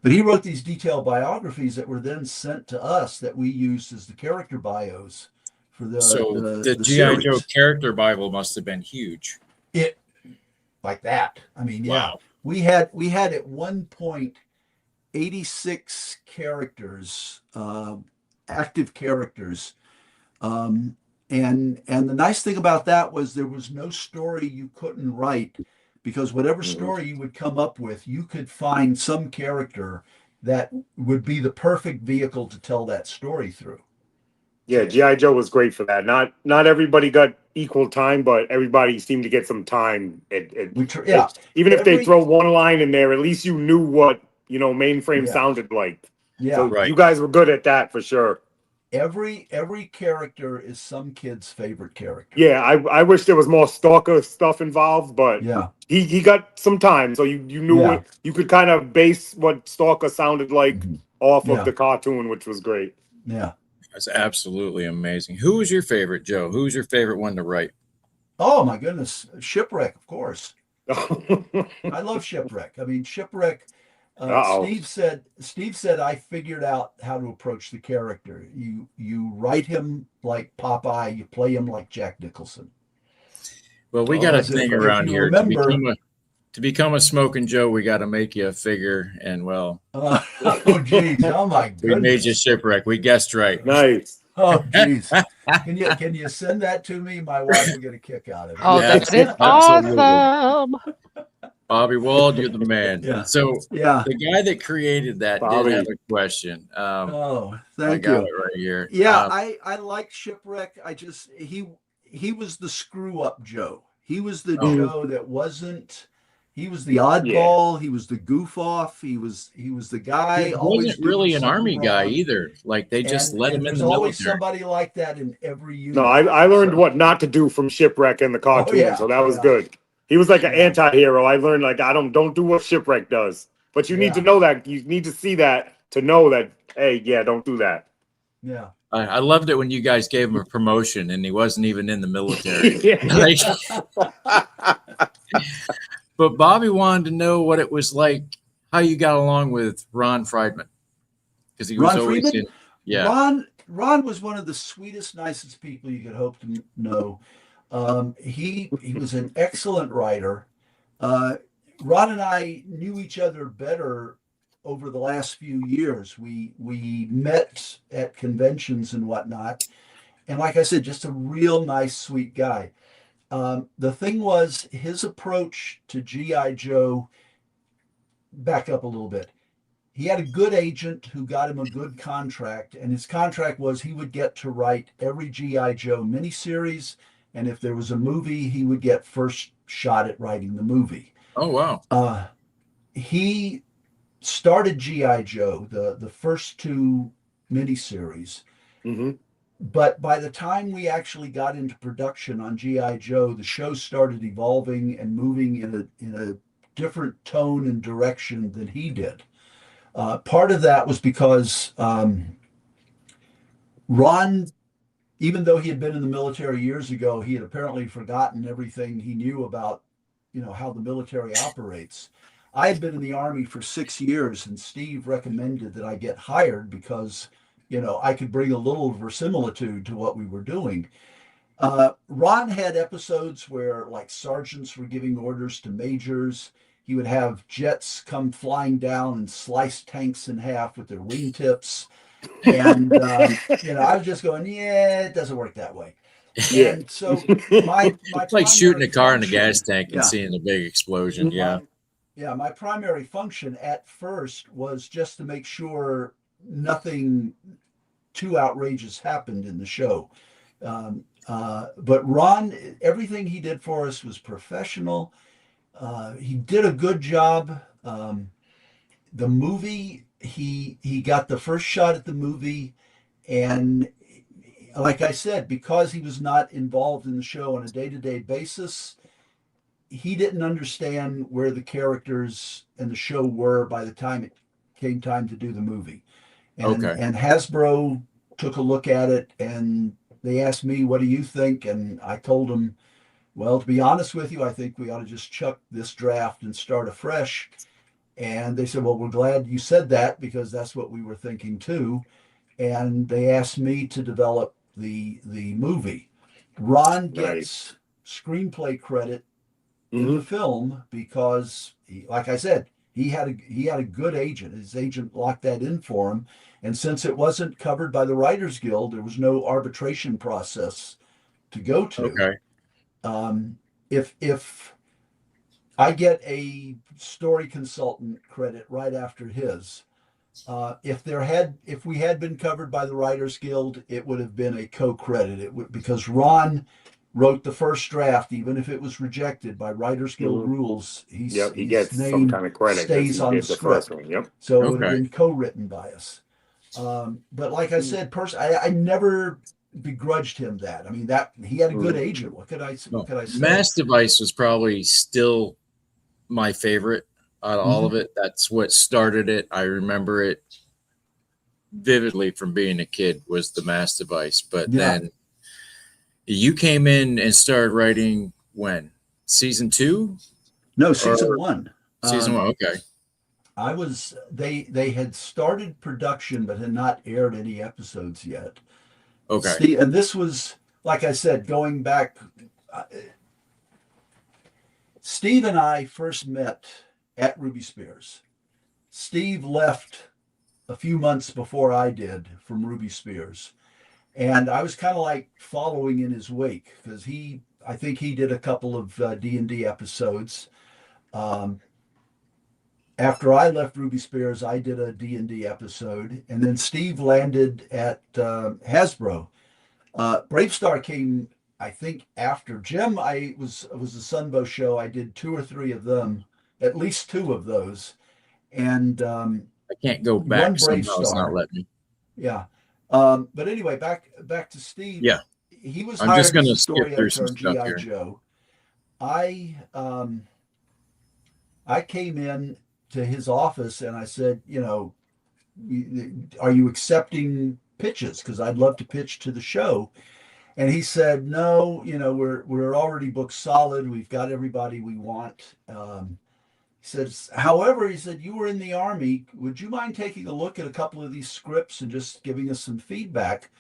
Speaker 13: But he wrote these detailed biographies that were then sent to us that we used as the character bios for the
Speaker 6: G.I. Joe character Bible must have been huge.
Speaker 13: It like that. I mean, yeah.
Speaker 6: Wow.
Speaker 13: We had at one point 86 characters, active characters. And the nice thing about that was there was no story you couldn't write, because whatever story you would come up with, you could find some character that would be the perfect vehicle to tell that story through.
Speaker 7: Yeah, G.I. Joe was great for that. Not everybody got equal time, but everybody seemed to get some time. Even if they throw one line in there, at least you knew what, you know, Mainframe sounded like.
Speaker 13: Yeah,
Speaker 7: so you guys were good at that for sure.
Speaker 13: Every character is some kid's favorite character.
Speaker 7: Yeah, I wish there was more Stalker stuff involved, but
Speaker 13: yeah,
Speaker 7: he got some time, so you knew what you could kind of base what Stalker sounded like off of the cartoon, which was great.
Speaker 13: Yeah,
Speaker 6: that's absolutely amazing. Who was your favorite, Joe? Who was your favorite one to write?
Speaker 13: Oh my goodness, Shipwreck, of course. I love Shipwreck. I mean, Shipwreck.
Speaker 7: Uh-oh.
Speaker 13: Steve said I figured out how to approach the character. You write him like Popeye, you play him like Jack Nicholson.
Speaker 6: Well, we got a thing around here
Speaker 13: remember,
Speaker 6: to become a Smokin' Joe. We got to make you a figure, and well,
Speaker 13: oh geez, oh my goodness,
Speaker 6: we made you Shipwreck. We guessed right.
Speaker 7: Nice.
Speaker 13: Oh geez, can you send that to me? My wife will get a kick out of it.
Speaker 8: Oh, that is awesome.
Speaker 6: Bobby Wald, you're the man.
Speaker 13: Yeah.
Speaker 6: So
Speaker 13: yeah,
Speaker 6: the guy that created that
Speaker 7: Bobby.
Speaker 6: did have a question.
Speaker 13: Thank
Speaker 6: I got it right here.
Speaker 13: Yeah, I like Shipwreck. He was the screw up Joe. He was the Joe that wasn't. He was the oddball. Yeah. He was the goof off. He was the guy.
Speaker 6: He wasn't really an army guy either. Like they just let him in the military.
Speaker 13: There's always somebody like that in every unit.
Speaker 7: No, I learned what not to do from Shipwreck in the cartoon, so that was good. He was like an anti-hero. I learned like don't do what Shipwreck does. But you need to know that. You need to see that to know that, hey, don't do that.
Speaker 13: Yeah.
Speaker 6: I loved it when you guys gave him a promotion and he wasn't even in the military. But Bobby wanted to know what it was like, how you got along with Ron Friedman. Because he was always in. Yeah.
Speaker 13: Ron was one of the sweetest, nicest people you could hope to know. He was an excellent writer. Ron and I knew each other better over the last few years. We met at conventions and whatnot. And like I said, just a real nice, sweet guy. The thing was his approach to G.I. Joe, back up a little bit. He had a good agent who got him a good contract, and his contract was he would get to write every G.I. Joe miniseries, and if there was a movie, he would get first shot at writing the movie.
Speaker 6: Oh, wow.
Speaker 13: He started G.I. Joe, the first two miniseries.
Speaker 7: Mm-hmm.
Speaker 13: But by the time we actually got into production on G.I. Joe, the show started evolving and moving in a different tone and direction than he did. Part of that was because Ron, even though he had been in the military years ago, he had apparently forgotten everything he knew about, how the military operates. I had been in the Army for 6 years, and Steve recommended that I get hired because I could bring a little verisimilitude to what we were doing. Ron had episodes where like sergeants were giving orders to majors. He would have jets come flying down and slice tanks in half with their wingtips. And, I was just going, it doesn't work that way.
Speaker 7: Yeah.
Speaker 13: And so my
Speaker 6: it's like shooting a car in a gas tank and seeing a big explosion. Yeah.
Speaker 13: Yeah. My primary function at first was just to make sure nothing too outrageous happened in the show. But Ron, everything he did for us was professional. He did a good job. The movie, he got the first shot at the movie, and like I said, because he was not involved in the show on a day-to-day basis, he didn't understand where the characters and the show were by the time it came time to do the movie. And Hasbro took a look at it, and they asked me, what do you think? And I told them, well, to be honest with you, I think we ought to just chuck this draft and start afresh. And they said, well, we're glad you said that because that's what we were thinking too. And they asked me to develop the movie. Ron gets screenplay credit in the film because, like I said, he had a good agent. His agent locked that in for him. And since it wasn't covered by the Writers Guild, there was no arbitration process to go to.
Speaker 6: Okay.
Speaker 13: If I get a story consultant credit right after his, if we had been covered by the Writers Guild, it would have been a co-credit. Because Ron wrote the first draft, even if it was rejected by Writers Guild rules.
Speaker 7: He gets some kind of credit.
Speaker 13: Stays on the script. So it would have been co-written by us. But like I said, I never begrudged him that. I mean, that he had a good agent. What could I say?
Speaker 6: Mass Device was probably still my favorite out of all of it. That's what started it. I remember it vividly from being a kid, was the Mass Device. But then you came in and started writing when? Season 2?
Speaker 13: No, season
Speaker 6: Or-
Speaker 13: one.
Speaker 6: Season one, okay.
Speaker 13: I was they had started production but had not aired any episodes yet.
Speaker 6: Okay.
Speaker 13: And this was, like I said, going back. Steve and I first met at Ruby Spears. Steve left a few months before I did from Ruby Spears, and I was kind of like following in his wake because I think he did a couple of D&D episodes. After I left Ruby Spears, I did a D&D episode, and then Steve landed at Hasbro. Bravestar came, I think, after Jim. It was a Sunbow show. I did 2 or 3 of them, at least 2 of those, and
Speaker 6: I can't go
Speaker 13: one
Speaker 6: back somehow. It's not
Speaker 13: Bravestar.
Speaker 6: letting me.
Speaker 13: Yeah, but anyway, back to Steve.
Speaker 6: Yeah.
Speaker 13: He was
Speaker 6: I'm
Speaker 13: hired
Speaker 6: just going
Speaker 13: as
Speaker 6: to
Speaker 13: a
Speaker 6: skip
Speaker 13: story
Speaker 6: through
Speaker 13: editor
Speaker 6: some
Speaker 13: on
Speaker 6: stuff
Speaker 13: GI
Speaker 6: here.
Speaker 13: Joe. I came in to his office and I said, are you accepting pitches? Because I'd love to pitch to the show. And he said, no, we're already booked solid. We've got everybody we want. He says, however, he said, you were in the Army. Would you mind taking a look at a couple of these scripts and just giving us some feedback?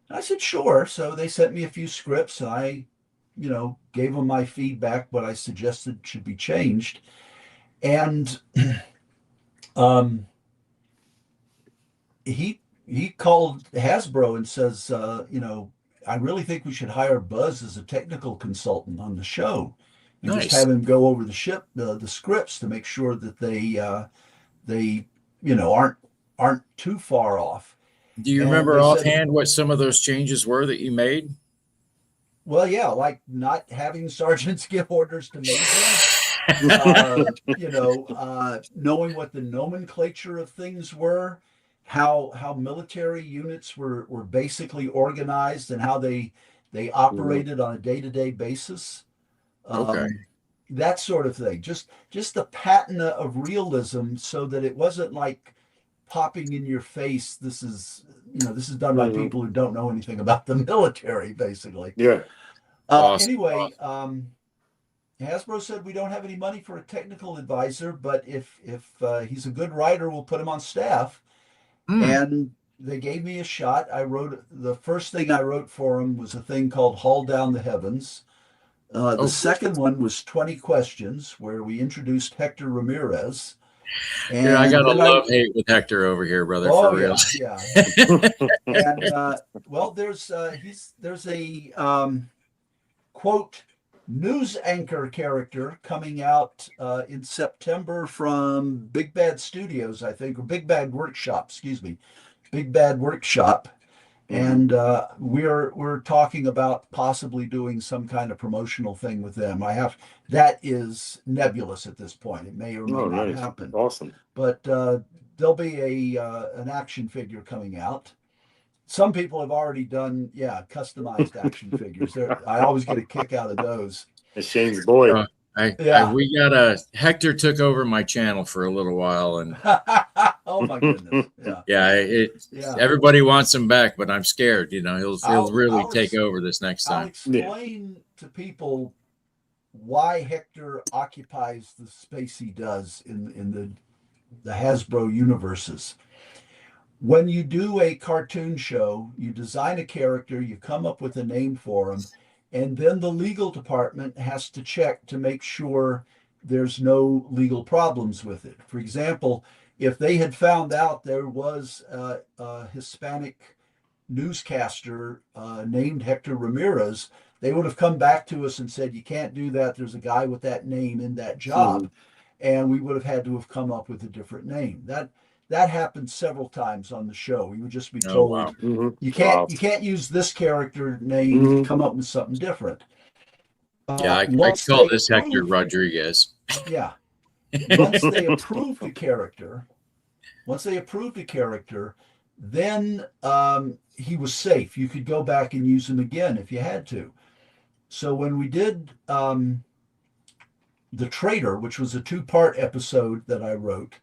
Speaker 13: And I said, sure. So they sent me a few scripts and I, gave them my feedback, what I suggested should be changed. And he called Hasbro and says, I really think we should hire Buzz as a technical consultant on the show, and just have him go over the scripts to make sure that they aren't too far off.
Speaker 6: Do you remember offhand what some of those changes were that you made?
Speaker 13: Well, yeah, like not having sergeants give orders to majors. Knowing what the nomenclature of things were, how military units were basically organized, and how they operated on a day-to-day basis. That sort of thing. Just the patina of realism, so that it wasn't like popping in your face. This is done by people who don't know anything about the military, basically.
Speaker 7: Yeah.
Speaker 6: Awesome.
Speaker 13: Anyway, Hasbro said we don't have any money for a technical advisor, but if he's a good writer, we'll put him on staff. And they gave me a shot. The first thing I wrote for him was a thing called Haul Down the Heavens. The second one was 20 Questions, where we introduced Hector Ramirez. And
Speaker 6: I got a love-hate with Hector over here, brother.
Speaker 13: Oh,
Speaker 6: for real.
Speaker 13: Yeah. And well, there's a quote news anchor character coming out in September from Big Bad Studios, I think, or Big Bad Workshop, excuse me, Big Bad Workshop. And we're talking about possibly doing some kind of promotional thing with them. That is nebulous at this point. It may or may not happen.
Speaker 7: Awesome.
Speaker 13: But there'll be an action figure coming out. Some people have already done, customized action figures. I always get a kick out of those.
Speaker 7: It's Shane's boy.
Speaker 6: Hector took over my channel for a little while, and
Speaker 13: oh my goodness,
Speaker 6: everybody wants him back, but I'm scared. He'll really take over this next time.
Speaker 13: I'll explain to people why Hector occupies the space he does in the Hasbro universes. When you do a cartoon show, you design a character, you come up with a name for him, and then the legal department has to check to make sure there's no legal problems with it. For example, if they had found out there was a Hispanic newscaster named Hector Ramirez, they would have come back to us and said, you can't do that. There's a guy with that name in that job. And we would have had to have come up with a different name. That happened several times on the show. We would just be told, you can't use this character name, come up with something different.
Speaker 6: I call this Hector Rodriguez.
Speaker 13: Yeah. Once they approved the character, then he was safe. You could go back and use him again if you had to. So when we did The Traitor, which was a 2-part episode that I wrote,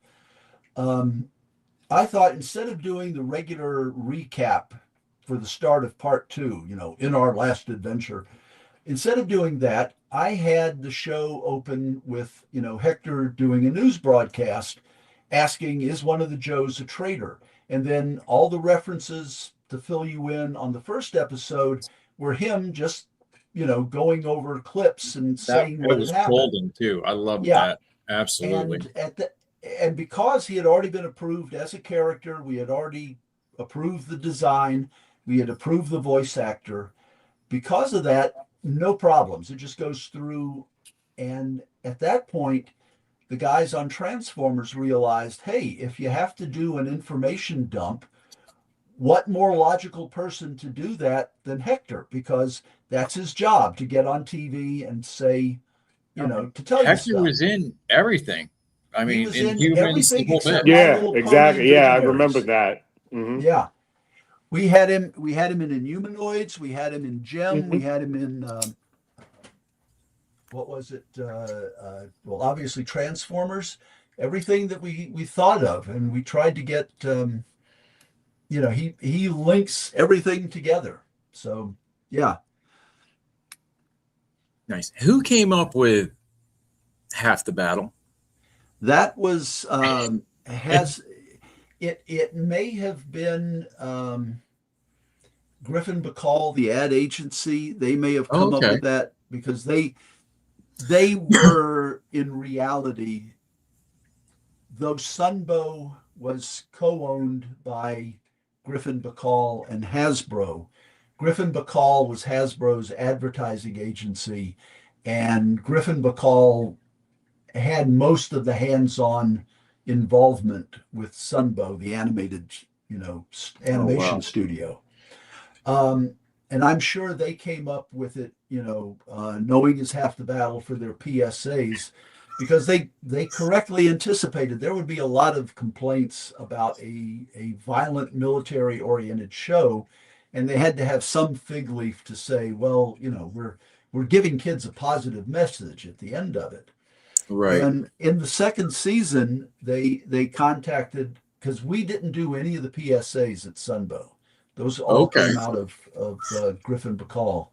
Speaker 13: I thought instead of doing the regular recap for the start of part 2, in our last adventure, instead of doing that, I had the show open with, Hector doing a news broadcast asking, is one of the Joes a traitor? And then all the references to fill you in on the first episode were him just, going over clips and saying what
Speaker 6: was
Speaker 13: had happened.
Speaker 6: golden too. I love that. Absolutely.
Speaker 13: And because he had already been approved as a character, we had already approved the design, we had approved the voice actor. Because of that, no problems. It just goes through. And at that point, the guys on Transformers realized, hey, if you have to do an information dump, what more logical person to do that than Hector? Because that's his job, to get on TV and say, to tell you
Speaker 6: Hector
Speaker 13: stuff.
Speaker 6: was in everything. I mean,
Speaker 13: He was
Speaker 6: in
Speaker 13: in
Speaker 6: Humans,
Speaker 13: everything
Speaker 6: the whole
Speaker 13: except
Speaker 6: bit.
Speaker 13: My
Speaker 7: Yeah,
Speaker 13: Little Pony
Speaker 7: exactly.
Speaker 13: and
Speaker 7: Yeah, I
Speaker 13: Visionaries.
Speaker 7: remember that. Mhm.
Speaker 13: Yeah. We had him in Inhumanoids, we had him in Gem, we
Speaker 7: Mhm.
Speaker 13: had him in what was it? Well, obviously Transformers, everything that we thought of, and we tried to get he links everything together. So yeah.
Speaker 6: Nice. Who came up with Half the Battle?
Speaker 13: That was it may have been Griffin Bacall, the ad agency. They may have come up with that because they were in reality, though Sunbow was co-owned by Griffin Bacall and Hasbro. Griffin Bacall was Hasbro's advertising agency, and Griffin Bacall had most of the hands-on involvement with Sunbow, the animated, animation studio. And I'm sure they came up with it, knowing is half the battle for their PSAs, because they correctly anticipated there would be a lot of complaints about a violent military-oriented show, and they had to have some fig leaf to say, well, we're giving kids a positive message at the end of it.
Speaker 6: Right.
Speaker 13: And in the second season, they contacted, because we didn't do any of the PSAs at Sunbow. Those all came out of Griffin Bacall.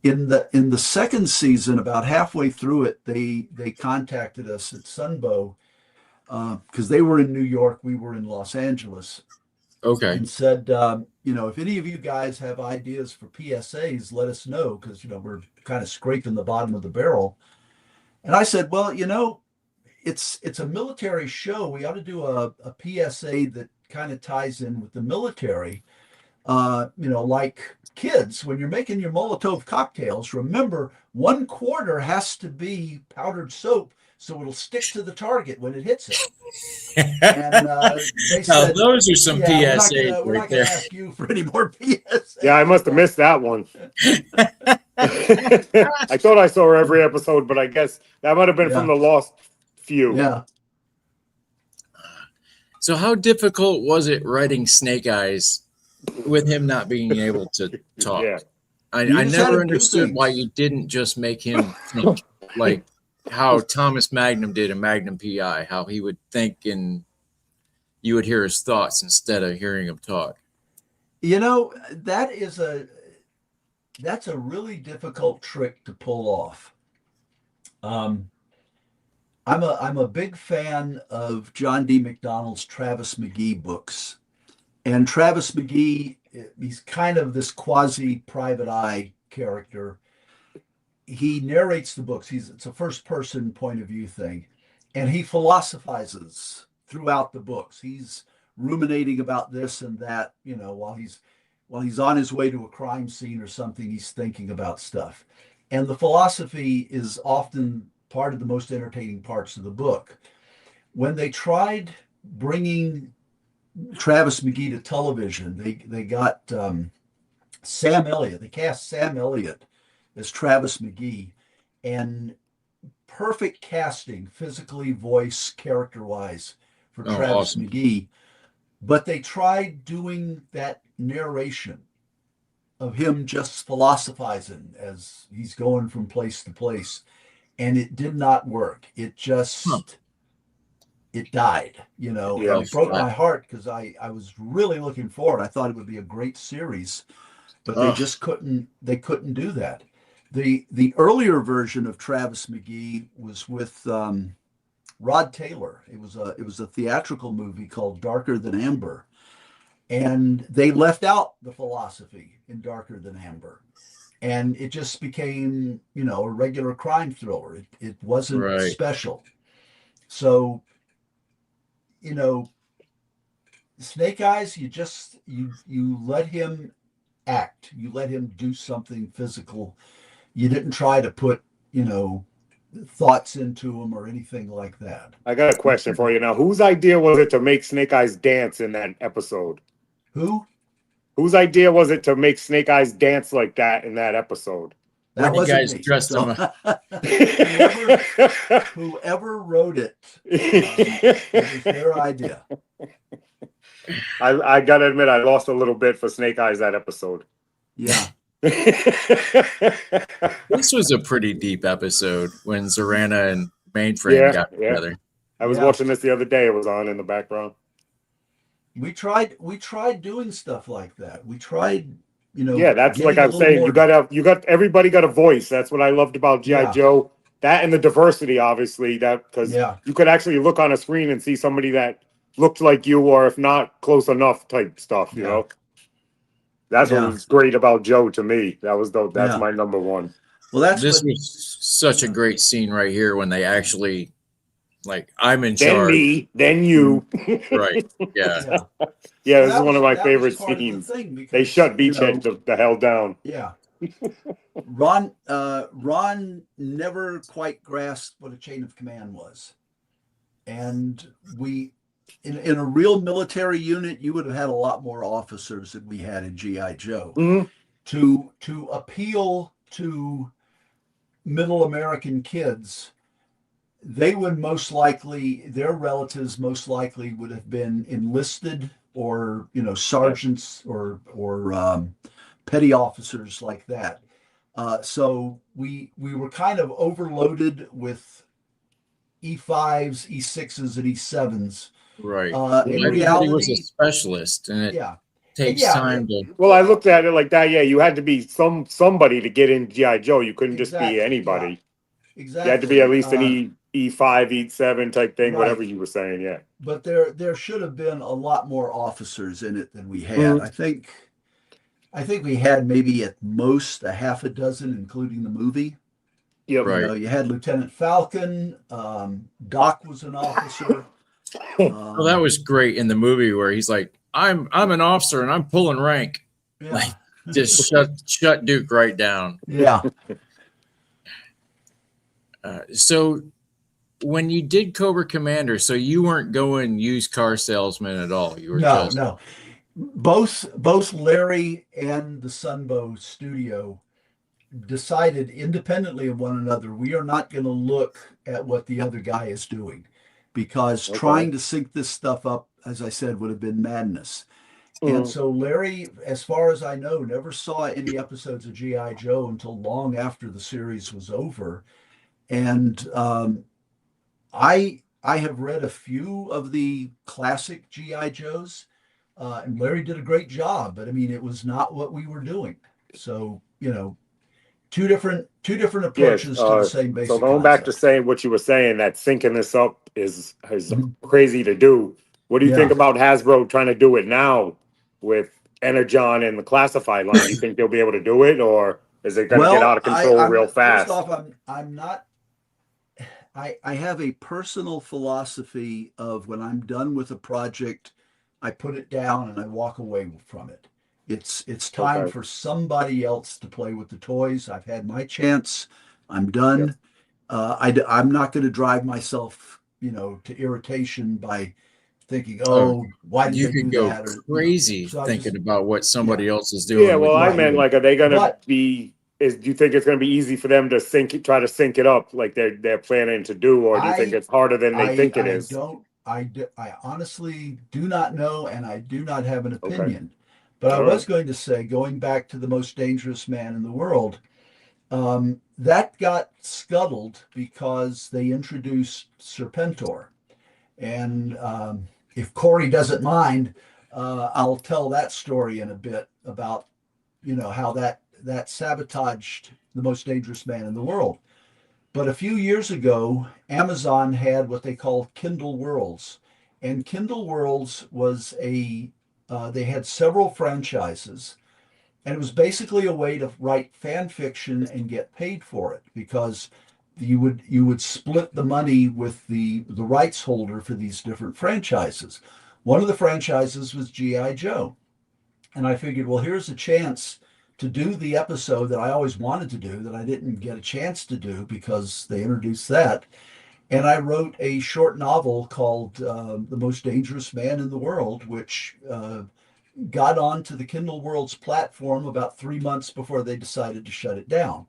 Speaker 13: In the second season, about halfway through it, they contacted us at Sunbow because they were in New York, we were in Los Angeles.
Speaker 6: Okay.
Speaker 13: And said, if any of you guys have ideas for PSAs, let us know, because we're kind of scraping the bottom of the barrel. And I said, well, it's a military show. We ought to do a PSA that kind of ties in with the military. Like kids, when you're making your Molotov cocktails, remember 1/4 has to be powdered soap so it'll stick to the target when it hits it. And they said,
Speaker 6: those are some PSAs.
Speaker 13: We're not going to ask you for any more PSAs.
Speaker 7: Yeah, I must have missed that one. I thought I saw every episode, but I guess that might have been from the lost few.
Speaker 13: Yeah.
Speaker 6: So how difficult was it writing Snake Eyes with him not being able to talk?
Speaker 7: Yeah.
Speaker 6: I never understood why you didn't just make him think, like how Thomas Magnum did in Magnum PI, how he would think and you would hear his thoughts instead of hearing him talk.
Speaker 13: That's a really difficult trick to pull off. I'm a big fan of John D. McDonald's Travis McGee books. And Travis McGee, he's kind of this quasi-private eye character. He narrates the books. It's a first-person point of view thing. And he philosophizes throughout the books. He's ruminating about this and that, while he's on his way to a crime scene or something, he's thinking about stuff. And the philosophy is often part of the most entertaining parts of the book. When they tried bringing Travis McGee to television, they got Sam Elliott. They cast Sam Elliott as Travis McGee, and perfect casting, physically, voice, character-wise, for Travis McGee. But they tried doing that narration of him just philosophizing as he's going from place to place, and it did not work. It just it died. It broke my heart because I was really looking forward. I thought it would be a great series, but they just couldn't do that. The earlier version of Travis McGee was with Rod Taylor. It was a theatrical movie called Darker Than Amber, and they left out the philosophy in Darker Than Amber, and it just became, a regular crime thriller. It wasn't
Speaker 6: Right.
Speaker 13: special. So, Snake Eyes, you let him act. You let him do something physical. You didn't try to put, thoughts into him or anything like that.
Speaker 7: I got a question for you now. Whose idea was it to make Snake Eyes dance in that episode?
Speaker 13: Who?
Speaker 7: Whose idea was it to make Snake Eyes dance like that in that episode?
Speaker 13: That
Speaker 6: When you guys
Speaker 13: wasn't me.
Speaker 6: dressed him up.
Speaker 13: Whoever wrote it, it was their idea.
Speaker 7: I gotta admit, I lost a little bit for Snake Eyes that episode.
Speaker 13: Yeah.
Speaker 6: This was a pretty deep episode when Zorana and Mainframe got together.
Speaker 7: I was watching this the other day. It was on in the background.
Speaker 13: We tried doing stuff like that. We tried,
Speaker 7: Yeah, that's like
Speaker 13: getting a
Speaker 7: I'm
Speaker 13: little
Speaker 7: saying.
Speaker 13: more-
Speaker 7: Everybody got a voice. That's what I loved about G.I. Joe. That and the diversity, obviously, because you could actually look on a screen and see somebody that looked like you, or if not close enough type stuff, you know. That's what was great about Joe to me. That's my number one.
Speaker 13: Well,
Speaker 6: this was such a great scene right here when they actually, like, I'm in
Speaker 7: Then
Speaker 6: charge.
Speaker 7: me, then you.
Speaker 6: Right. Yeah.
Speaker 7: Yeah, this is one of my favorite scenes. They shut Beachhead the hell down.
Speaker 13: Yeah. Ron never quite grasped what a chain of command was. And in a real military unit, you would have had a lot more officers than we had in G.I. Joe.
Speaker 7: Mm-hmm.
Speaker 13: To appeal to middle American kids, their relatives most likely would have been enlisted or, sergeants or petty officers like that. So we were kind of overloaded with E5s, E6s, and E7s.
Speaker 6: Right.
Speaker 13: In
Speaker 6: Everybody
Speaker 13: reality,
Speaker 6: was a specialist, and it takes time to.
Speaker 7: Well, I looked at it like that. Yeah, you had to be somebody to get in G.I. Joe. You couldn't just be anybody.
Speaker 13: Yeah. Exactly.
Speaker 7: You had to be at least an E5, E7 type thing, whatever you were saying. Yeah.
Speaker 13: But there should have been a lot more officers in it than we had. I think we had maybe at most a half a dozen, including the movie.
Speaker 7: Yeah.
Speaker 6: Right.
Speaker 13: You had Lieutenant Falcon. Doc was an officer.
Speaker 6: Well, that was great in the movie where he's like, I'm an officer and I'm pulling rank.
Speaker 13: Yeah.
Speaker 6: Like, just shut Duke right down.
Speaker 13: Yeah.
Speaker 6: So when you did Cobra Commander, so you weren't going used car salesman at all. You were
Speaker 13: no. Both Larry and the Sunbow studio decided independently of one another, we are not going to look at what the other guy is doing, because trying to sync this stuff up, as I said, would have been madness. And so Larry, as far as I know, never saw any episodes of G.I. Joe until long after the series was over. And I have read a few of the classic G.I. Joes, and Larry did a great job, but I mean, it was not what we were doing. So, two different approaches to the same basic
Speaker 7: So going back to saying what you were saying, that syncing this up is crazy to do. What do you think about Hasbro trying to do it now with Energon and the classified line? Do you think they'll be able to do it, or is it going to get out of control real fast?
Speaker 13: First off, I'm not. I have a personal philosophy of when I'm done with a project, I put it down and I walk away from it. It's time for somebody else to play with the toys. I've had my chance. I'm done. I'm not going to drive myself, to irritation by thinking, why did
Speaker 6: you
Speaker 13: they
Speaker 6: can
Speaker 13: do
Speaker 6: go
Speaker 13: that?
Speaker 6: crazy thinking about what somebody else is doing.
Speaker 7: Yeah, well, I meant like, are they going to be? Do you think it's going to be easy for them to try to sync it up like they're planning to do, or do you think it's harder than they think it is?
Speaker 13: I honestly do not know, and I do not have an opinion. But I was going to say, going back to the most dangerous man in the world, that got scuttled because they introduced Serpentor. And if Corey doesn't mind, I'll tell that story in a bit about, how that that sabotaged The Most Dangerous Man in the World. But a few years ago, Amazon had what they called Kindle Worlds. And Kindle Worlds was they had several franchises. And it was basically a way to write fan fiction and get paid for it, because you would split the money with the rights holder for these different franchises. One of the franchises was G.I. Joe. And I figured, well, here's a chance to do the episode that I always wanted to do that I didn't get a chance to do because they introduced that. And I wrote a short novel called The Most Dangerous Man in the World, which got onto the Kindle Worlds platform about 3 months before they decided to shut it down.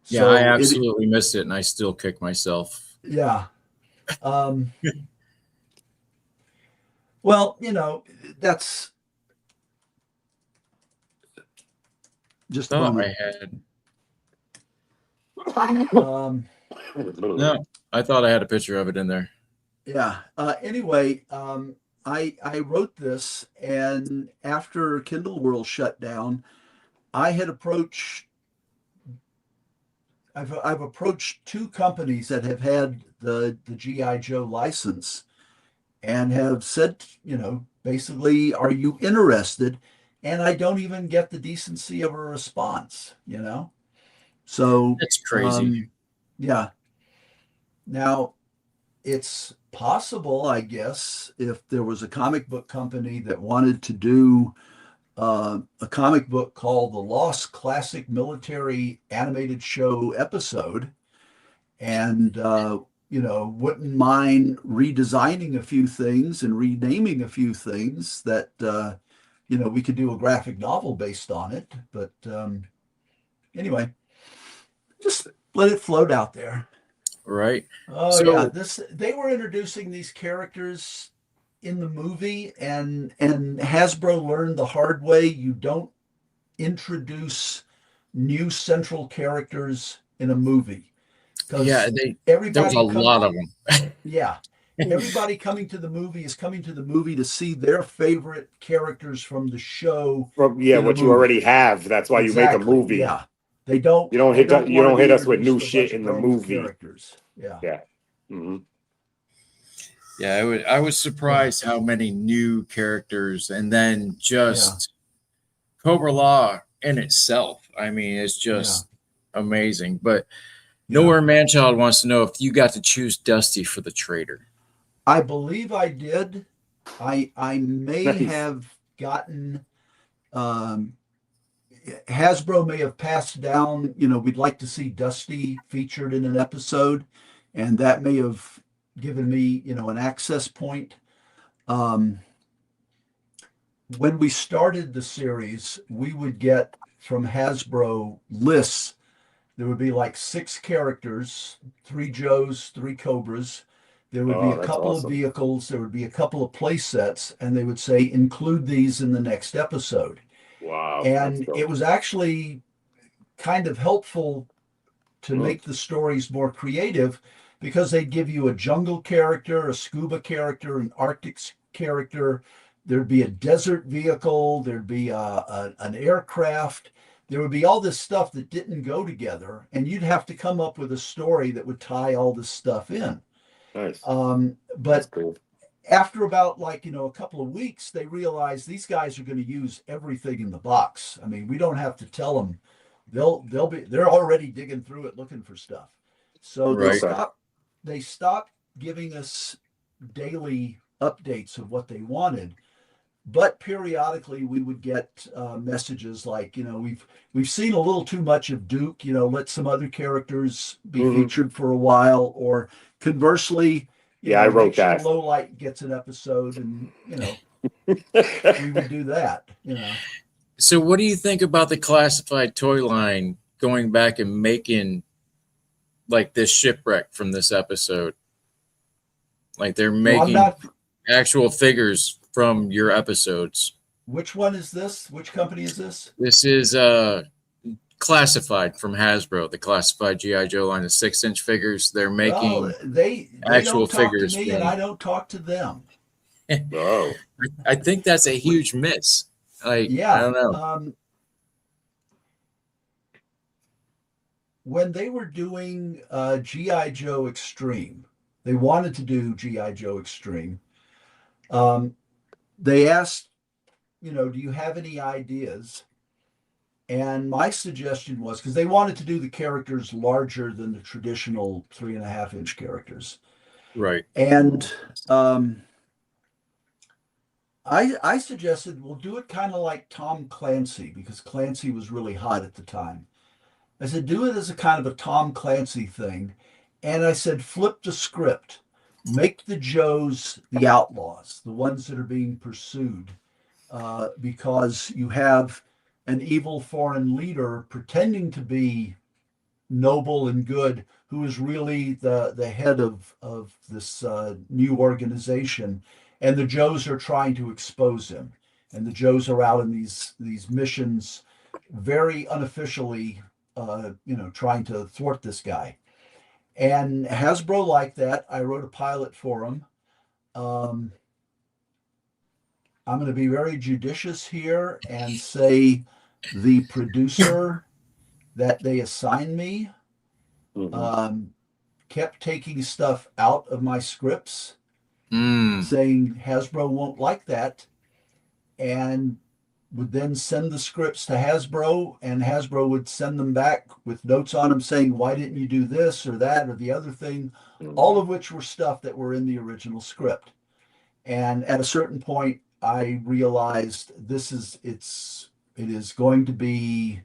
Speaker 6: Yeah, so I absolutely missed it, and I still kick myself.
Speaker 13: Yeah. Well, that's just
Speaker 6: my head. No, I thought I had a picture of it in there.
Speaker 13: Yeah. Anyway, I wrote this, and after Kindle World shut down, I've approached 2 companies that have had the G.I. Joe license and have said, basically, are you interested? And I don't even get the decency of a response, So
Speaker 6: that's crazy.
Speaker 13: Yeah. Now, it's possible, I guess, if there was a comic book company that wanted to do a comic book called The Lost Classic Military Animated Show Episode, and wouldn't mind redesigning a few things and renaming a few things, that we could do a graphic novel based on it. But anyway, just let it float out there.
Speaker 6: Right.
Speaker 13: Oh, so, yeah. They were introducing these characters in the movie, and Hasbro learned the hard way. You don't introduce new central characters in a movie.
Speaker 6: Yeah, there was a lot of them.
Speaker 13: Yeah. Everybody coming to the movie is coming to the movie to see their favorite characters from the show.
Speaker 7: What you already have. That's why you make a movie.
Speaker 13: Yeah. You don't
Speaker 7: hit us with new shit in the movie.
Speaker 13: Characters. Yeah.
Speaker 7: Yeah. Mm-hmm.
Speaker 6: Yeah, I was surprised how many new characters, and then just Cobra Law in itself. I mean, it's just amazing. But Nowhere Manchild wants to know if you got to choose Dusty for the traitor.
Speaker 13: I believe I did. I may have gotten Hasbro may have passed down, we'd like to see Dusty featured in an episode, and that may have given me, an access point. When we started the series, we would get from Hasbro lists. There would be like 6 characters, 3 Joes, 3 Cobras. There would be a couple of vehicles. There would be a couple of play sets, and they would say, include these in the next episode.
Speaker 7: Wow.
Speaker 13: And it was actually kind of helpful to make the stories more creative, because they'd give you a jungle character, a scuba character, an Arctic character. There'd be a desert vehicle. There'd be an aircraft. There would be all this stuff that didn't go together, and you'd have to come up with a story that would tie all this stuff in.
Speaker 7: Nice.
Speaker 13: But after about a couple of weeks, they realized these guys are going to use everything in the box. I mean, we don't have to tell them. They're already digging through it looking for stuff. So they stopped giving us daily updates of what they wanted. But periodically we would get messages like, we've seen a little too much of Duke, let some other characters be featured for a while, or conversely,
Speaker 7: I wrote that.
Speaker 13: Low Light gets an episode, and we would do that.
Speaker 6: So what do you think about the classified toy line going back and making like this shipwreck from this episode? Like they're making actual figures from your episodes.
Speaker 13: Which one is this? Which company is this?
Speaker 6: This is Classified from Hasbro, the Classified G.I. Joe line of 6-inch figures. They're making
Speaker 13: they
Speaker 6: actual
Speaker 13: don't talk
Speaker 6: figures
Speaker 13: to me, and I don't talk to them.
Speaker 7: Oh,
Speaker 6: I think that's a huge miss. I don't know.
Speaker 13: when they were doing G.I. Joe Extreme, they wanted to do G.I. Joe Extreme. They asked, do you have any ideas? And my suggestion was, because they wanted to do the characters larger than the traditional 3.5-inch characters.
Speaker 6: Right.
Speaker 13: And I suggested we'll do it kind of like Tom Clancy, because Clancy was really hot at the time. I said, do it as a kind of a Tom Clancy thing. And I said, flip the script. Make the Joes the outlaws, the ones that are being pursued, because you have an evil foreign leader pretending to be noble and good, who is really the head of this new organization. And the Joes are trying to expose him. And the Joes are out in these missions very unofficially, trying to thwart this guy. And Hasbro liked that. I wrote a pilot for him. I'm going to be very judicious here and say the producer that they assigned me kept taking stuff out of my scripts, saying Hasbro won't like that, and would then send the scripts to Hasbro, and Hasbro would send them back with notes on them saying, why didn't you do this or that or the other thing, all of which were stuff that were in the original script. And at a certain point, I realized it is going to be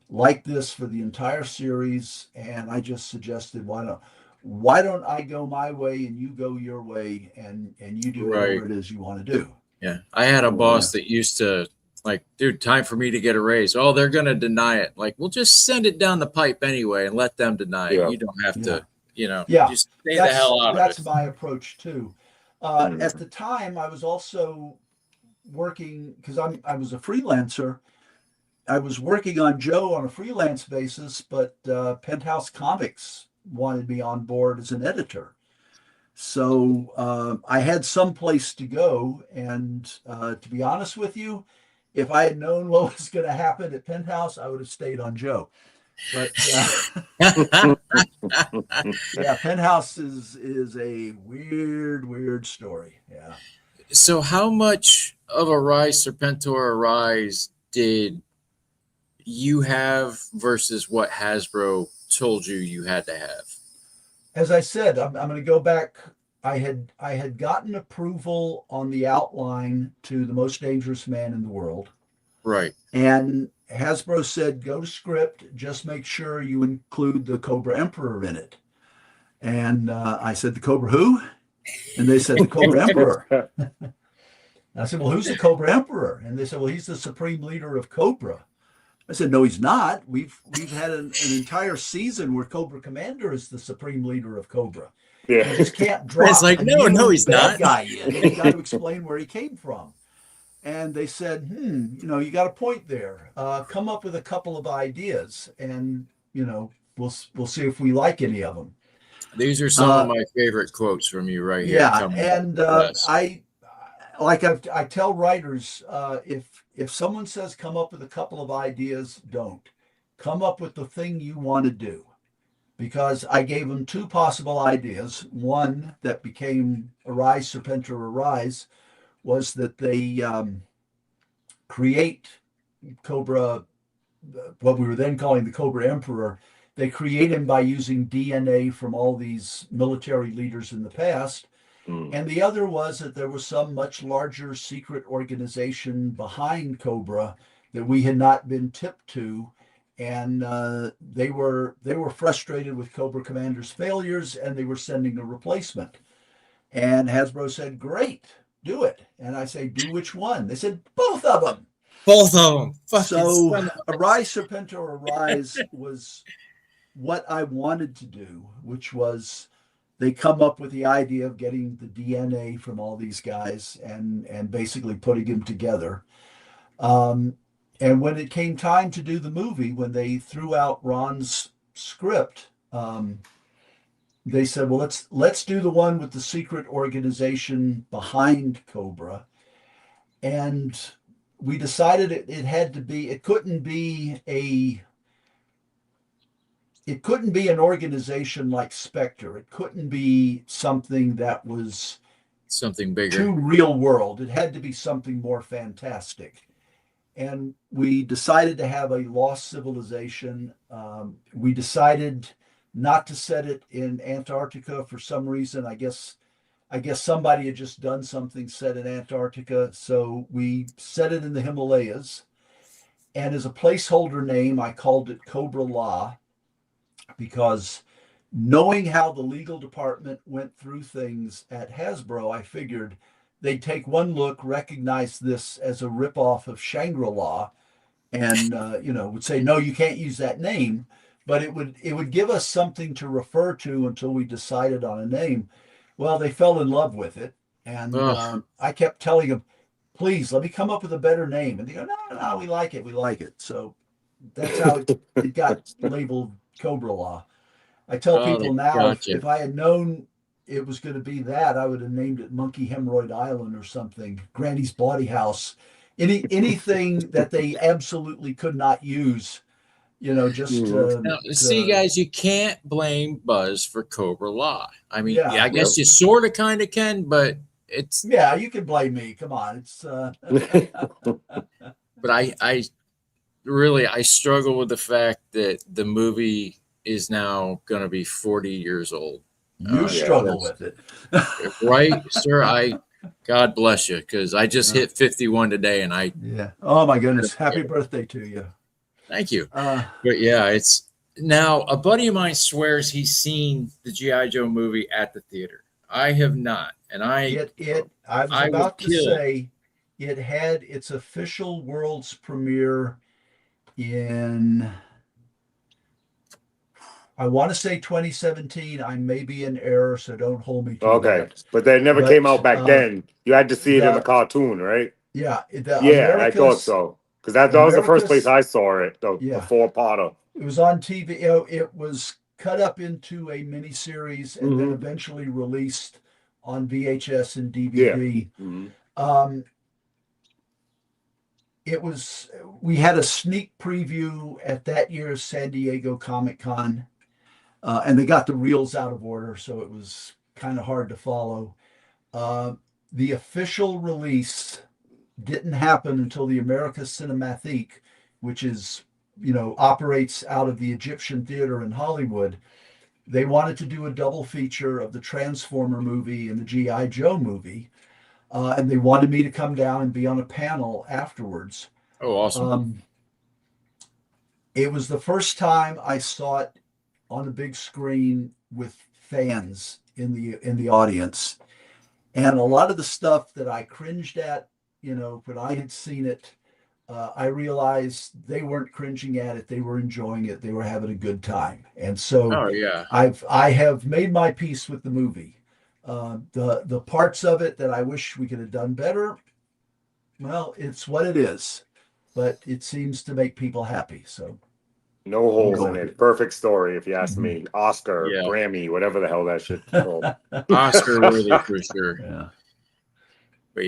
Speaker 13: like this for the entire series, and I just suggested, why don't I go my way and you go your way, and you do whatever it is you want to do.
Speaker 6: Yeah, I had a boss that used to, like, dude, time for me to get a raise. Oh, they're going to deny it. Like, we'll just send it down the pipe anyway and let them deny it. You don't have to, just stay the hell out of it.
Speaker 13: That's my approach too. At the time, I was also working, because I was a freelancer. I was working on Joe on a freelance basis, but Penthouse Comics wanted me on board as an editor. So I had some place to go. And to be honest with you, if I had known what was going to happen at Penthouse, I would have stayed on Joe. But yeah, Penthouse is a weird story. Yeah.
Speaker 6: So how much of a Rise Serpentor Arise did you have versus what Hasbro told you had to have?
Speaker 13: As I said, I'm going to go back. I had gotten approval on the outline to The Most Dangerous Man in the World.
Speaker 6: Right.
Speaker 13: And Hasbro said, go to script, just make sure you include the Cobra Emperor in it. And I said, the Cobra who? And they said, the Cobra Emperor. I said, well, who's the Cobra Emperor? And they said, well, he's the supreme leader of Cobra. I said, no, he's not. We've had an entire season where Cobra Commander is the supreme leader of Cobra.
Speaker 7: Yeah.
Speaker 13: You just can't drop
Speaker 6: it's like, no, he's not.
Speaker 13: Guy in. You got to explain where he came from. And they said, you got a point there. Come up with a couple of ideas, and we'll see if we like any of them.
Speaker 6: These are some of my favorite quotes from you right here.
Speaker 13: Yeah, and I tell writers, if someone says come up with a couple of ideas, don't. Come up with the thing you want to do. Because I gave them two possible ideas. One that became Arise Serpentor Arise was that they create Cobra, what we were then calling the Cobra Emperor. They create him by using DNA from all these military leaders in the past. And the other was that there was some much larger secret organization behind Cobra that we had not been tipped to. And they were frustrated with Cobra Commander's failures, and they were sending a replacement. And Hasbro said, great, do it. And I say, do which one? They said, both of them.
Speaker 6: Both of them.
Speaker 13: So Arise Serpentor Arise was what I wanted to do, which was they come up with the idea of getting the DNA from all these guys and basically putting them together. And when it came time to do the movie, when they threw out Ron's script, they said, well, let's do the one with the secret organization behind Cobra. And we decided it couldn't be it couldn't be an organization like Spectre. It couldn't be something that was
Speaker 6: something bigger,
Speaker 13: too real world. It had to be something more fantastic. And we decided to have a lost civilization. We decided not to set it in Antarctica for some reason. I guess somebody had just done something set in Antarctica. So we set it in the Himalayas. And as a placeholder name, I called it Cobra La, because knowing how the legal department went through things at Hasbro, I figured they'd take one look, recognize this as a ripoff of Shangri-La, and would say, no, you can't use that name. But it would give us something to refer to until we decided on a name. Well, they fell in love with it, and I kept telling them, please let me come up with a better name. And they go, no, we like it. So that's how it got labeled Cobra La. I tell people now, if I had known it was going to be that, I would have named it Monkey Hemorrhoid Island or something, Granny's Body House, anything that they absolutely could not use,
Speaker 6: now, see, guys, you can't blame Buzz for Cobra La. I mean, I guess you sort of kind of can, but it's
Speaker 13: you can blame me. Come on, it's
Speaker 6: but I really struggle with the fact that the movie is now going to be 40 years old.
Speaker 13: You struggle with it,
Speaker 6: right, sir? God bless you, because I just hit 51 today, and
Speaker 13: oh my goodness, happy birthday to you.
Speaker 6: Thank you. But yeah, it's now a buddy of mine swears he's seen the G.I. Joe movie at the theater. I have not, and I
Speaker 13: was about to say it had its official world's premiere in, I want to say 2017. I may be in error, so don't hold me to that.
Speaker 7: But they never came out back then. You had to see it in the cartoon, right?
Speaker 13: Yeah.
Speaker 7: I thought so. Because that was the first place I saw it, the four-parter.
Speaker 13: It was on TV. It was cut up into a miniseries and then eventually released on VHS and DVD. We had a sneak preview at that year's San Diego Comic-Con, and they got the reels out of order, so it was kind of hard to follow. The official release didn't happen until the America Cinematheque, which is, operates out of the Egyptian Theater in Hollywood. They wanted to do a double feature of the Transformer movie and the G.I. Joe movie. And they wanted me to come down and be on a panel afterwards.
Speaker 6: Oh, awesome.
Speaker 13: It was the first time I saw it on a big screen with fans in the audience. And a lot of the stuff that I cringed at, when I had seen it, I realized they weren't cringing at it. They were enjoying it. They were having a good time. And so I have made my peace with the movie. The parts of it that I wish we could have done better, well, it's what it is, but it seems to make people happy. So
Speaker 7: no holes in it. Perfect story, if you ask me. Oscar, Grammy, whatever the hell that shit's called.
Speaker 6: Oscar worthy for sure. Yeah. But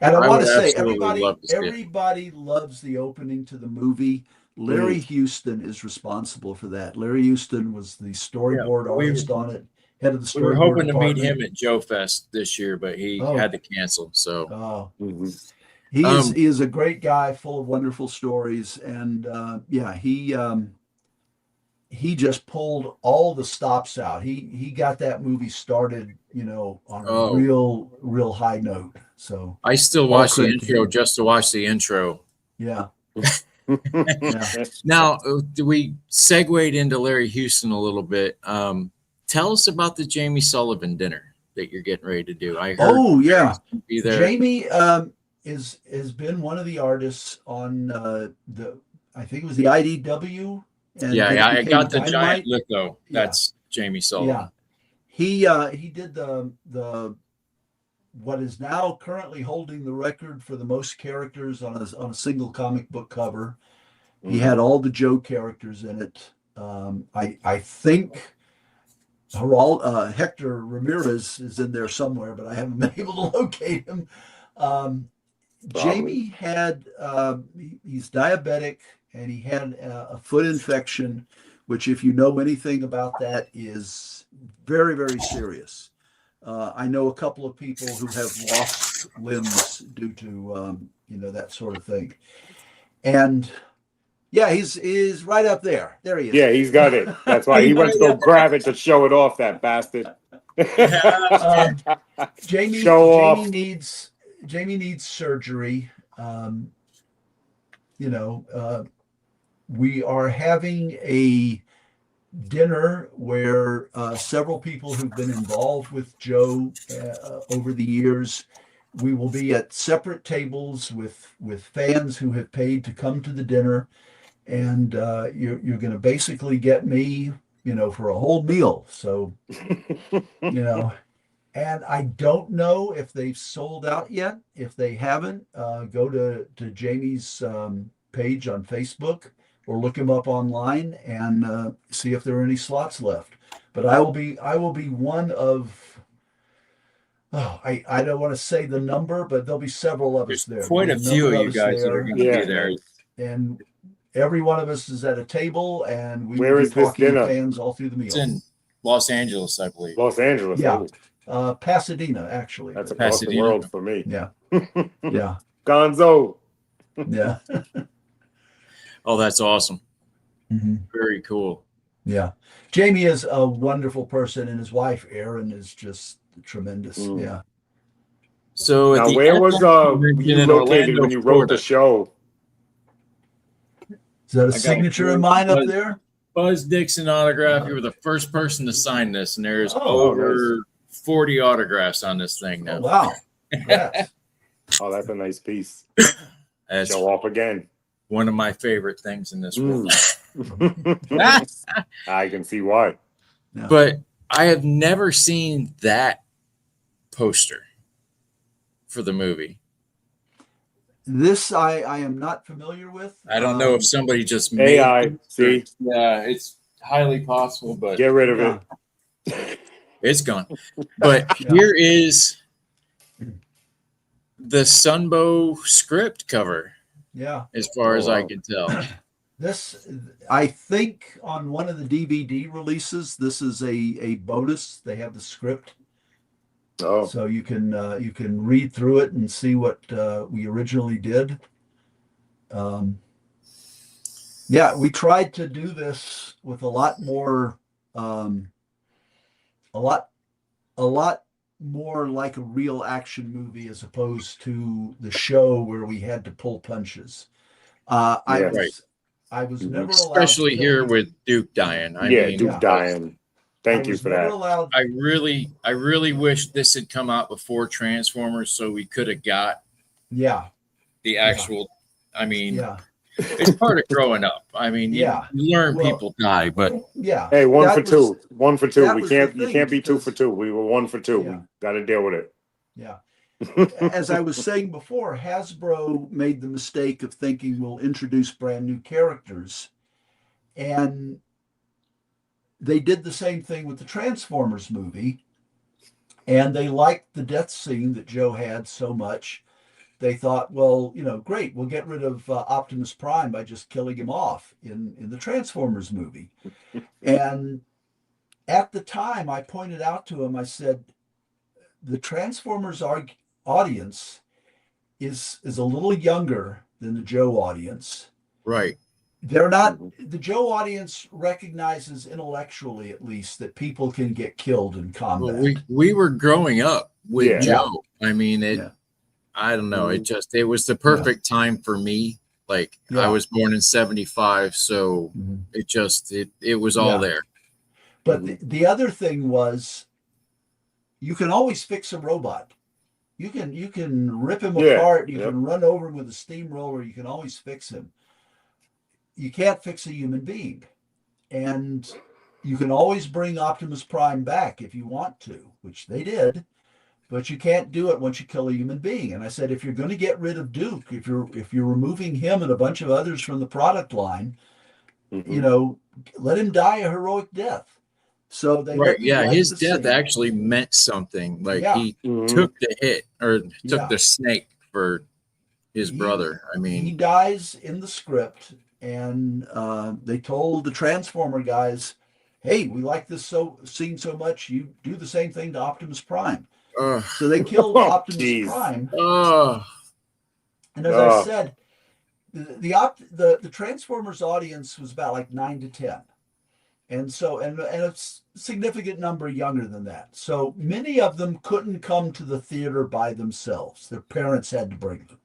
Speaker 13: And I want to say, everybody loves the opening to the movie. Larry Houston is responsible for that. Larry Houston was the storyboard artist on it. Head of the storyboard.
Speaker 6: We were hoping to meet him at Joe Fest this year, but he had to cancel. So
Speaker 13: he is a great guy, full of wonderful stories, and he just pulled all the stops out. He got that movie started, on a real high note. So
Speaker 6: I still watch the intro just to watch the intro.
Speaker 13: Yeah.
Speaker 6: Now, we segued into Larry Houston a little bit. Tell us about the Jamie Sullivan dinner that you're getting ready to do. I heard be there.
Speaker 13: Jamie has been one of the artists on I think it was the IDW. And
Speaker 6: I got the giant litho. That's Jamie Sullivan.
Speaker 13: Yeah, he did the what is now currently holding the record for the most characters on a single comic book cover. He had all the Joe characters in it. I think Hector Ramirez is in there somewhere, but I haven't been able to locate him. Jamie had he's diabetic and he had a foot infection, which, if you know anything about that, is very, very serious. I know a couple of people who have lost limbs due to that sort of thing. And yeah, he's right up there. There he is.
Speaker 7: Yeah, he's got it. That's why he went to go grab it to show it off, that bastard.
Speaker 13: Jamie needs surgery. We are having a dinner where several people who've been involved with Joe over the years. We will be at separate tables with fans who have paid to come to the dinner, and you're going to basically get me, for a whole meal. So, and I don't know if they've sold out yet. If they haven't, go to Jamie's page on Facebook or look him up online and see if there are any slots left. But I will be one of. Oh, I don't want to say the number, but there'll be several of us there.
Speaker 6: Quite a few of you guys that are going to be there.
Speaker 13: And every one of us is at a table, and we
Speaker 7: Where
Speaker 13: will be
Speaker 7: is this
Speaker 13: talking to
Speaker 7: dinner?
Speaker 13: fans all through the meal.
Speaker 6: It's in Los Angeles, I believe.
Speaker 7: Los Angeles.
Speaker 13: Yeah. Pasadena, actually.
Speaker 7: That's across the world for me.
Speaker 13: Yeah. Yeah.
Speaker 7: Gonzo.
Speaker 13: Yeah.
Speaker 6: Oh, that's awesome.
Speaker 13: Mm-hmm.
Speaker 6: Very cool.
Speaker 13: Yeah. Jamie is a wonderful person, and his wife, Erin, is just tremendous. Yeah.
Speaker 6: So
Speaker 7: now, where was you located when you wrote the show?
Speaker 13: Is that a signature of mine up there?
Speaker 6: Buzz Dixon autograph. You were the first person to sign this, and there's over 40 autographs on this thing now.
Speaker 13: Oh, wow. Yes.
Speaker 7: Oh, that's a nice piece.
Speaker 6: That's
Speaker 7: show off again.
Speaker 6: One of my favorite things in this world.
Speaker 7: I can see why.
Speaker 13: Yeah.
Speaker 6: But I have never seen that poster for the movie.
Speaker 13: This I am not familiar with.
Speaker 6: I don't know if somebody just made
Speaker 7: AI. See,
Speaker 6: yeah, it's highly possible, but
Speaker 7: get rid of it.
Speaker 6: It's gone. But here is the Sunbow script cover.
Speaker 13: Yeah,
Speaker 6: as far as I can tell.
Speaker 13: This, I think, on one of the DVD releases, this is a bonus. They have the script.
Speaker 7: Oh,
Speaker 13: so you can read through it and see what we originally did. Yeah, we tried to do this with a lot more, a lot more like a real action movie as opposed to the show where we had to pull punches. I was never allowed,
Speaker 6: especially here with Duke dying. I mean,
Speaker 7: Duke dying. Thank you for that.
Speaker 6: I really wish this had come out before Transformers, so we could have got the actual. I mean, it's part of growing up. I mean, you learn people die, but
Speaker 7: hey, one for two. You can't be 2 for 2. We were 1 for 2. We got to deal with it.
Speaker 13: Yeah. As I was saying before, Hasbro made the mistake of thinking we'll introduce brand new characters, and they did the same thing with the Transformers movie, and they liked the death scene that Joe had so much. They thought, well, great, we'll get rid of Optimus Prime by just killing him off in the Transformers movie. And at the time, I pointed out to him, I said, the Transformers audience is a little younger than the Joe audience.
Speaker 6: Right.
Speaker 13: They're not, the Joe audience recognizes intellectually, at least, that people can get killed in combat.
Speaker 6: Well, we were growing up with Joe. I mean, I don't know. It was the perfect time for me. Like I was born in 75. So it was all there.
Speaker 13: But the other thing was, you can always fix a robot. You can rip him apart. You can run over him with a steamroller. You can always fix him. You can't fix a human being. And you can always bring Optimus Prime back if you want to, which they did, but you can't do it once you kill a human being. And I said, if you're going to get rid of Duke, if you're removing him and a bunch of others from the product line, let him die a heroic death. So they
Speaker 6: his death actually meant something. Like he took the hit or took the snake for his brother. I mean,
Speaker 13: he dies in the script and they told the Transformer guys, "Hey, we like this scene so much, you do the same thing to Optimus Prime." So they killed Optimus Prime. And as I said, the Transformers audience was about like 9 to 10. And so, and a significant number younger than that. So many of them couldn't come to the theater by themselves. Their parents had to bring them.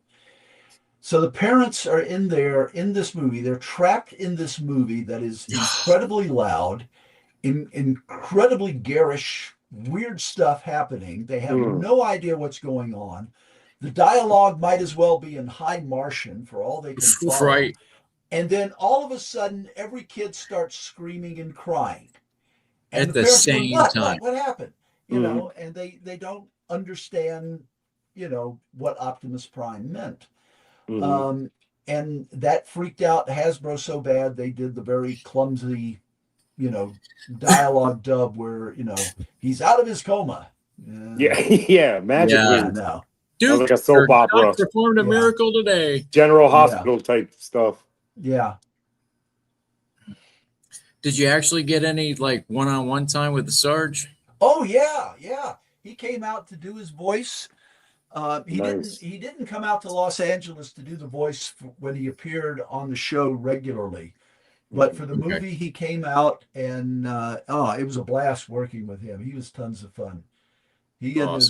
Speaker 13: So the parents are in this movie. They're trapped in this movie that is incredibly loud, incredibly garish, weird stuff happening. They have no idea what's going on. The dialogue might as well be in High Martian for all they can follow.
Speaker 6: Right.
Speaker 13: And then all of a sudden, every kid starts screaming and crying. And
Speaker 6: at the same time.
Speaker 13: What happened? You know, and they don't understand, you know, what Optimus Prime meant. And that freaked out Hasbro so bad they did the very clumsy, you know, dialogue dub where, you know, he's out of his coma.
Speaker 7: Yeah, magically.
Speaker 13: Yeah, no.
Speaker 6: Duke,
Speaker 7: like a soap opera.
Speaker 6: Performed a miracle today.
Speaker 7: General Hospital type stuff.
Speaker 13: Yeah.
Speaker 6: Did you actually get any like one-on-one time with the Sarge?
Speaker 13: Oh yeah. He came out to do his voice. He didn't come out to Los Angeles to do the voice when he appeared on the show regularly. But for the movie, he came out, and it was a blast working with him. He was tons of fun. He and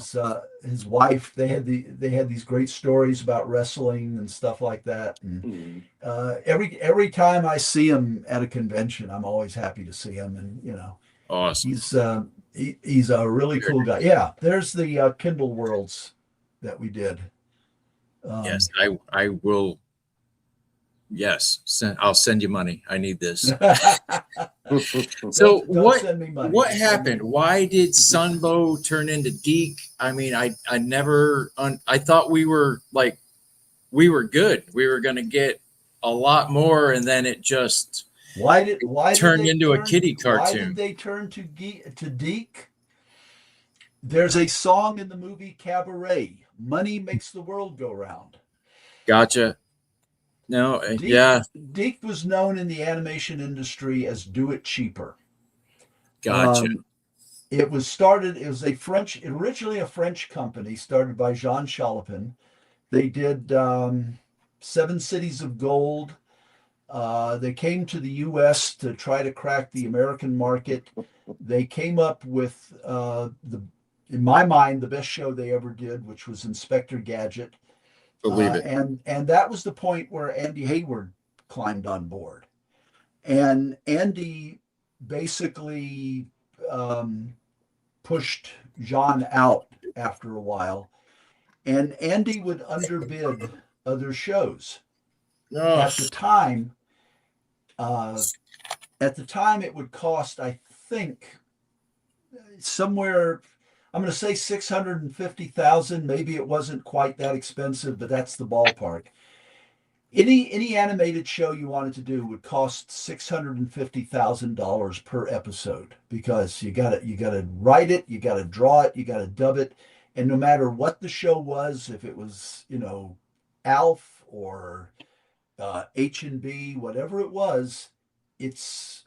Speaker 13: his wife, they had these great stories about wrestling and stuff like that. And every time I see him at a convention, I'm always happy to see him. And you know,
Speaker 6: awesome.
Speaker 13: He's a really cool guy. Yeah, there's the Kindle Worlds that we did.
Speaker 6: Yes, I will. Yes, I'll send you money. I need this. So what happened? Why did Sunbow turn into Deke? I mean, I thought we were good. We were going to get a lot more, and then it just turned into a kiddie cartoon.
Speaker 13: Why did they turn to Deke? There's a song in the movie Cabaret. Money makes the world go round.
Speaker 6: Gotcha. No,
Speaker 13: Deke was known in the animation industry as Do It Cheaper.
Speaker 6: Gotcha.
Speaker 13: It was originally a French company started by Jean Chalopin. They did 7 Cities of Gold. They came to the U.S. to try to crack the American market. They came up with, in my mind, the best show they ever did, which was Inspector Gadget.
Speaker 6: Believe it.
Speaker 13: And that was the point where Andy Hayward climbed on board. And Andy basically pushed Jean out after a while. And Andy would underbid other shows. At the time, it would cost, I think, somewhere, I'm going to say $650,000. Maybe it wasn't quite that expensive, but that's the ballpark. Any animated show you wanted to do would cost $650,000 per episode, because you got to write it, you got to draw it, you got to dub it, and no matter what the show was, if it was, you know, Alf or H&B, whatever it was, it's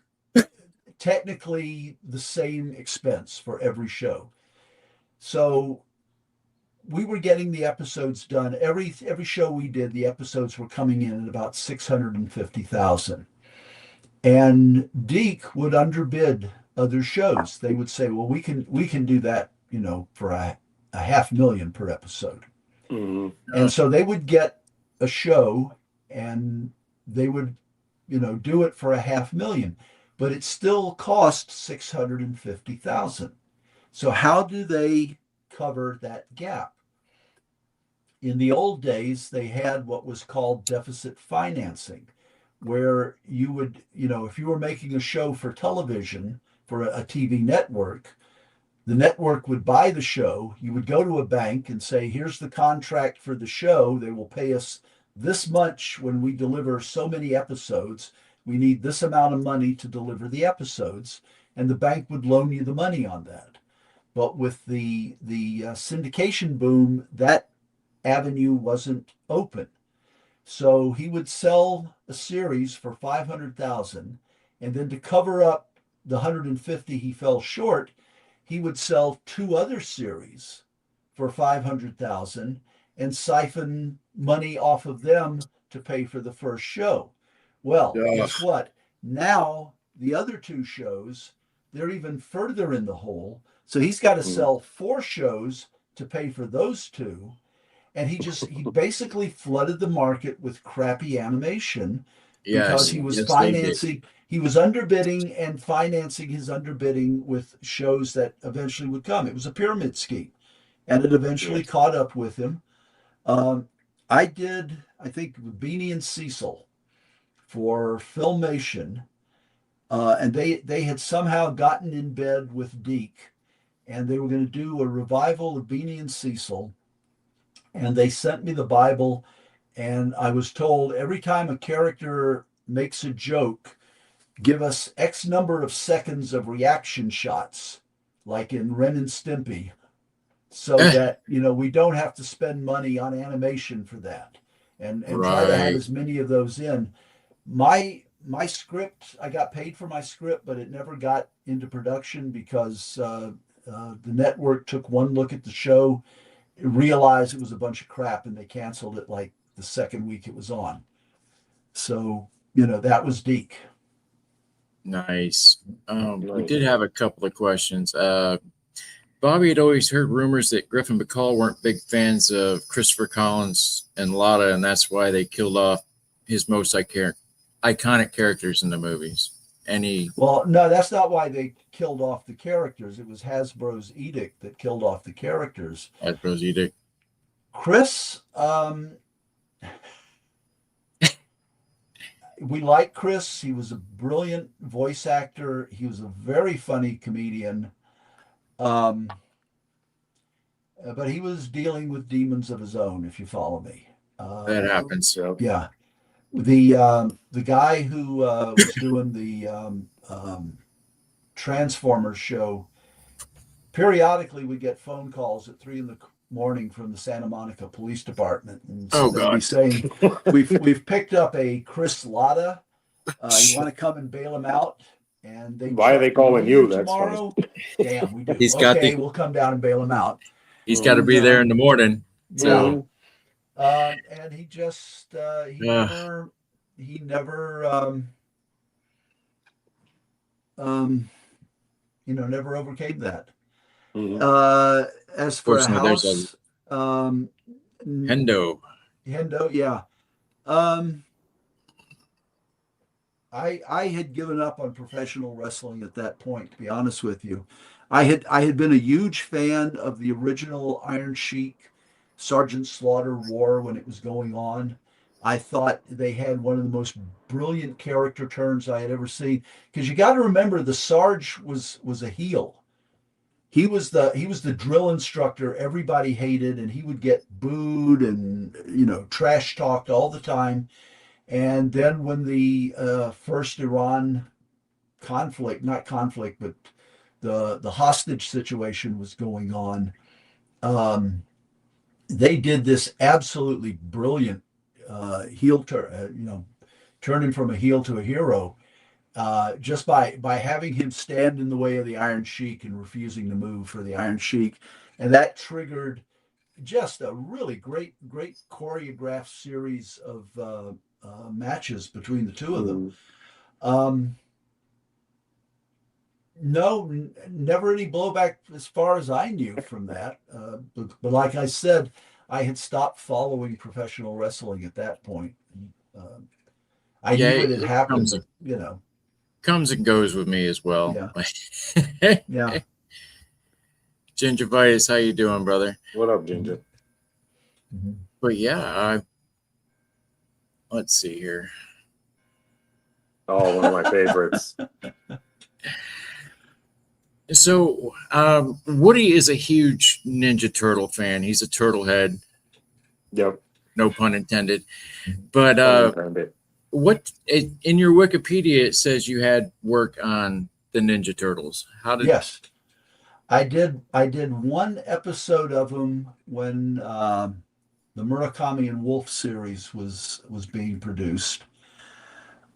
Speaker 13: technically the same expense for every show. So we were getting the episodes done. Every show we did, the episodes were coming in at about $650,000. And Deke would underbid other shows. They would say, well, we can do that, you know, for a $500,000 per episode. And so they would get a show and they would, you know, do it for a $500,000, but it still cost $650,000. So how do they cover that gap? In the old days, they had what was called deficit financing, where you would, you know, if you were making a show for television, for a TV network, the network would buy the show. You would go to a bank and say, here's the contract for the show. They will pay us this much when we deliver so many episodes. We need this amount of money to deliver the episodes. And the bank would loan you the money on that. But with the syndication boom, that avenue wasn't open. So he would sell a series for 500,000, and then to cover up the 150 he fell short, he would sell 2 other series for 500,000 and siphon money off of them to pay for the first show. Well, guess what? Now the other 2 shows, they're even further in the hole. So he's got to sell 4 shows to pay for those 2. And he basically flooded the market with crappy animation because he was financing, he was underbidding and financing his underbidding with shows that eventually would come. It was a pyramid scheme, and it eventually caught up with him. I think, Beanie and Cecil for Filmation, and they had somehow gotten in bed with Deke, and they were going to do a revival of Beanie and Cecil. And they sent me the Bible, and I was told every time a character makes a joke, give us X number of seconds of reaction shots, like in Ren and Stimpy, so that, we don't have to spend money on animation for that, and try to have as many of those in. My script, I got paid for my script, but it never got into production because the network took one look at the show, realized it was a bunch of crap, and they canceled it like the second week it was on. So, that was Deke.
Speaker 6: Nice. We did have a couple of questions. Bobby had always heard rumors that Griffin Bacall weren't big fans of Christopher Collins and Lotta, and that's why they killed off his most iconic characters in the movies.
Speaker 13: Well, no, that's not why they killed off the characters. It was Hasbro's edict that killed off the characters.
Speaker 6: Hasbro's edict.
Speaker 13: Chris, we like Chris. He was a brilliant voice actor. He was a very funny comedian. But he was dealing with demons of his own, if you follow me.
Speaker 6: That happens.
Speaker 13: Yeah. The guy who was doing the Transformers show, periodically we get phone calls at 3 a.m. from the Santa Monica Police Department, and God, saying we've picked up a Chris Lotta. You want to come and bail him out? And
Speaker 7: why are they calling you? That's
Speaker 13: tomorrow. Damn, we do. We'll come down and bail him out.
Speaker 6: He's got to be there in the morning. So.
Speaker 13: And he just never never overcame that. As for a house,
Speaker 6: Hendo,
Speaker 13: yeah. I had given up on professional wrestling at that point, to be honest with you. I had been a huge fan of the original Iron Sheik Sergeant Slaughter war when it was going on. I thought they had one of the most brilliant character turns I had ever seen. Because you got to remember, the Sarge was a heel. He was the drill instructor everybody hated, and he would get booed and trash talked all the time. And then when the first Iran the hostage situation was going on, they did this absolutely brilliant heel turn, turning from a heel to a hero, just by having him stand in the way of the Iron Sheik and refusing to move for the Iron Sheik. And that triggered just a really great choreographed series of matches between the two of them. No, never any blowback as far as I knew from that. But like I said, I had stopped following professional wrestling at that point. I knew it had happened,
Speaker 6: comes and goes with me as well.
Speaker 13: Yeah. Yeah.
Speaker 6: Gingivitis, how you doing, brother?
Speaker 7: What up, Ginger?
Speaker 6: Mm-hmm. But yeah, let's see here.
Speaker 7: Oh, one of my favorites.
Speaker 6: So, Woody is a huge Ninja Turtle fan. He's a turtle head.
Speaker 7: Yep.
Speaker 6: No pun intended. But what in your Wikipedia it says you had work on the Ninja Turtles. How did?
Speaker 13: Yes, I did. I did one episode of them when the Murakami and Wolf series was being produced.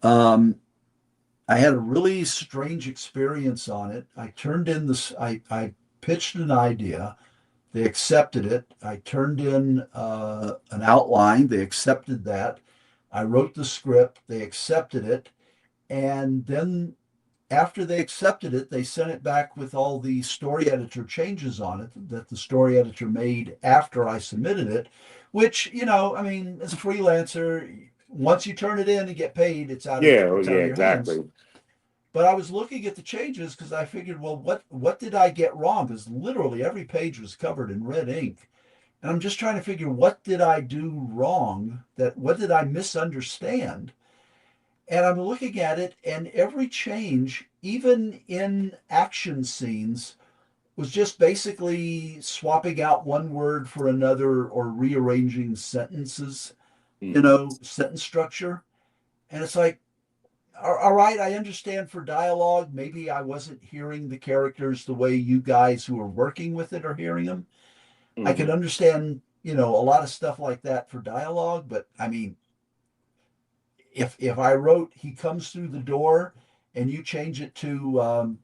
Speaker 13: I had a really strange experience on it. I turned in this. I pitched an idea. They accepted it. I turned in an outline. They accepted that. I wrote the script. They accepted it. And then after they accepted it, they sent it back with all the story editor changes on it that the story editor made after I submitted it, which, I mean, as a freelancer, once you turn it in and get paid, it's out of, your
Speaker 7: exactly.
Speaker 13: hands. But I was looking at the changes because I figured, well, what did I get wrong? Because literally every page was covered in red ink. And I'm just trying to figure, what did I do wrong? What did I misunderstand? And I'm looking at it, and every change, even in action scenes, was just basically swapping out one word for another or rearranging sentences, sentence structure. And it's like, all right, I understand for dialogue, maybe I wasn't hearing the characters the way you guys who are working with it are hearing them. I could understand, a lot of stuff like that for dialogue, but I mean, if I wrote he comes through the door and you change it to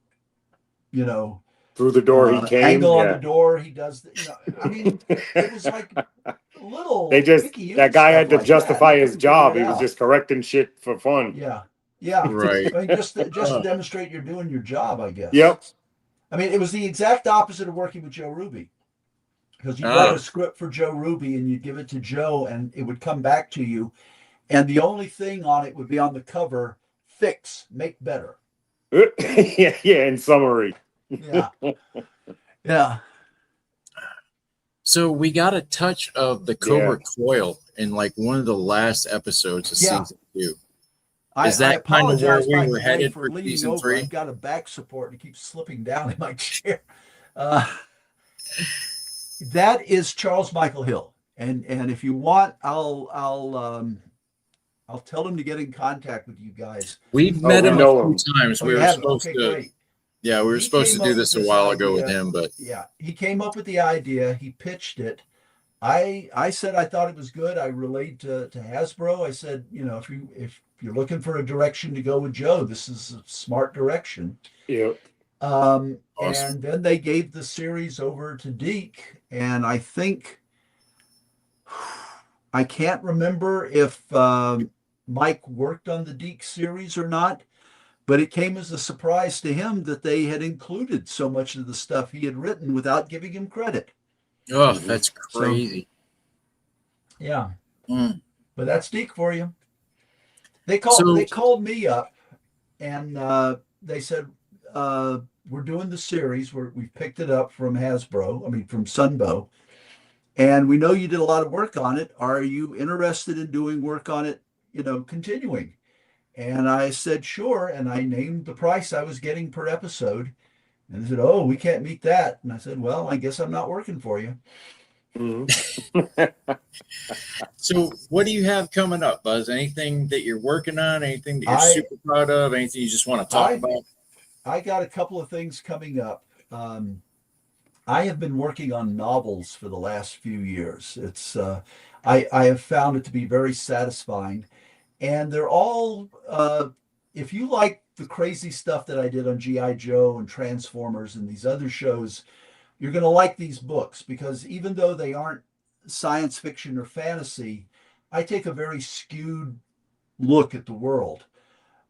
Speaker 7: through the door he came,
Speaker 13: angle on the door he does, I mean, it was like little
Speaker 7: that guy had to like justify his job. He was just correcting shit for fun.
Speaker 13: Yeah,
Speaker 6: right.
Speaker 13: I mean, just to demonstrate you're doing your job, I guess.
Speaker 7: Yep.
Speaker 13: I mean, it was the exact opposite of working with Joe Ruby, because you write a script for Joe Ruby and you give it to Joe and it would come back to you, and the only thing on it would be on the cover: fix, make better.
Speaker 7: yeah. In summary.
Speaker 13: Yeah.
Speaker 6: So we got a touch of the Cobra Coil in like one of the last episodes of season 2. Is that kind of where we were headed for season 3?
Speaker 13: I've got a back support and it keeps slipping down in my chair. That is Charles Michael Hill, and if you want, I'll tell him to get in contact with you guys.
Speaker 6: We've met him a few times. We were supposed to.
Speaker 13: Great.
Speaker 6: Yeah, we were supposed to do this a while ago with him, but
Speaker 13: yeah, he came up with the idea. He pitched it. I said I thought it was good. I relayed to Hasbro. I said, if you're looking for a direction to go with Joe, this is a smart direction.
Speaker 7: Yeah.
Speaker 13: Awesome. And then they gave the series over to Deke, and I think I can't remember if Mike worked on the Deke series or not, but it came as a surprise to him that they had included so much of the stuff he had written without giving him credit.
Speaker 6: Oh, that's crazy.
Speaker 13: So, yeah. But that's Deke for you. They called me up and they said, we're doing the series where we picked it up from from Sunbow. And we know you did a lot of work on it. Are you interested in doing work on it, continuing? And I said, sure. And I named the price I was getting per episode. And they said, oh, we can't meet that. And I said, well, I guess I'm not working for you.
Speaker 6: So what do you have coming up, Buzz? Anything that you're working on? Anything that you're super proud of? Anything you just want to talk about?
Speaker 13: I got a couple of things coming up. I have been working on novels for the last few years. It's I have found it to be very satisfying. And they're all, if you like the crazy stuff that I did on G.I. Joe and Transformers and these other shows, you're going to like these books, because even though they aren't science fiction or fantasy, I take a very skewed look at the world.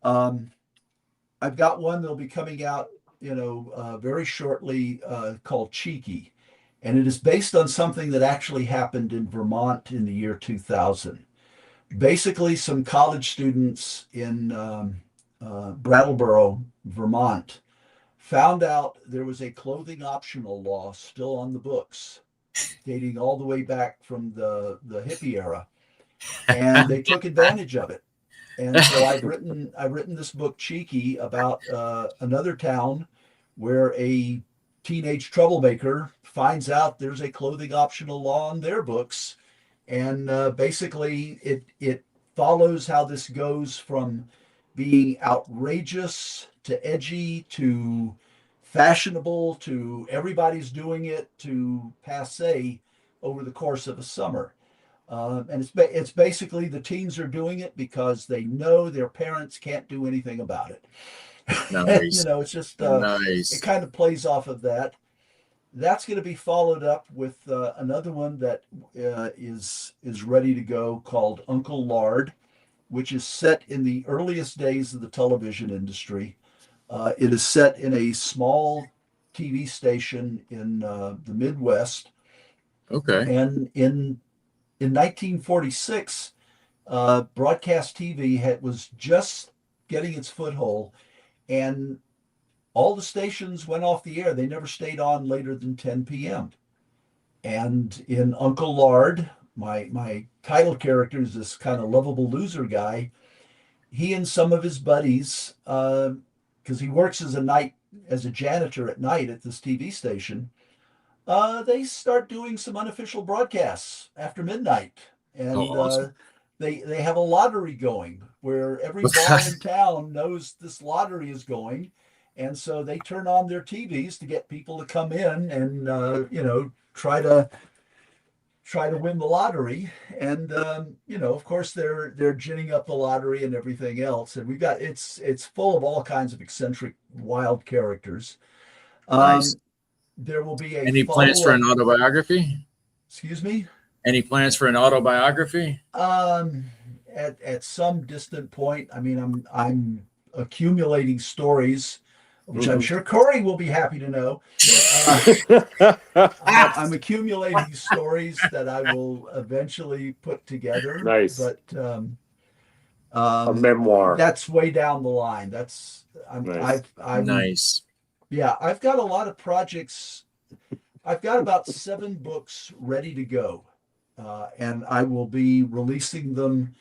Speaker 13: I've got one that'll be coming out, very shortly, called Cheeky. And it is based on something that actually happened in Vermont in the year 2000. Basically, some college students in Brattleboro, Vermont, found out there was a clothing optional law still on the books, dating all the way back from the hippie era, and they took advantage of it. And so I've written this book, Cheeky, about another town where a teenage troublemaker finds out there's a clothing optional law on their books. And basically, it follows how this goes from being outrageous to edgy to fashionable to everybody's doing it to passé over the course of a summer. And it's basically the teens are doing it because they know their parents can't do anything about it.
Speaker 6: Nice.
Speaker 13: It's just
Speaker 6: nice.
Speaker 13: It kind of plays off of that. That's going to be followed up with another one that is ready to go called Uncle Lard, which is set in the earliest days of the television industry. It is set in a small TV station in the Midwest.
Speaker 6: Okay.
Speaker 13: And in 1946, broadcast TV was just getting its foothold, and all the stations went off the air. They never stayed on later than 10 p.m. And in Uncle Lard, my title character is this kind of lovable loser guy. He and some of his buddies, because he works as a janitor at night at this TV station, they start doing some unofficial broadcasts after midnight, and
Speaker 6: awesome.
Speaker 13: They have a lottery going where every bar in town knows this lottery is going, and so they turn on their TVs to get people to come in and try to win the lottery. And of course they're ginning up the lottery and everything else, and we've got it's full of all kinds of eccentric, wild characters.
Speaker 6: Nice.
Speaker 13: There will be
Speaker 6: any plans for an autobiography?
Speaker 13: Excuse me?
Speaker 6: Any plans for an autobiography?
Speaker 13: At some distant point. I mean, I'm accumulating stories, which I'm sure Corey will be happy to know. I'm accumulating stories that I will eventually put together.
Speaker 7: Nice.
Speaker 13: But
Speaker 7: a memoir.
Speaker 13: That's way down the line.
Speaker 7: Nice.
Speaker 6: Nice.
Speaker 13: Yeah, I've got a lot of projects. I've got about 7 books ready to go, and I will be releasing them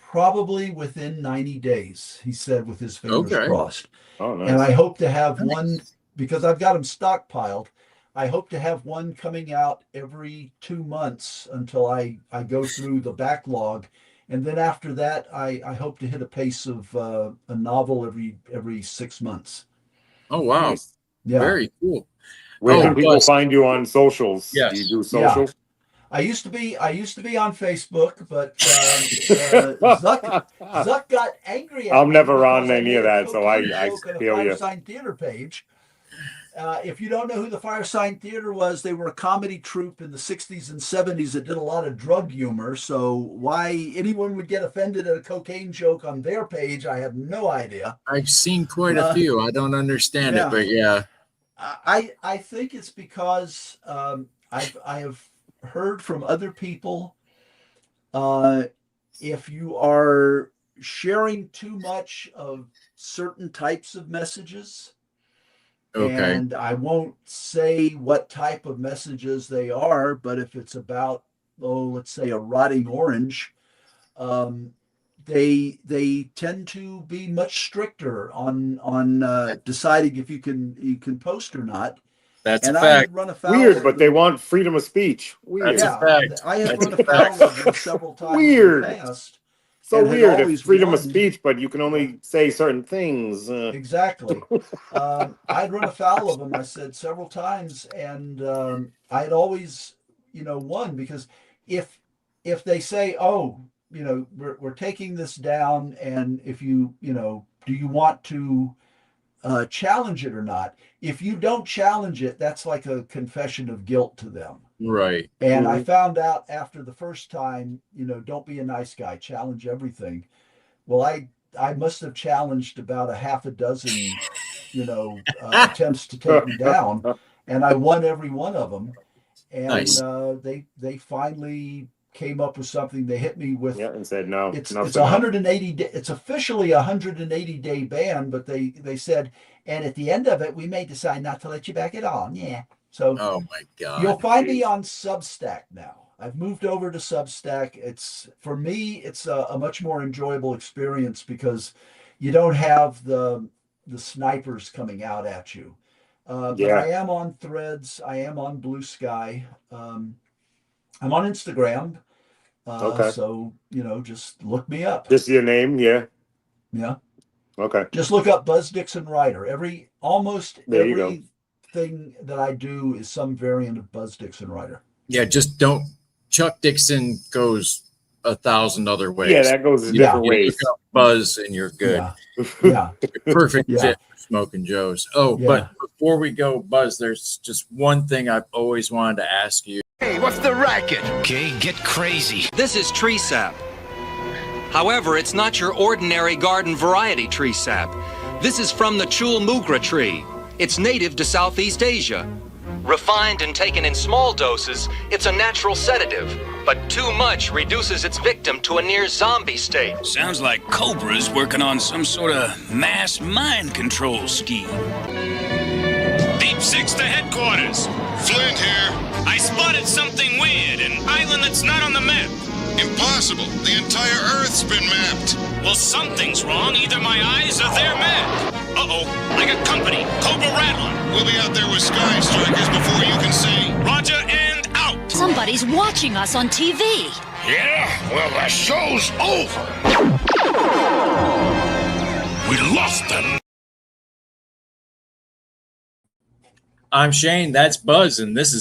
Speaker 13: probably within 90 days, he said, with his fingers crossed.
Speaker 7: Oh, nice.
Speaker 13: And I hope to have one, because I've got them stockpiled, I hope to have one coming out every 2 months until I go through the backlog. And then after that, I hope to hit a pace of a novel every 6 months.
Speaker 6: Oh, wow.
Speaker 7: Nice.
Speaker 13: Yeah.
Speaker 6: Very cool.
Speaker 7: Where can people find you on socials?
Speaker 6: Yes.
Speaker 7: Do you do social?
Speaker 13: Yeah. I used to be on Facebook, but Zuck got angry at me.
Speaker 7: I'm never on
Speaker 13: because I
Speaker 7: any
Speaker 13: made
Speaker 7: of
Speaker 13: a
Speaker 7: that, so I
Speaker 13: joke on the
Speaker 7: feel you.
Speaker 13: Firesign Theater page. If you don't know who the Firesign Theater was, they were a comedy troupe in the 60s and 70s that did a lot of drug humor. So why anyone would get offended at a cocaine joke on their page, I have no idea.
Speaker 6: I've seen quite a few. I don't understand it, but yeah.
Speaker 13: I think it's because I have heard from other people, if you are sharing too much of certain types of messages, and I won't say what type of messages they are, but if it's about, let's say a rotting orange, they tend to be much stricter on deciding if you can post or not.
Speaker 6: That's
Speaker 13: and
Speaker 6: a fact.
Speaker 13: Run afoul
Speaker 7: Weird, but they want freedom of speech. Weird.
Speaker 6: That's a fact.
Speaker 13: I have run afoul of them several times
Speaker 7: Weird.
Speaker 13: in the past.
Speaker 7: So
Speaker 13: and had
Speaker 7: weird.
Speaker 13: always
Speaker 7: It's freedom
Speaker 13: won.
Speaker 7: of speech, but you can only say certain things.
Speaker 13: Exactly. I'd run afoul of them, I said several times, and I'd always, won, because if they say, we're taking this down, and if do you want to challenge it or not? If you don't challenge it, that's like a confession of guilt to them.
Speaker 6: Right.
Speaker 13: And I found out after the first time, don't be a nice guy, challenge everything. Well, I must have challenged about a half a dozen, attempts to take me down, and I won every one of them. And
Speaker 6: nice.
Speaker 13: They finally came up with something. They hit me with,
Speaker 7: and said no.
Speaker 13: It's 180. It's officially a 180-day ban, but they said, and at the end of it, we may decide not to let you back at all. Yeah. So,
Speaker 6: oh my God,
Speaker 13: you'll find me on Substack now. I've moved over to Substack. For me, it's a much more enjoyable experience because you don't have the snipers coming out at you. But I am on Threads. I am on Blue Sky. I'm on Instagram. So, just look me up.
Speaker 7: Just your name, yeah.
Speaker 13: Yeah.
Speaker 7: Okay.
Speaker 13: Just look up Buzz Dixon Writer. Almost everything that I do is some variant of Buzz Dixon Writer.
Speaker 6: Yeah, just don't. Chuck Dixon goes 1,000 other ways.
Speaker 7: Yeah, that goes different ways.
Speaker 6: Look up Buzz and you're good.
Speaker 13: Yeah.
Speaker 6: Perfect
Speaker 13: Yeah.
Speaker 6: fit for Smokin' Joe's. Oh,
Speaker 13: Yeah.
Speaker 6: but before we go, Buzz, there's just one thing I've always wanted to ask you.
Speaker 14: Hey, what's the racket? Okay, get crazy.
Speaker 15: This is tree sap. However, it's not your ordinary garden variety tree sap. This is from the Chul Mugra tree. It's native to Southeast Asia. Refined and taken in small doses, it's a natural sedative, but too much reduces its victim to a near zombie state.
Speaker 14: Sounds like Cobra's working on some sort of mass mind control scheme.
Speaker 3: Deep Six to headquarters.
Speaker 5: Flint here.
Speaker 3: I spotted something weird, an island that's not on the map.
Speaker 5: Impossible. The entire Earth's been mapped.
Speaker 3: Well, something's wrong. Either my eyes or their map. Uh-oh, I got company. Cobra Rattler.
Speaker 5: We'll be out there with Sky Strikers before you can say
Speaker 3: Roger and out.
Speaker 16: Somebody's watching us on TV.
Speaker 5: Yeah, well, the show's over. We lost them.
Speaker 6: I'm Shane. That's Buzz, and this is